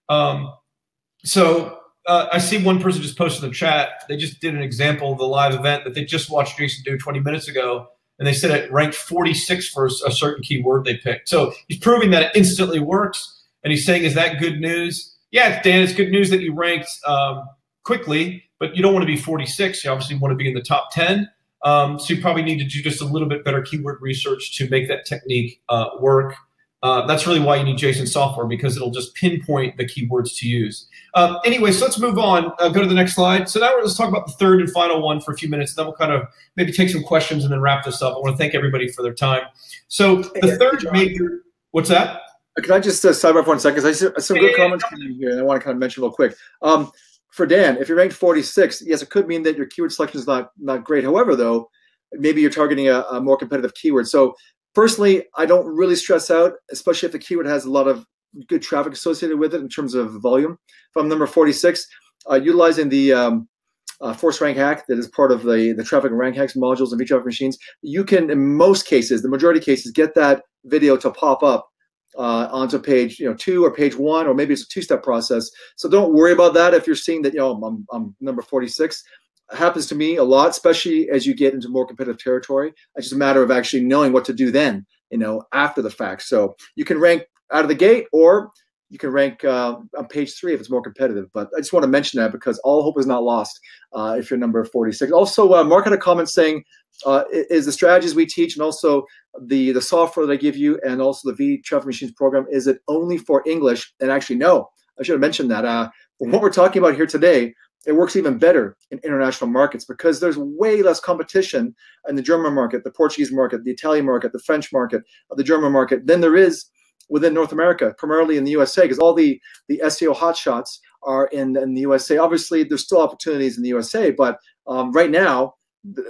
I see one person just posted in the chat. They just did an example of the live event that they just watched Jason do 20 minutes ago, and they said it ranked 46 for a certain keyword they picked. So he's proving that it instantly works, and he's saying, is that good news? Yeah, Dan, it's good news that you ranked quickly, but you don't want to be 46. You obviously want to be in the top 10. So you probably need to do just a little bit better keyword research to make that technique work. That's really why you need Jason software, because it'll just pinpoint the keywords to use. Anyway, so let's move on. Go to the next slide. So now let's talk about the third and final one for a few minutes. Then we'll kind of maybe take some questions and then wrap this up. I want to thank everybody for their time. So the third major, what's that? Can I just sidebar for 1 second? I see some good comments coming here, and I want to kind of mention real quick. For Dan, if you're ranked 46, yes, it could mean that your keyword selection is not great. However, though, maybe you're targeting a more competitive keyword. So personally, I don't really stress out, especially if the keyword has a lot of good traffic associated with it in terms of volume. If I'm number 46, utilizing the Force Rank Hack that is part of the traffic and rank hacks modules of each of our machines, you can, in most cases, the majority of cases, get that video to pop up onto page 2 or page 1, or maybe it's a 2-step process. So don't worry about that if you're seeing that I'm number 46. It happens to me a lot, especially as you get into more competitive territory. It's just a matter of actually knowing what to do then, after the fact. So you can rank out of the gate, or you can rank on page 3 if it's more competitive. But I just want to mention that because all hope is not lost if you're number 46. Also, Mark had a comment saying, is the strategies we teach and also the software that I give you and also the V Traffic Machines program, is it only for English? And actually, no, I should have mentioned that. What we're talking about here today, it works even better in international markets because there's way less competition in the German market, the Portuguese market, the Italian market, the French market, the German market than there is within North America, primarily in the USA, because all the SEO hotshots are in the USA. Obviously, there's still opportunities in the USA, but right now,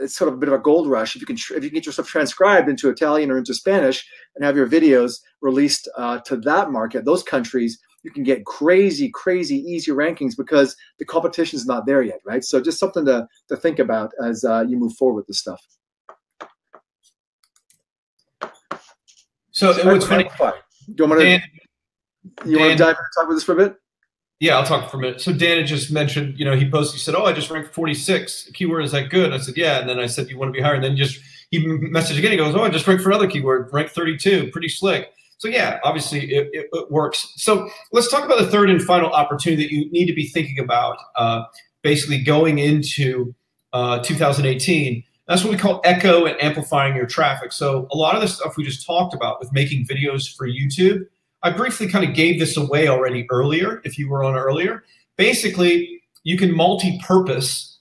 it's sort of a bit of a gold rush. If you can get yourself transcribed into Italian or into Spanish and have your videos released to that market, those countries, you can get crazy easy rankings because the competition is not there yet, right? So just something to think about as you move forward with this stuff. So what's funny? Do you want to dive in and talk about this for a bit? Yeah, I'll talk for a minute. So Dan had just mentioned, he posted, he said, oh, I just ranked 46. Keyword, is that good? And I said, yeah. And then I said, you want to be higher? And then he messaged again. He goes, oh, I just ranked for another keyword, ranked 32, pretty slick. So yeah, obviously it works. So let's talk about the third and final opportunity that you need to be thinking about basically going into 2018. That's what we call echo and amplifying your traffic. So a lot of the stuff we just talked about with making videos for YouTube, I briefly kind of gave this away already earlier, if you were on earlier. Basically, you can multi-purpose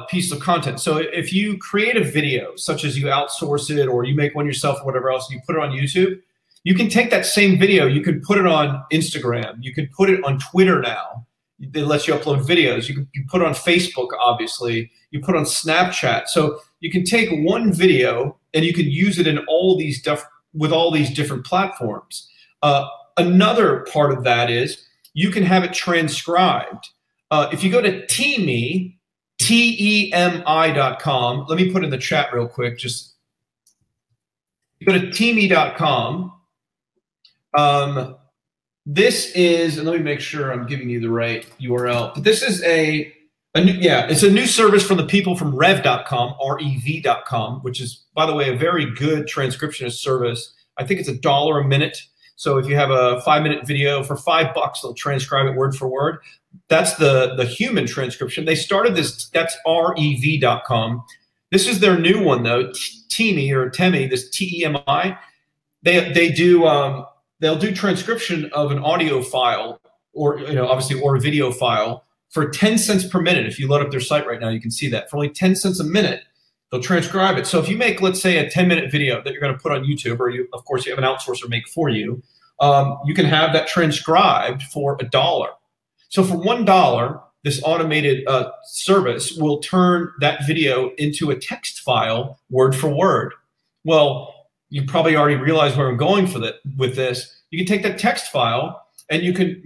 piece of content. So if you create a video, such as you outsource it or you make one yourself or whatever else, and you put it on YouTube, you can take that same video, you can put it on Instagram, you can put it on Twitter now. It lets you upload videos. You put it on Facebook, obviously. You put it on Snapchat. So you can take one video and you can use it in all these with all these different platforms. Another part of that is you can have it transcribed. If you go to Temi, TEMI.com, let me put in the chat real quick. Just go to Temi.com. This is, and let me make sure I'm giving you the right URL. But this is it's a new service from the people from Rev.com, REV.com, which is, by the way, a very good transcriptionist service. I think it's $1 a minute. So if you have a 5-minute video for $5, they'll transcribe it word for word. That's the human transcription. They started this, that's REV.com. This is their new one though, Temi or Temi, this TEMI. They'll do transcription of an audio file or obviously or a video file for 10 cents per minute. If you load up their site right now, you can see that for only 10 cents a minute. They'll transcribe it. So if you make, let's say, a 10-minute video that you're going to put on YouTube, or of course, you have an outsourcer make for you, you can have that transcribed for $1. So for $1, this automated service will turn that video into a text file, word for word. Well, you probably already realize where I'm going with this. You can take that text file and you can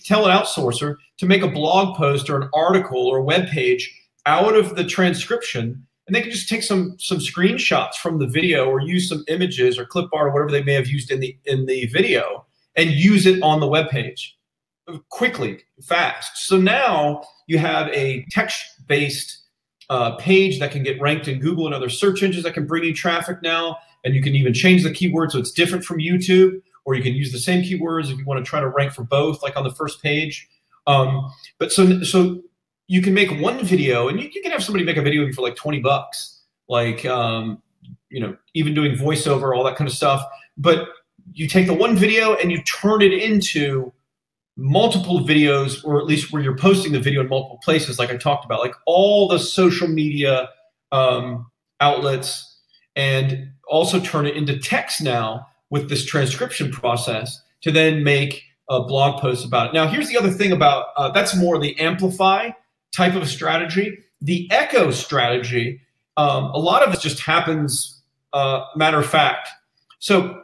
tell an outsourcer to make a blog post or an article or a web page out of the transcription, and they can just take some screenshots from the video or use some images or clip art or whatever they may have used in the video, and use it on the web page quickly, fast. So now you have a text-based page that can get ranked in Google and other search engines that can bring you traffic now, and you can even change the keyword so it's different from YouTube, or you can use the same keywords if you want to try to rank for both, like on the first page. But so you can make one video, and you can have somebody make a video for like $20, like you know, even doing voiceover, all that kind of stuff. But you take the one video and you turn it into multiple videos, or at least where you're posting the video in multiple places, like I talked about, like all the social media outlets, and also turn it into text now with this transcription process to then make a blog post about it. Now, here's the other thing about that's more the amplify type of a strategy. The echo strategy, a lot of it just happens matter of fact. So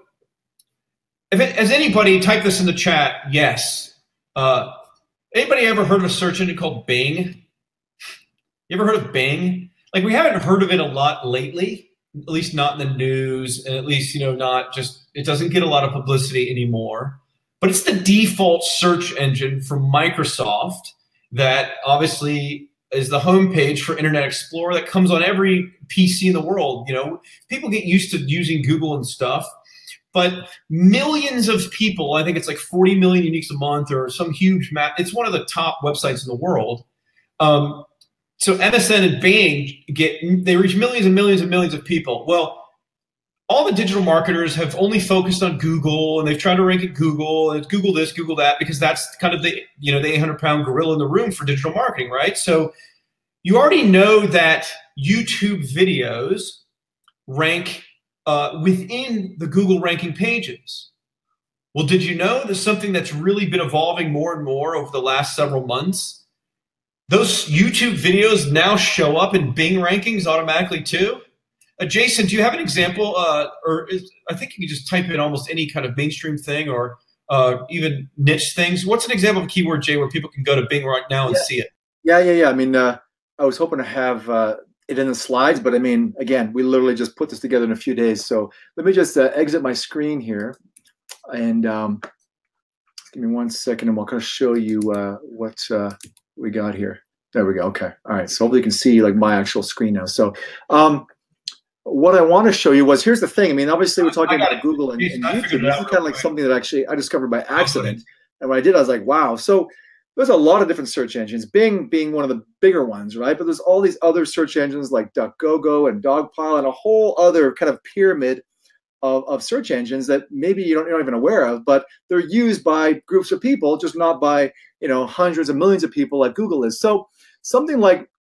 has anybody type this in the chat? Yes. Anybody ever heard of a search engine called Bing? You ever heard of Bing? Like, we haven't heard of it a lot lately, at least not in the news, and at least, you know, not just, it doesn't get a lot of publicity anymore. But it's the default search engine from Microsoft that obviously is the homepage for Internet Explorer that comes on every PC in the world. You know, people get used to using Google and stuff. But millions of people, I think it's like 40 million uniques a month or some huge map. It's one of the top websites in the world. So MSN and Bing they reach millions and millions and millions of people. Well, all the digital marketers have only focused on Google, and they've tried to rank at Google, and it's Google this, Google that, because that's kind of the, you know, the 800-pound gorilla in the room for digital marketing, right? So you already know that YouTube videos rank within the Google ranking pages. Well, did you know there's something that's really been evolving more and more over the last several months? Those YouTube videos now show up in Bing rankings automatically too. Jason, do you have an example? I think you can just type in almost any kind of mainstream thing, or even niche things. What's an example of a keyword, Jay, where people can go to Bing right now and see it? Yeah. I mean, I was hoping to have it in the slides, but I mean, again, we literally just put this together in a few days. So let me just exit my screen here, and give me 1 second, and we'll kind of show you what we got here. There we go. Okay. All right. So hopefully you can see like my actual screen now. So what I want to show you was, here's the thing. I mean, obviously we're talking about Google and YouTube. This is kind of like something that actually I discovered by accident. And when I did, I was like, wow. So there's a lot of different search engines, Bing being one of the bigger ones, right? But there's all these other search engines like DuckDuckGo and Dogpile and a whole other kind of pyramid of search engines that maybe you're not even aware of, but they're used by groups of people, just not by, you know, hundreds of millions of people like Google is. So something like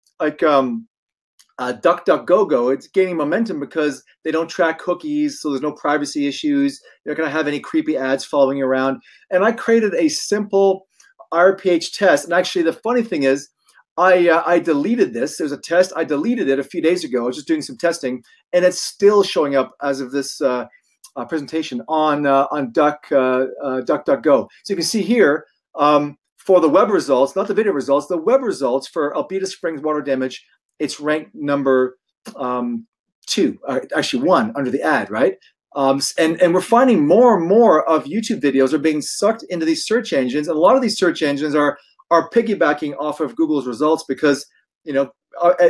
DuckDuckGo, it's gaining momentum because they don't track cookies, so there's no privacy issues. You're not going to have any creepy ads following you around. And I created a simple RPH test. And actually, the funny thing is, I deleted this. There's a test. I deleted it a few days ago. I was just doing some testing, and it's still showing up as of this presentation on DuckDuckGo. So you can see here for the web results, not the video results, the web results for Alberta Springs water damage. It's ranked number 2, actually 1 under the ad, right? And we're finding more and more of YouTube videos are being sucked into these search engines, and a lot of these search engines are piggybacking off of Google's results because, you know,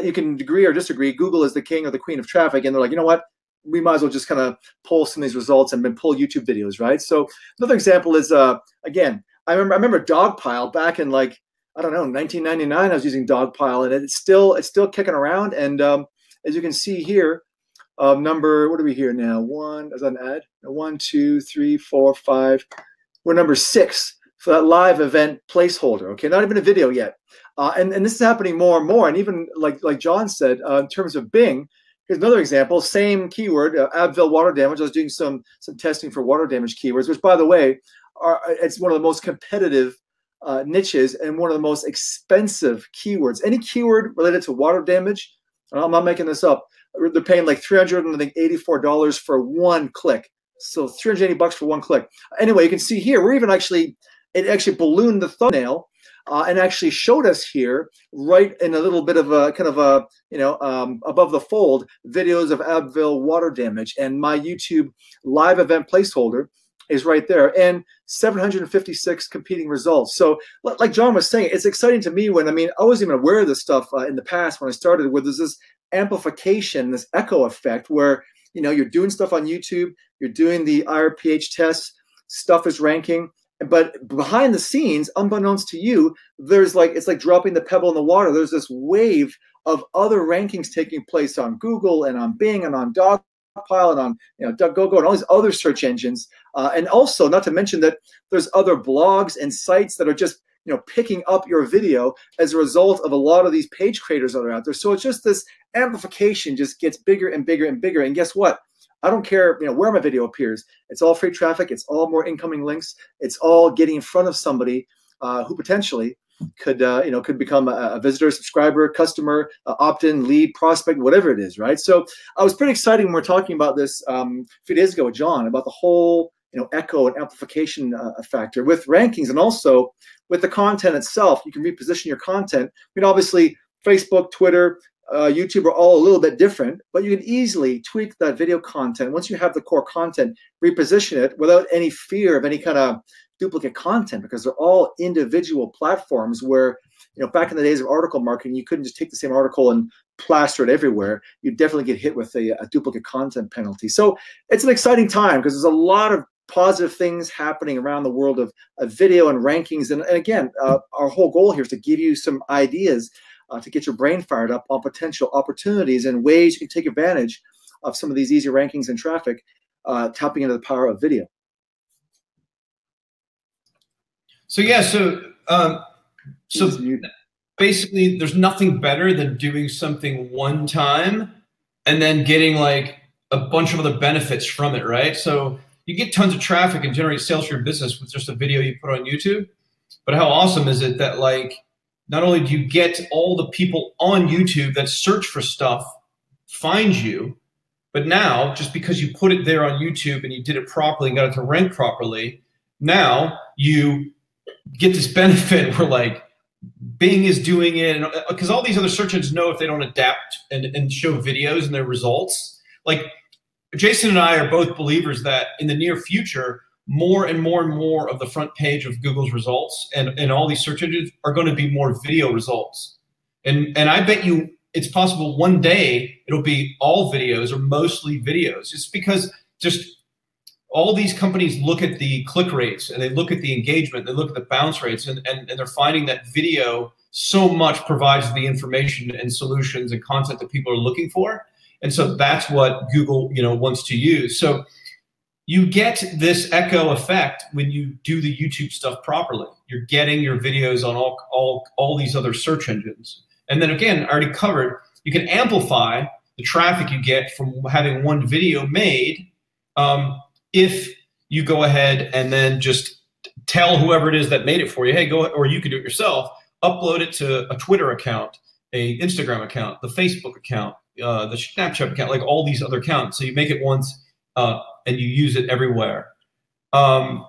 you can agree or disagree. Google is the king or the queen of traffic, and they're like, you know what? We might as well just kind of pull some of these results and then pull YouTube videos, right? So another example is, again, I remember Dogpile back in like, I don't know, 1999. I was using Dogpile, and it's still kicking around. And as you can see here, number, what are we here now? 1 as an ad. 1, 2, 3, 4, 5. We're number 6 for that live event placeholder. Okay, not even a video yet. And this is happening more and more. And even like John said, in terms of Bing, here's another example. Same keyword, Abville water damage. I was doing some testing for water damage keywords, which, by the way, it's one of the most competitive niches and one of the most expensive keywords. Any keyword related to water damage, and I'm not making this up, they're paying like $384 for 1 click. So $380 for 1 click. Anyway, you can see here, we're even it actually ballooned the thumbnail and actually showed us here, right in a little bit of a kind of a, you know, above the fold, videos of Abville water damage, and my YouTube live event placeholder is right there, and 756 competing results. So like John was saying, it's exciting to me when, I mean, I wasn't even aware of this stuff in the past when I started, where there's this amplification, this echo effect where, you know, you're doing stuff on YouTube, you're doing the IRPH tests, stuff is ranking, but behind the scenes, unbeknownst to you, there's like, it's like dropping the pebble in the water. There's this wave of other rankings taking place on Google and on Bing and on Dogpile and on, you know, DuckDuckGo and all these other search engines. And also, not to mention that there's other blogs and sites that are just, you know, picking up your video as a result of a lot of these page creators that are out there. So it's just this amplification just gets bigger and bigger and bigger. And guess what? I don't care, you know, where my video appears. It's all free traffic. It's all more incoming links. It's all getting in front of somebody who potentially could, you know, could become a visitor, subscriber, customer, opt-in, lead, prospect, whatever it is, right? So I was pretty excited when we were talking about this a few days ago with John about the whole, you know, echo and amplification factor with rankings, and also with the content itself. You can reposition your content. I mean, obviously, Facebook, Twitter, YouTube are all a little bit different, but you can easily tweak that video content. Once you have the core content, reposition it without any fear of any kind of duplicate content, because they're all individual platforms where, you know, back in the days of article marketing, you couldn't just take the same article and plaster it everywhere. You definitely get hit with a duplicate content penalty. So it's an exciting time because there's a lot of positive things happening around the world of video and rankings. And again, our whole goal here is to give you some ideas to get your brain fired up on potential opportunities and ways you can take advantage of some of these easy rankings and traffic, tapping into the power of video. So yeah, so basically, there's nothing better than doing something one time and then getting like a bunch of other benefits from it, right? So you get tons of traffic and generate sales for your business with just a video you put on YouTube. But how awesome is it that, like, not only do you get all the people on YouTube that search for stuff find you, but now just because you put it there on YouTube and you did it properly and got it to rank properly, now you get this benefit where, like, Bing is doing it, and because all these other search engines know if they don't adapt and show videos in their results. Like, Jason and I are both believers that in the near future, more and more and more of the front page of Google's results and all these search engines are going to be more video results. And I bet you it's possible one day it'll be all videos or mostly videos. It's because just all these companies look at the click rates and they look at the engagement, they look at the bounce rates, and they're finding that video so much provides the information and solutions and content that people are looking for. And so that's what Google, you know, wants to use. So you get this echo effect when you do the YouTube stuff properly. You're getting your videos on all these other search engines. And then again, I already covered, you can amplify the traffic you get from having one video made if you go ahead and then just tell whoever it is that made it for you, hey, go, or you can do it yourself, upload it to a Twitter account, a Instagram account, the Facebook account, the Snapchat account, like all these other accounts. So you make it once and you use it everywhere. So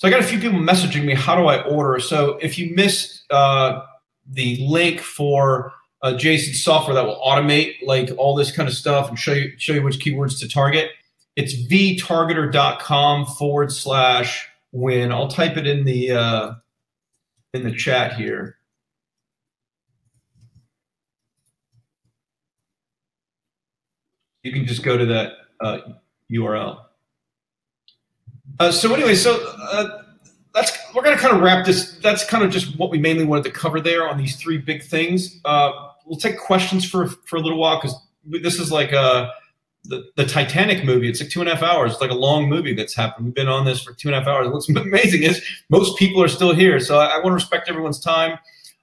I got a few people messaging me, how do I order? So if you missed the link for Jason's software that will automate like all this kind of stuff and show you which keywords to target, it's vtargeter.com/win. I'll type it in the chat here. You can just go to that URL. So anyway, we're going to kind of wrap this. That's kind of just what we mainly wanted to cover there on these three big things. We'll take questions for a little while because this is like the Titanic movie. It's like 2.5 hours. It's like a long movie that's happened. We've been on this for 2.5 hours. What's amazing is most people are still here. So I want to respect everyone's time.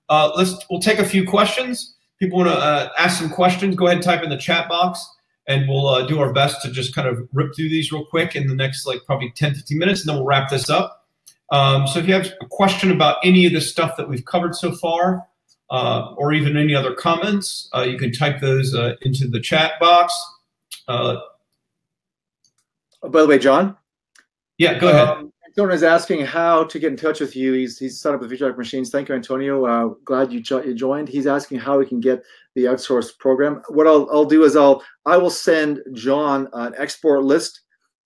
We'll take a few questions. People want to ask some questions. Go ahead and type in the chat box, and we'll do our best to just kind of rip through these real quick in the next like probably 10, 15 minutes, and then we'll wrap this up. So if you have a question about any of the stuff that we've covered so far, or even any other comments, you can type those into the chat box. By the way, John? Yeah, go ahead. Antonio is asking how to get in touch with you. He's set up with VTrack Machines. Thank you, Antonio. Glad you joined. He's asking how we can get the outsourced program. What I'll do is I will send John an export list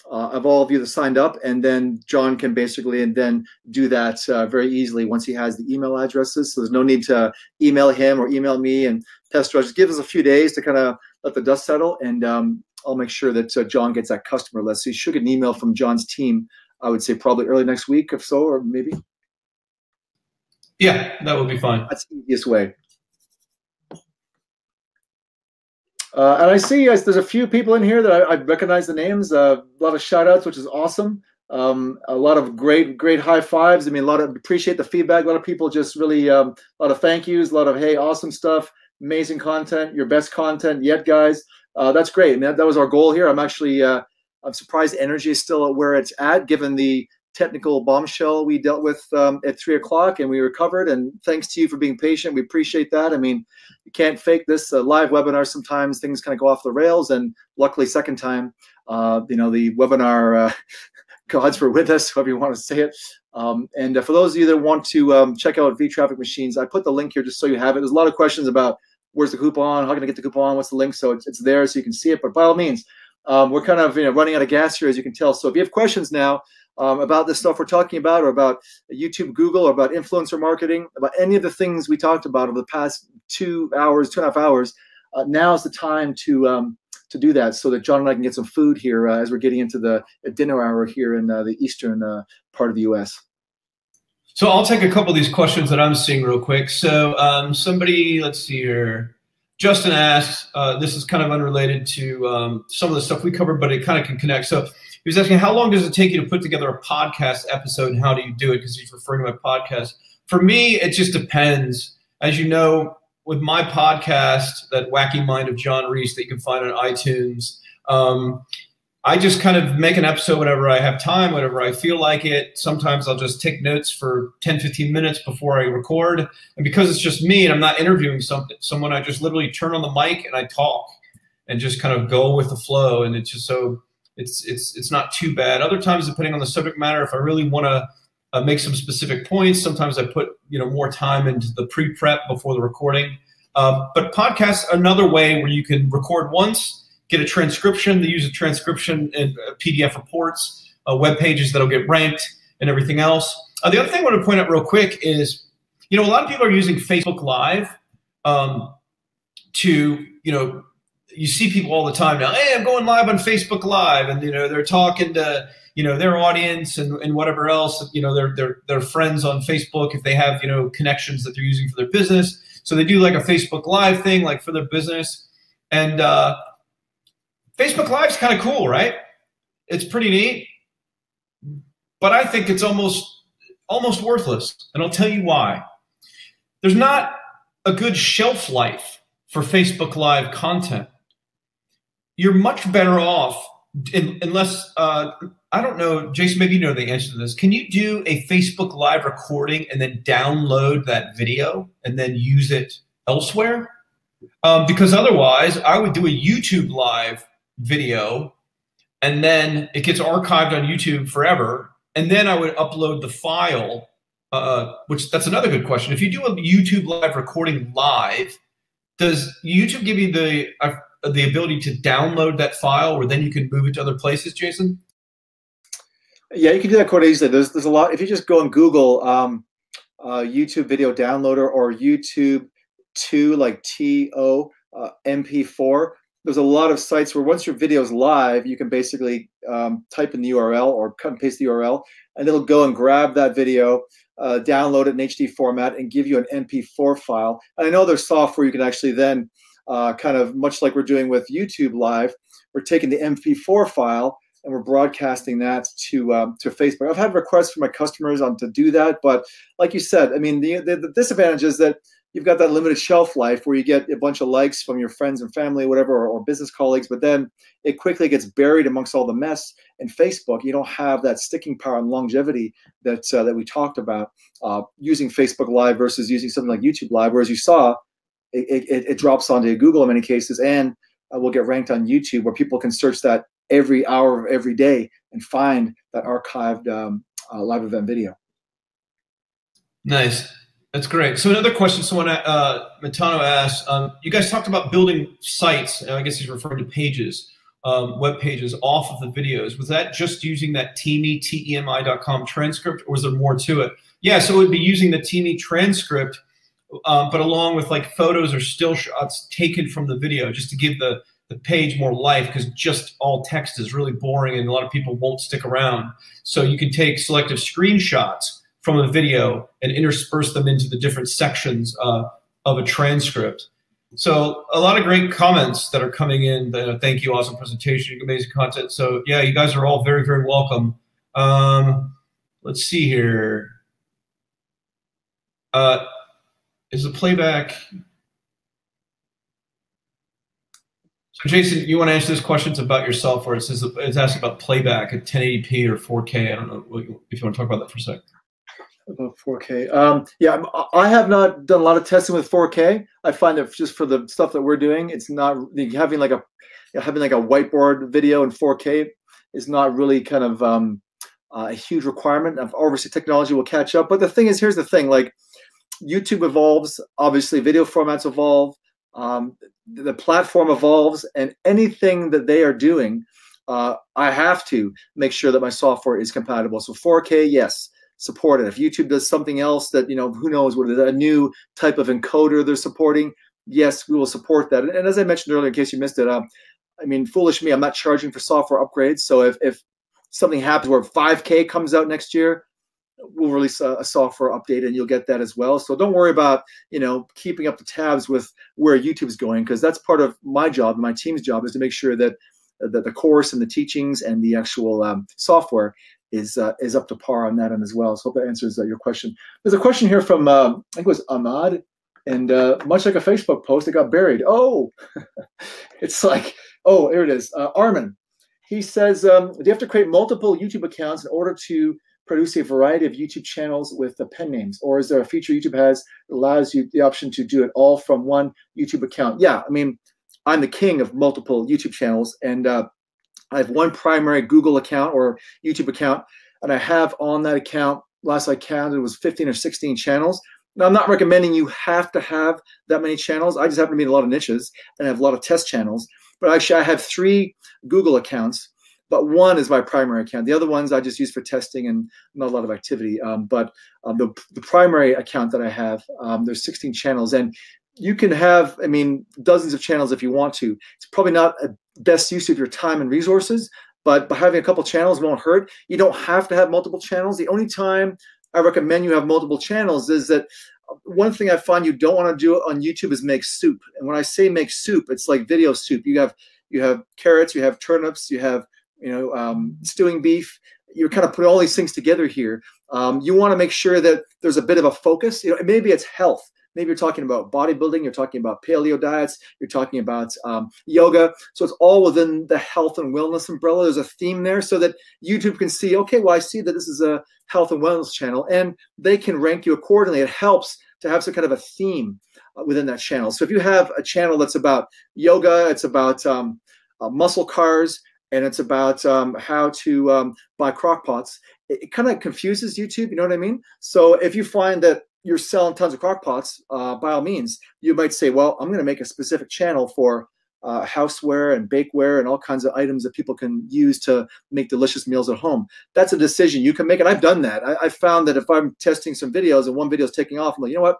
of all of you that signed up, and then John can basically and then do that very easily once he has the email addresses. So there's no need to email him or email me and test drive. Just give us a few days to kind of let the dust settle, and I'll make sure that John gets that customer list. So you should get an email from John's team, I would say probably early next week, if so, or maybe. Yeah, that would be fine. That's the easiest way. And I see there's a few people in here that I recognize the names. A lot of shout outs, which is awesome. A lot of great high fives. I mean, appreciate the feedback. A lot of people just really, a lot of thank yous, a lot of, hey, awesome stuff, amazing content, your best content yet, guys. That's great. I mean, that was our goal here. I'm actually, I'm surprised energy is still at where it's at, given the technical bombshell we dealt with at 3 o'clock, and we recovered. And thanks to you for being patient. We appreciate that. I mean, you can't fake this live webinar. Sometimes things kind of go off the rails, and luckily, second time, the webinar gods were with us, however you want to say it. And for those of you that want to check out V-Traffic Machines, I put the link here just so you have it. There's a lot of questions about where's the coupon, how can I get the coupon, what's the link? So it's there so you can see it. But by all means, we're kind of running out of gas here, as you can tell. So if you have questions now about this stuff we're talking about, or about YouTube, Google, or about influencer marketing, about any of the things we talked about over the past 2 hours, 2.5 hours, now's the time to do that, so that John and I can get some food here as we're getting into the dinner hour here in the eastern part of the U.S. So I'll take a couple of these questions that I'm seeing real quick. So somebody, let's see here. Justin asks, this is kind of unrelated to some of the stuff we covered, but it kind of can connect. So he was asking, how long does it take you to put together a podcast episode, and how do you do it? Because he's referring to my podcast. For me, it just depends. As you know, with my podcast, that Wacky Mind of John Reese that you can find on iTunes, I just kind of make an episode whenever I have time, whenever I feel like it. Sometimes I'll just take notes for 10, 15 minutes before I record. And because it's just me and I'm not interviewing someone, I just literally turn on the mic and I talk and just kind of go with the flow. And it's just so it's not too bad. Other times, depending on the subject matter, if I really want to make some specific points, sometimes I put more time into the pre-prep before the recording. But podcasts, another way where you can record once, get a transcription. They use a transcription in PDF reports, web pages that'll get ranked, and everything else. The other thing I want to point out real quick is, a lot of people are using Facebook Live to, you see people all the time now, hey, I'm going live on Facebook Live, and they're talking to their audience and whatever else, their friends on Facebook, if they have connections that they're using for their business. So they do like a Facebook Live thing, like for their business. And Facebook Live is kind of cool, right? It's pretty neat, but I think it's almost worthless, and I'll tell you why. There's not a good shelf life for Facebook Live content. You're much better off, unless I don't know, Jason, maybe you know the answer to this. Can you do a Facebook Live recording and then download that video and then use it elsewhere? Because otherwise, I would do a YouTube Live video, and then it gets archived on YouTube forever, and then I would upload the file, which that's another good question. If you do a YouTube Live recording live, does YouTube give you the ability to download that file where then you can move it to other places, Jason? Yeah, you can do that quite easily. There's a lot. If you just go and Google YouTube video downloader or YouTube 2, like TO MP4, there's a lot of sites where once your video is live, you can basically type in the URL or cut and paste the URL, and it'll go and grab that video, download it in HD format, and give you an MP4 file. And I know there's software you can actually then kind of much like we're doing with YouTube Live, we're taking the MP4 file and we're broadcasting that to Facebook. I've had requests from my customers to do that, but like you said, I mean, the disadvantage is that you've got that limited shelf life where you get a bunch of likes from your friends and family, whatever, or business colleagues, but then it quickly gets buried amongst all the mess in Facebook. You don't have that sticking power and longevity that we talked about using Facebook Live versus using something like YouTube Live, whereas you saw, it drops onto Google in many cases, and will get ranked on YouTube, where people can search that every hour of every day and find that archived live event video. Nice. That's great. So another question someone, Matano asked, you guys talked about building sites. I guess he's referring to pages web pages off of the videos. Was that just using that temi.com transcript, or was there more to it? Yeah, so it would be using the Temi transcript, but along with like photos or still shots taken from the video, just to give the page more life, because just all text is really boring and a lot of people won't stick around. So you can take selective screenshots from a video and intersperse them into the different sections of a transcript. So a lot of great comments that are coming in. Thank you, awesome presentation, amazing content. So yeah, you guys are all very, very welcome. Let's see here. Is the playback? So Jason, you want to answer this question? It's about your software. It says it's asking about playback at 1080p or 4K. I don't know if you want to talk about that for a sec. About 4K. Yeah, I have not done a lot of testing with 4K. I find that just for the stuff that we're doing, it's not having like a whiteboard video in 4K is not really kind of a huge requirement. Obviously, technology will catch up. But the thing is, here's the thing: like YouTube evolves, obviously, video formats evolve. The platform evolves, and anything that they are doing, I have to make sure that my software is compatible. So 4K, yes, support it. If YouTube does something else that, who knows what it is, a new type of encoder they're supporting, yes, we will support that. And as I mentioned earlier, in case you missed it, I mean, foolish me, I'm not charging for software upgrades. So if something happens where 5K comes out next year, we'll release a software update and you'll get that as well. So don't worry about, keeping up the tabs with where YouTube's going, because that's part of my job, my team's job, is to make sure that the course and the teachings and the actual software is up to par on that end as well. So hope that answers your question. There's a question here from, I think it was Ahmad, and much like a Facebook post, it got buried. Oh, it's like, oh, here it is. Armin, he says, do you have to create multiple YouTube accounts in order to produce a variety of YouTube channels with the pen names, or is there a feature YouTube has that allows you the option to do it all from one YouTube account? Yeah, I mean, I'm the king of multiple YouTube channels, and I have one primary Google account or YouTube account, and I have on that account, last I counted, it was 15 or 16 channels. Now, I'm not recommending you have to have that many channels. I just happen to be in a lot of niches and I have a lot of test channels, but actually I have 3 Google accounts, but one is my primary account. The other ones I just use for testing and not a lot of activity. But the primary account that I have, there's 16 channels, and you can have, I mean, dozens of channels if you want to. It's probably not a best use of your time and resources, but by having a couple channels won't hurt. You don't have to have multiple channels. The only time I recommend you have multiple channels is that one thing I find you don't want to do on YouTube is make soup. And when I say make soup, it's like video soup. You have carrots, you have turnips, you have stewing beef. You're kind of putting all these things together here. You want to make sure that there's a bit of a focus. Maybe it's health. Maybe you're talking about bodybuilding. You're talking about paleo diets. You're talking about yoga. So it's all within the health and wellness umbrella. There's a theme there so that YouTube can see, okay, well, I see that this is a health and wellness channel, and they can rank you accordingly. It helps to have some kind of a theme within that channel. So if you have a channel that's about yoga, it's about muscle cars, and it's about how to buy crock pots, it kind of confuses YouTube, you know what I mean? So if you find that you're selling tons of crock pots, by all means, you might say, well, I'm going to make a specific channel for houseware and bakeware and all kinds of items that people can use to make delicious meals at home. That's a decision you can make, and I've done that. I found that if I'm testing some videos and one video is taking off, I'm like, you know what,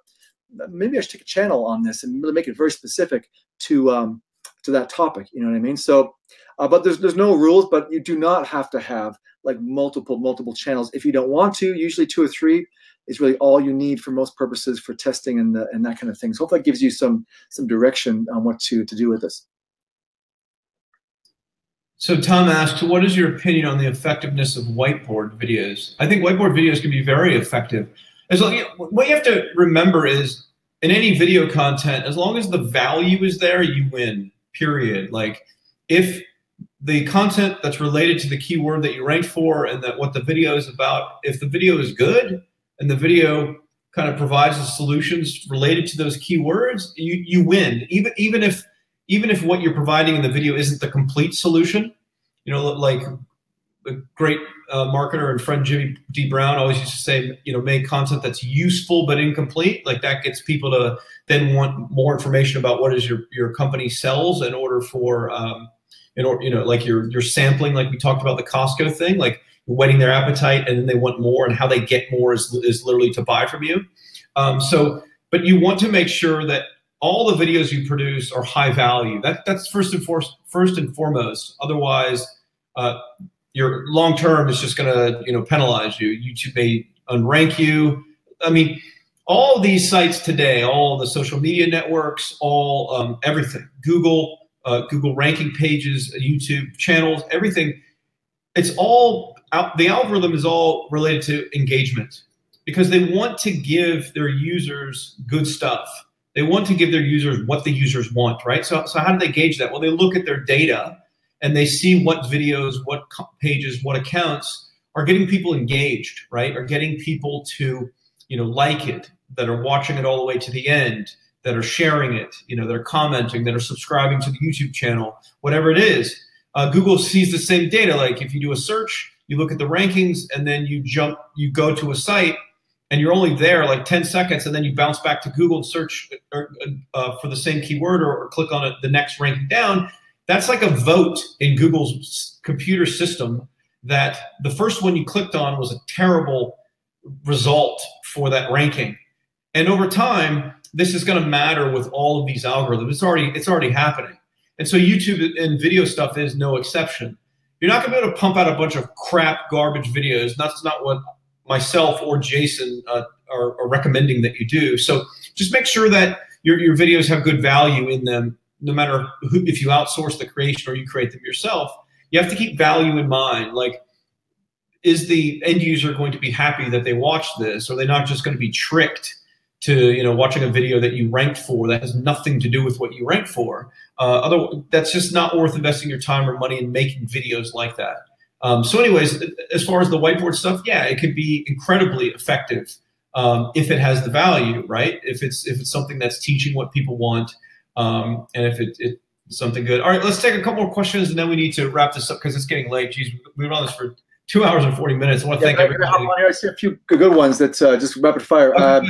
maybe I should take a channel on this and really make it very specific to that topic, you know what I mean? So, but there's no rules, but you do not have to have like multiple channels if you don't want to. Usually 2 or 3 is really all you need for most purposes for testing and that kind of thing. So hopefully that gives you some direction on what to do with this. So Tom asks, what is your opinion on the effectiveness of whiteboard videos? I think whiteboard videos can be very effective. What you have to remember is, in any video content, as long as the value is there, you win, period. Like, if the content that's related to the keyword that you ranked for and that what the video is about, if the video is good and the video kind of provides the solutions related to those keywords, you win. Even if what you're providing in the video isn't the complete solution, like a great marketer and friend Jimmy D. Brown always used to say, make content that's useful but incomplete. Like, that gets people to then want more information about what is your company sells in order for like you're sampling, like we talked about the Costco thing, like you're whetting their appetite, and then they want more, and how they get more is literally to buy from you. But you want to make sure that all the videos you produce are high value. That's first and foremost. Otherwise, your long term is just going to penalize you. YouTube may unrank you. I mean, all these sites today, all the social media networks, all everything, Google ranking pages, YouTube channels, everything. It's all the algorithm is all related to engagement, because they want to give their users good stuff. They want to give their users what the users want, right? So how do they gauge that? Well, they look at their data and they see what videos, what pages, what accounts are getting people engaged, right? Are getting people to, like it, that are watching it all the way to the end, that are sharing it, that are commenting, that are subscribing to the YouTube channel, whatever it is. Google sees the same data. Like if you do a search, you look at the rankings, and then you go to a site, and you're only there like 10 seconds, and then you bounce back to Google and search for the same keyword, or click on the next ranking down. That's like a vote in Google's computer system that the first one you clicked on was a terrible result for that ranking. And over time, this is going to matter with all of these algorithms. It's already happening. And so YouTube and video stuff is no exception. You're not going to be able to pump out a bunch of crap, garbage videos. That's not what myself or Jason are recommending that you do. So just make sure that your videos have good value in them, no matter if you outsource the creation or you create them yourself. You have to keep value in mind. Like, is the end user going to be happy that they watched this? Or are they not just going to be tricked to watching a video that you ranked for that has nothing to do with what you ranked for? That's just not worth investing your time or money in making videos like that. So anyways, as far as the whiteboard stuff, yeah, it could be incredibly effective if it has the value, right? If it's something that's teaching what people want, and if it's something good. All right, let's take a couple more questions, and then we need to wrap this up because it's getting late. Geez, we've been on this for 2 hours and 40 minutes. I want to thank everybody. I see a few good ones that's just rapid fire.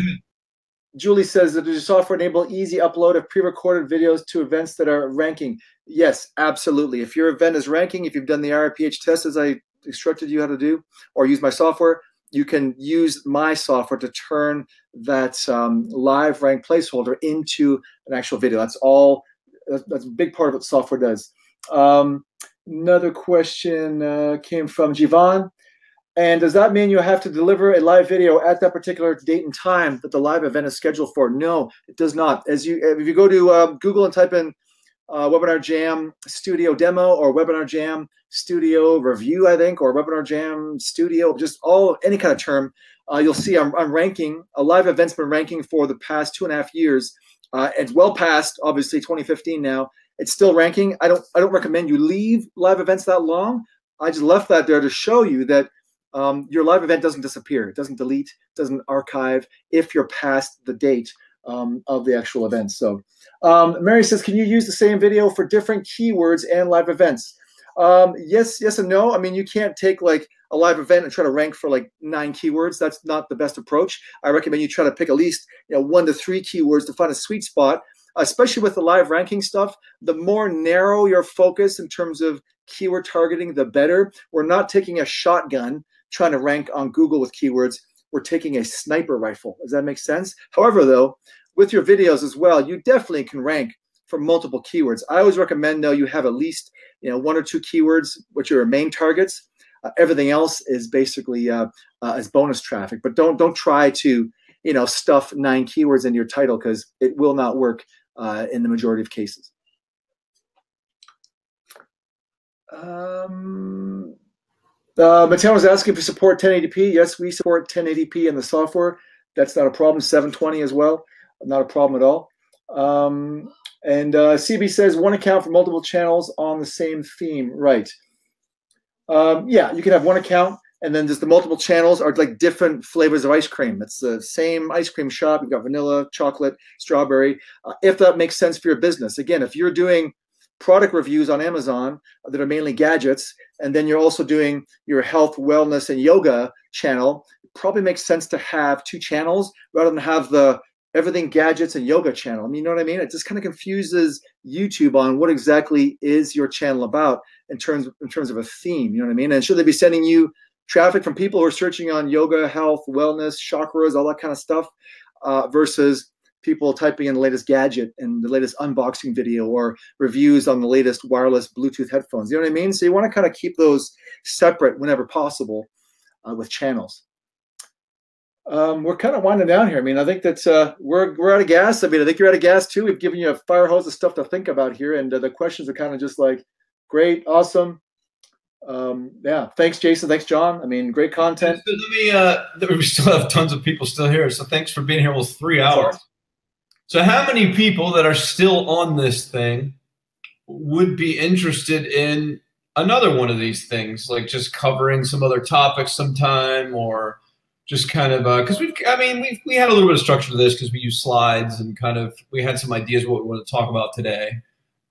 Julie says that does your software enable easy upload of pre-recorded videos to events that are ranking? Yes, absolutely. If your event is ranking, if you've done the RPH test as I instructed you how to do, or use my software, you can use my software to turn that live rank placeholder into an actual video. That's a big part of what software does. Another question came from Jivan. And does that mean you have to deliver a live video at that particular date and time that the live event is scheduled for? No, it does not. If you go to Google and type in Webinar Jam Studio Demo or Webinar Jam Studio Review, I think, or Webinar Jam Studio, just any kind of term, you'll see I'm ranking. A live event's been ranking for the past 2.5 years. It's well past, obviously, 2015 now. It's still ranking. I don't recommend you leave live events that long. I just left that there to show you that your live event doesn't disappear. It doesn't delete, doesn't archive if you're past the date of the actual event. So Mary says, can you use the same video for different keywords and live events? Yes and no. I mean, you can't take like a live event and try to rank for like 9 keywords. That's not the best approach. I recommend you try to pick at least 1 to 3 keywords to find a sweet spot, especially with the live ranking stuff. The more narrow your focus in terms of keyword targeting, the better. We're not taking a shotgun trying to rank on Google with keywords. We're taking a sniper rifle. Does that make sense? However, though, with your videos as well, you definitely can rank for multiple keywords. I always recommend, though, you have at least 1 or 2 keywords, which are your main targets. Everything else is basically as bonus traffic. But don't try to stuff 9 keywords into your title, because it will not work in the majority of cases. Mateo was asking if you support 1080p. Yes, we support 1080p in the software. That's not a problem. 720 as well. Not a problem at all. And CB says 1 account for multiple channels on the same theme. Right. Yeah, you can have 1 account, and then just the multiple channels are like different flavors of ice cream. It's the same ice cream shop. You've got vanilla, chocolate, strawberry. If that makes sense for your business. Again, if you're doing product reviews on Amazon that are mainly gadgets, and then you're also doing your health, wellness, and yoga channel, it probably makes sense to have 2 channels rather than have the everything gadgets and yoga channel. I mean, you know what I mean? It just kind of confuses YouTube on what exactly is your channel about in terms of a theme. You know what I mean? And should they be sending you traffic from people who are searching on yoga, health, wellness, chakras, all that kind of stuff, versus people typing in the latest gadget and the latest unboxing video or reviews on the latest wireless Bluetooth headphones. You know what I mean? So you want to kind of keep those separate whenever possible with channels. We're kind of winding down here. I mean, I think that we're out of gas. I mean, I think you're out of gas too. We've given you a fire hose of stuff to think about here, and the questions are kind of just like, great, awesome. Yeah, thanks, Jason. Thanks, John. I mean, great content. So let me, we still have tons of people still here, so thanks for being here. Almost 3 hours. So how many people that are still on this thing would be interested in another one of these things, like just covering some other topics sometime, or just kind of because we had a little bit of structure to this because we use slides and kind of we had some ideas of what we want to talk about today.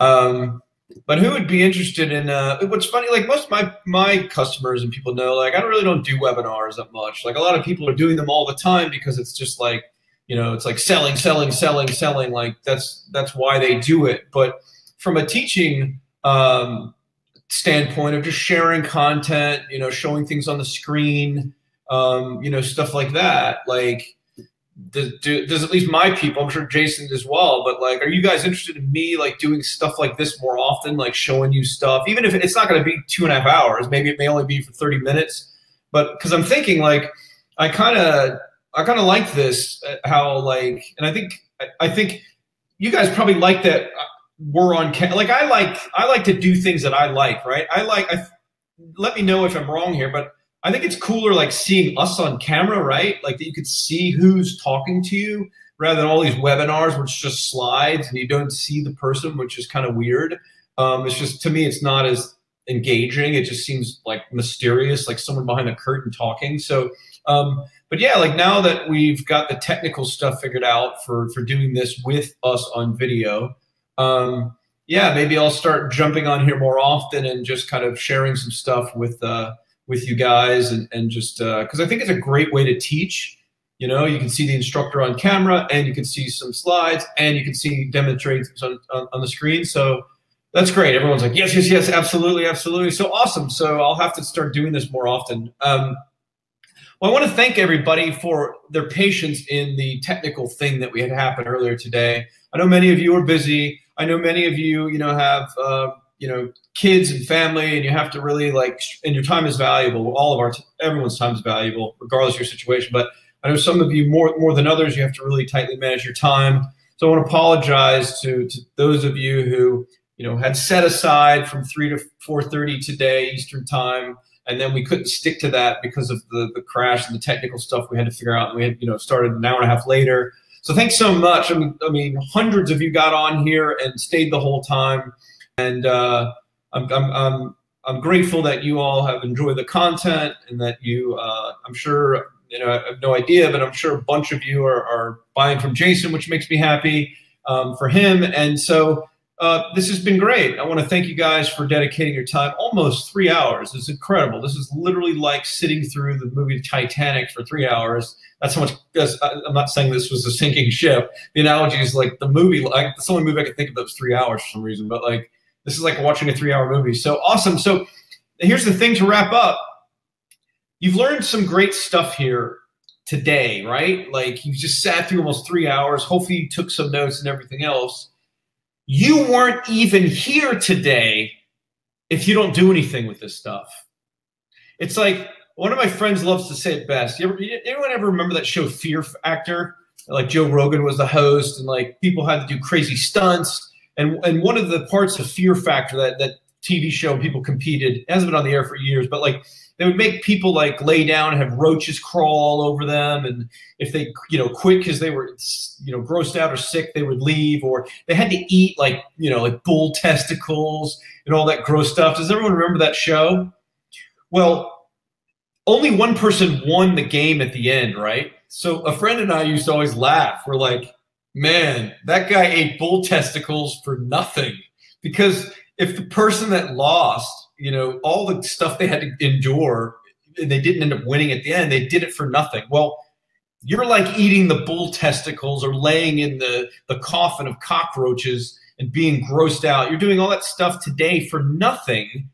But who would be interested in what's funny, like most of my customers and people know, like I really don't do webinars that much. Like a lot of people are doing them all the time because it's just like, you know, it's like selling, selling, selling, selling. Like that's why they do it. But from a teaching standpoint of just sharing content, you know, showing things on the screen, you know, stuff like that. Like, does at least my people, I'm sure Jason as well, but like, are you guys interested in me like doing stuff like this more often, like showing you stuff, even if it's not going to be 2.5 hours, maybe it may only be for 30 minutes, but because I'm thinking like, I kind of like this, how like, and I think you guys probably like that we're on, like I like to do things that I like, right? Let me know if I'm wrong here, but I think it's cooler like seeing us on camera, right? Like that you could see who's talking to you rather than all these webinars where it's just slides and you don't see the person, which is kind of weird. It's just, to me, it's not as engaging. It just seems like mysterious, like someone behind a curtain talking. So, but yeah, like now that we've got the technical stuff figured out for doing this with us on video, yeah, maybe I'll start jumping on here more often and just kind of sharing some stuff with you guys and just because I think it's a great way to teach. You know, you can see the instructor on camera and you can see some slides and you can see demonstrating things on the screen. So that's great. Everyone's like, yes, yes, yes, absolutely, absolutely. So awesome. So I'll have to start doing this more often. Well, I want to thank everybody for their patience in the technical thing that we had happen earlier today. I know many of you are busy. I know many of you, you know, have you know, kids and family, and you have to really like, and your time is valuable. Everyone's time is valuable, regardless of your situation. But I know some of you more than others, you have to really tightly manage your time. So I want to apologize to those of you who, you know, had set aside from 3 to 4:30 today Eastern time, and then we couldn't stick to that because of the crash and the technical stuff we had to figure out. And we had, you know, started an hour and a half later. So thanks so much. I mean, hundreds of you got on here and stayed the whole time. And I'm grateful that you all have enjoyed the content and that you, I'm sure, you know, I have no idea, but I'm sure a bunch of you are buying from Jason, which makes me happy for him. And so this has been great. I want to thank you guys for dedicating your time. Almost 3 hours. It's incredible. This is literally like sitting through the movie Titanic for 3 hours. That's how much. I'm not saying this was a sinking ship. The analogy is like the movie. Like it's the only movie I could think of that was 3 hours for some reason. But like this is like watching a 3-hour movie. So awesome. So here's the thing to wrap up. You've learned some great stuff here today, right? Like you just sat through almost 3 hours. Hopefully you took some notes and everything else. You weren't even here today if you don't do anything with this stuff. It's like one of my friends loves to say it best. Anyone ever remember that show Fear Factor? Like Joe Rogan was the host and like people had to do crazy stunts. And one of the parts of Fear Factor, that TV show, people competed, it hasn't been on the air for years, but like they would make people like lay down and have roaches crawl all over them. And if they, you know, quit because they were, you know, grossed out or sick, they would leave, or they had to eat like, you know, like bull testicles and all that gross stuff. Does everyone remember that show? Well, only one person won the game at the end, right? So a friend and I used to always laugh. We're like, man, that guy ate bull testicles for nothing. Because if the person that lost, you know, all the stuff they had to endure, and they didn't end up winning at the end, they did it for nothing. Well, You're like eating the bull testicles or laying in the coffin of cockroaches and being grossed out. You're doing all that stuff today for nothing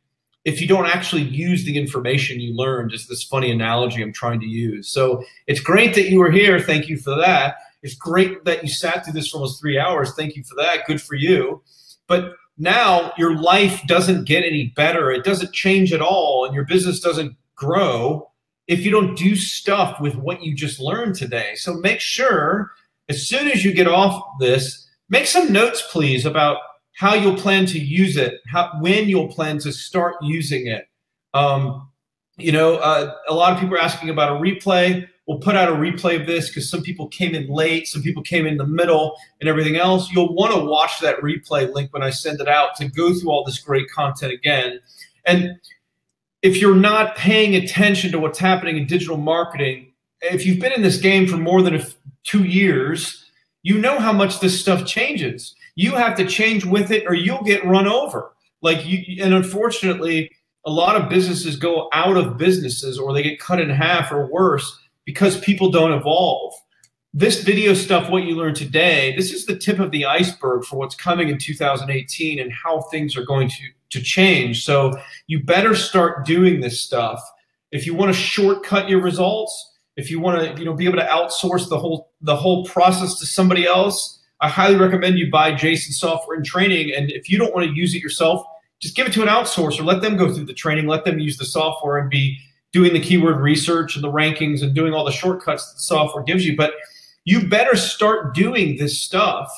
if you don't actually use the information you learned, is this funny analogy I'm trying to use. So it's great that you were here. Thank you for that. It's great that you sat through this for almost 3 hours. Thank you for that. Good for you. But now your life doesn't get any better. It doesn't change at all, and your business doesn't grow if you don't do stuff with what you just learned today. So make sure as soon as you get off this, make some notes, please, about how you'll plan to use it, when you'll plan to start using it. A lot of people are asking about a replay. We'll put out a replay of this because some people came in late, some people came in the middle and everything else. You'll want to watch that replay link when I send it out to go through all this great content again. And if you're not paying attention to what's happening in digital marketing, if you've been in this game for more than 2 years, you know how much this stuff changes. You have to change with it or you'll get run over. And unfortunately, a lot of businesses go out of businesses or they get cut in half or worse because people don't evolve. This video stuff, what you learned today, this is the tip of the iceberg for what's coming in 2018 and how things are going to change. So you better start doing this stuff. If you want to shortcut your results, if you want to be able to outsource the whole process to somebody else, I highly recommend you buy Jason Software and Training. And if you don't want to use it yourself, just give it to an outsourcer. Let them go through the training. Let them use the software and be doing the keyword research and the rankings and doing all the shortcuts that the software gives you. But you better start doing this stuff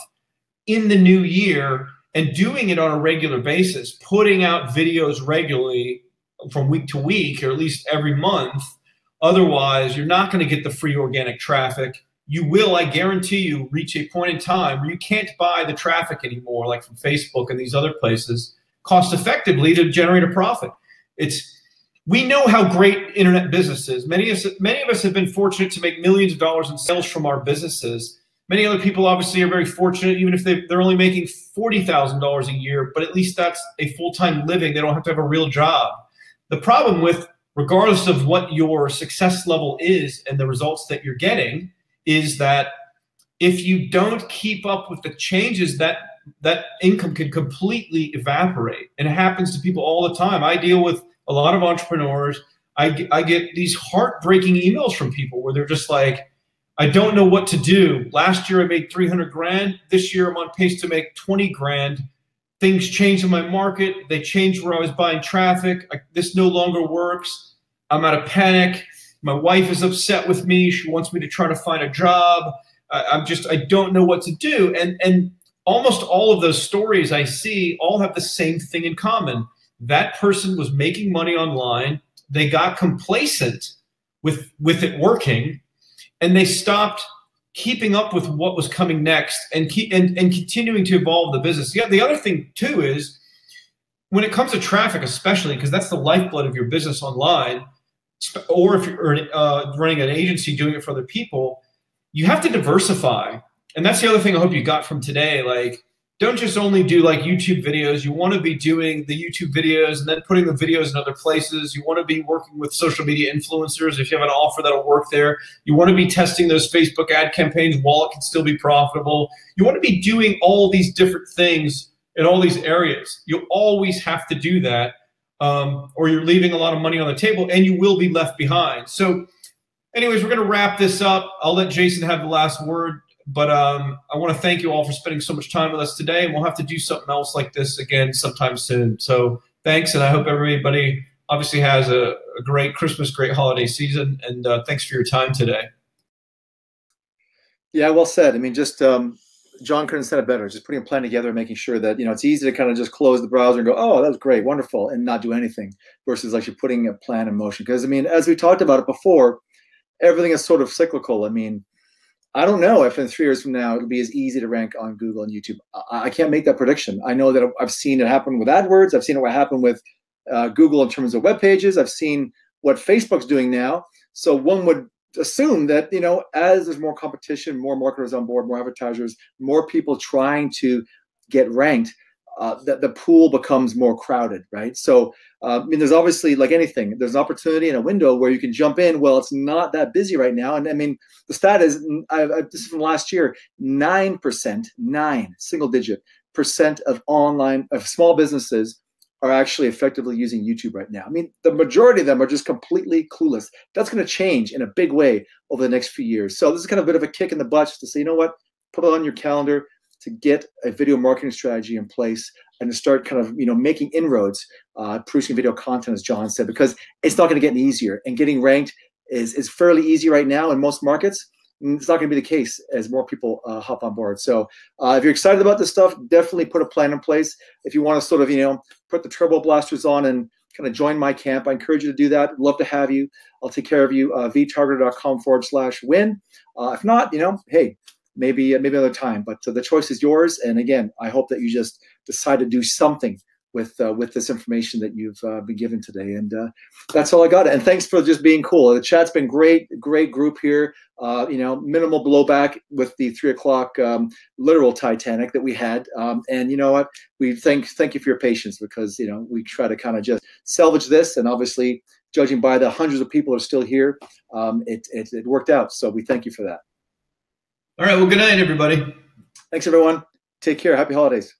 in the new year and doing it on a regular basis, putting out videos regularly from week to week, or at least every month. Otherwise, you're not going to get the free organic traffic. You will, I guarantee you, reach a point in time where you can't buy the traffic anymore, like from Facebook and these other places, cost effectively to generate a profit. We know how great internet business is. Many of us have been fortunate to make millions of dollars in sales from our businesses. Many other people obviously are very fortunate, even if they're only making $40,000 a year, but at least that's a full-time living. They don't have to have a real job. The problem with, regardless of what your success level is and the results that you're getting, is that if you don't keep up with the changes, that income can completely evaporate. And it happens to people all the time. I deal with a lot of entrepreneurs. I get these heartbreaking emails from people where they're just like, I don't know what to do. Last year I made 300 grand. This year I'm on pace to make 20 grand. Things changed in my market. They changed where I was buying traffic. This no longer works. I'm out of panic. My wife is upset with me. She wants me to try to find a job. I don't know what to do. And almost all of those stories I see all have the same thing in common. That person was making money online. They got complacent with it working, and they stopped keeping up with what was coming next and continuing to evolve the business. Yeah, the other thing too is when it comes to traffic, especially because that's the lifeblood of your business online, or if you're running an agency doing it for other people, you have to diversify. And that's the other thing I hope you got from today. Like, don't just only do like YouTube videos. You want to be doing the YouTube videos and then putting the videos in other places. You want to be working with social media influencers. If you have an offer that'll work there, you want to be testing those Facebook ad campaigns while it can still be profitable. You want to be doing all these different things in all these areas. You always have to do that, or you're leaving a lot of money on the table and you will be left behind. So anyways, we're going to wrap this up. I'll let Jason have the last word. But I want to thank you all for spending so much time with us today. And we'll have to do something else like this again sometime soon. So thanks. And I hope everybody obviously has a great Christmas, great holiday season. And thanks for your time today. Yeah, well said. I mean, just John couldn't have said it better. Just putting a plan together and making sure that, it's easy to kind of just close the browser and go, oh, that was great, wonderful, and not do anything, versus actually putting a plan in motion. Because, I mean, as we talked about it before, everything is sort of cyclical. I mean, I don't know if in 3 years from now it'll be as easy to rank on Google and YouTube. I can't make that prediction. I know that I've seen it happen with AdWords. I've seen it happen with Google in terms of web pages. I've seen what Facebook's doing now. So one would assume that, as there's more competition, more marketers on board, more advertisers, more people trying to get ranked, the pool becomes more crowded, right? So, I mean, there's obviously, like anything, there's an opportunity and a window where you can jump in. Well, it's not that busy right now. And I mean, the stat is, this is from last year, 9%, single digit percent of small businesses are actually effectively using YouTube right now. I mean, the majority of them are just completely clueless. That's going to change in a big way over the next few years. So this is kind of a bit of a kick in the butt to say, you know what, put it on your calendar to get a video marketing strategy in place and to start kind of, making inroads, producing video content, as John said, because it's not going to get any easier. And getting ranked is fairly easy right now in most markets. It's not going to be the case as more people hop on board. So if you're excited about this stuff, definitely put a plan in place. If you want to sort of, put the turbo blasters on and kind of join my camp, I encourage you to do that. I'd love to have you. I'll take care of you. vtargeter.com/win. If not, hey, maybe another time. But the choice is yours. And again, I hope that you just decide to do something with this information that you've been given today. And that's all I got. And thanks for just being cool. The chat's been great group here. Minimal blowback with the 3 o'clock literal Titanic that we had. And you know what? We thank you for your patience, because we try to kind of just salvage this. And obviously, judging by the hundreds of people who are still here, it worked out. So we thank you for that. All right. Well, good night, everybody. Thanks, everyone. Take care. Happy holidays.